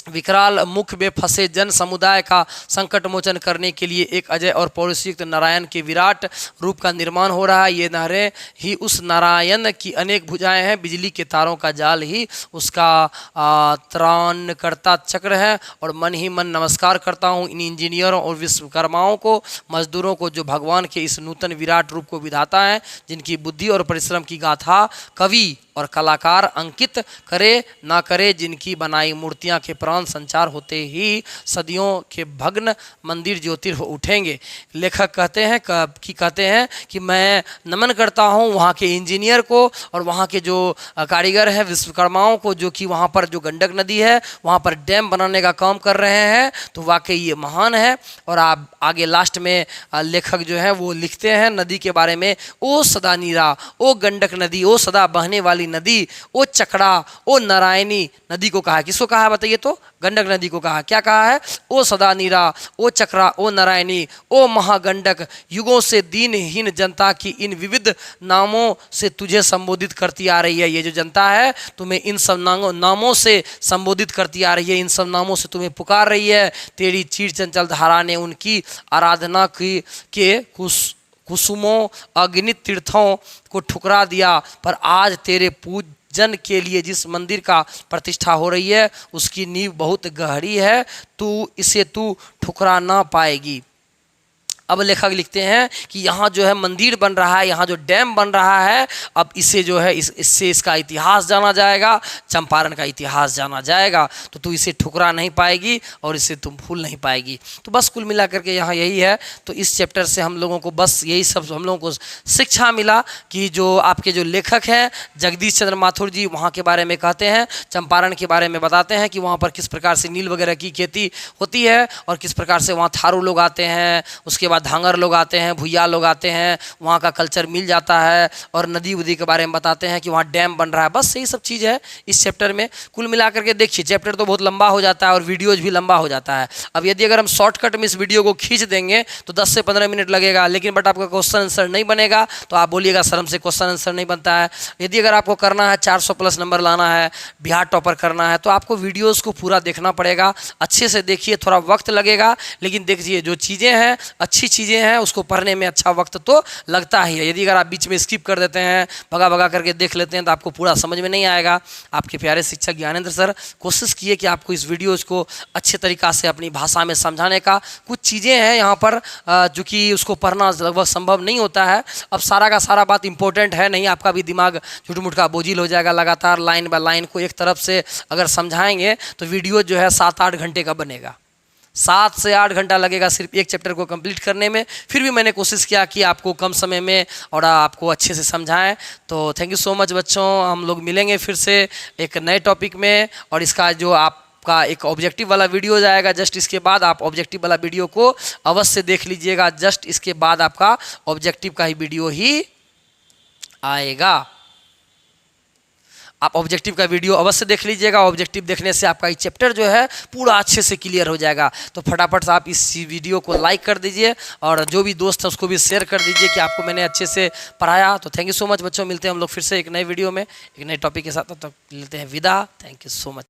विकराल मुख में फंसे जन समुदाय का संकट मोचन करने के लिए एक अजय और पौरुषयुक्त नारायण के विराट रूप का निर्माण हो रहा है। ये नहरें ही उस नारायण की अनेक भुजाएं हैं। बिजली के तारों का जाल ही उसका त्राणकर्ता चक्र है। और मन ही मन नमस्कार करता हूँ इन इंजीनियरों और विश्वकर्माओं को, मजदूरों को, जो भगवान के इस नूतन विराट रूप को विधाता है, जिनकी बुद्धि और परिश्रम की गाथा कवि और कलाकार अंकित करे ना करे, जिनकी बनाई मूर्तियां के प्राण संचार होते ही सदियों के भग्न मंदिर ज्योतिर हो उठेंगे। लेखक कहते हैं कि मैं नमन करता हूं वहां के इंजीनियर को और वहां के जो कारीगर हैं, विश्वकर्माओं को, जो कि वहां पर जो गंडक नदी है वहां पर डैम बनाने का काम कर रहे हैं। तो वाकई ये महान है। और आप आगे लास्ट में लेखक जो है वो लिखते हैं नदी के बारे में, ओ सदा नीरा, ओ गंडक नदी, ओ सदा बहने वाली नदी, ओ चकड़ा, ओ नारायणी नदी को कहा है। किसको कहा है बताइए? तो गंडक नदी को कहा। क्या कहा है? ओ सदा नीरा, ओ चक्रा, ओ नारायणी, ओ महागंडक, युगों से दीनहीन जनता की इन विविध नामों से तुझे संबोधित करती आ रही है। ये जो जनता है तुम्हें इन सब नामों से संबोधित करती आ रही है, इन सब नामों से तुम्हें पुकार रही है। तेरी चीर चंचल धारा ने उनकी आराधना की के कुसुमों अगणित तीर्थों को ठुकरा दिया, पर आज तेरे पूजन के लिए जिस मंदिर का प्रतिष्ठा हो रही है उसकी नींव बहुत गहरी है, इसे तू ठुकरा ना पाएगी। अब लेखक लिखते हैं कि यहाँ जो है मंदिर बन रहा है, यहाँ जो डैम बन रहा है, अब इसे जो है इससे इसका इतिहास जाना जाएगा, चंपारण का इतिहास जाना जाएगा। तो तू इसे ठुकरा नहीं पाएगी और इसे तुम भूल नहीं पाएगी। तो बस कुल मिला करके यहाँ यही है। तो इस चैप्टर से हम लोगों को बस यही सब हम लोगों को शिक्षा मिला कि जो आपके जो लेखक हैं जगदीश चंद्र माथुर जी, वहाँ के बारे में कहते हैं, चंपारण के बारे में बताते हैं कि वहाँ पर किस प्रकार से नील वगैरह की खेती होती है और किस प्रकार से वहाँ थारू लोग आते हैं, उसके धांगर लोग आते हैं, भुइया लोग आते हैं, वहाँ का कल्चर मिल जाता है। और नदी उदी के बारे में बताते हैं कि वहाँ डैम बन रहा है। बस यही सब चीज़ है इस चैप्टर में। कुल मिलाकर के देखिए चैप्टर तो बहुत लंबा हो जाता है और वीडियोज भी लंबा हो जाता है। अब यदि अगर हम शॉर्टकट में इस वीडियो को खींच देंगे तो 10 से 15 मिनट लगेगा, लेकिन बट आपका क्वेश्चन आंसर नहीं बनेगा तो आप बोलिएगा सर हमसे क्वेश्चन आंसर नहीं बनता है। यदि अगर आपको करना है 400 प्लस नंबर लाना है, बिहार टॉपर करना है, तो आपको वीडियोज़ को पूरा देखना पड़ेगा। अच्छे से देखिए, थोड़ा वक्त लगेगा, लेकिन देखिए जो चीज़ें हैं अच्छी चीज़ें हैं, उसको पढ़ने में अच्छा वक्त तो लगता ही है। यदि अगर आप बीच में स्किप कर देते हैं, भगा भगा करके देख लेते हैं, तो आपको पूरा समझ में नहीं आएगा। आपके प्यारे शिक्षक ज्ञानेंद्र सर कोशिश किए कि आपको इस वीडियोज़ को अच्छे तरीक़ा से अपनी भाषा में समझाने का। कुछ चीज़ें हैं यहाँ पर जो कि उसको पढ़ना लगभग संभव नहीं होता है। अब सारा का सारा बात इंपॉर्टेंट है नहीं, आपका भी दिमाग झूठ-मूठ का बोझिल हो जाएगा। लगातार लाइन बाय लाइन को एक तरफ से अगर समझाएंगे तो वीडियो जो है 7-8 घंटे का बनेगा। 7 से 8 घंटा लगेगा सिर्फ एक चैप्टर को कंप्लीट करने में। फिर भी मैंने कोशिश किया कि आपको कम समय में और आपको अच्छे से समझाएं। तो थैंक यू सो मच बच्चों। हम लोग मिलेंगे फिर से एक नए टॉपिक में, और इसका जो आपका एक ऑब्जेक्टिव वाला वीडियो जाएगा जस्ट इसके बाद। आप ऑब्जेक्टिव वाला वीडियो को अवश्य देख लीजिएगा, जस्ट इसके बाद आपका ऑब्जेक्टिव का ही वीडियो ही आएगा। आप ऑब्जेक्टिव का वीडियो अवश्य देख लीजिएगा। ऑब्जेक्टिव देखने से आपका ये चैप्टर जो है पूरा अच्छे से क्लियर हो जाएगा। तो फटाफट से आप इस वीडियो को लाइक कर दीजिए और जो भी दोस्त है उसको भी शेयर कर दीजिए कि आपको मैंने अच्छे से पढ़ाया। तो थैंक यू सो मच बच्चों, मिलते हैं हम लोग फिर से एक नए वीडियो में एक नए टॉपिक के साथ। तब तक लेते हैं विदा। Thank you so much.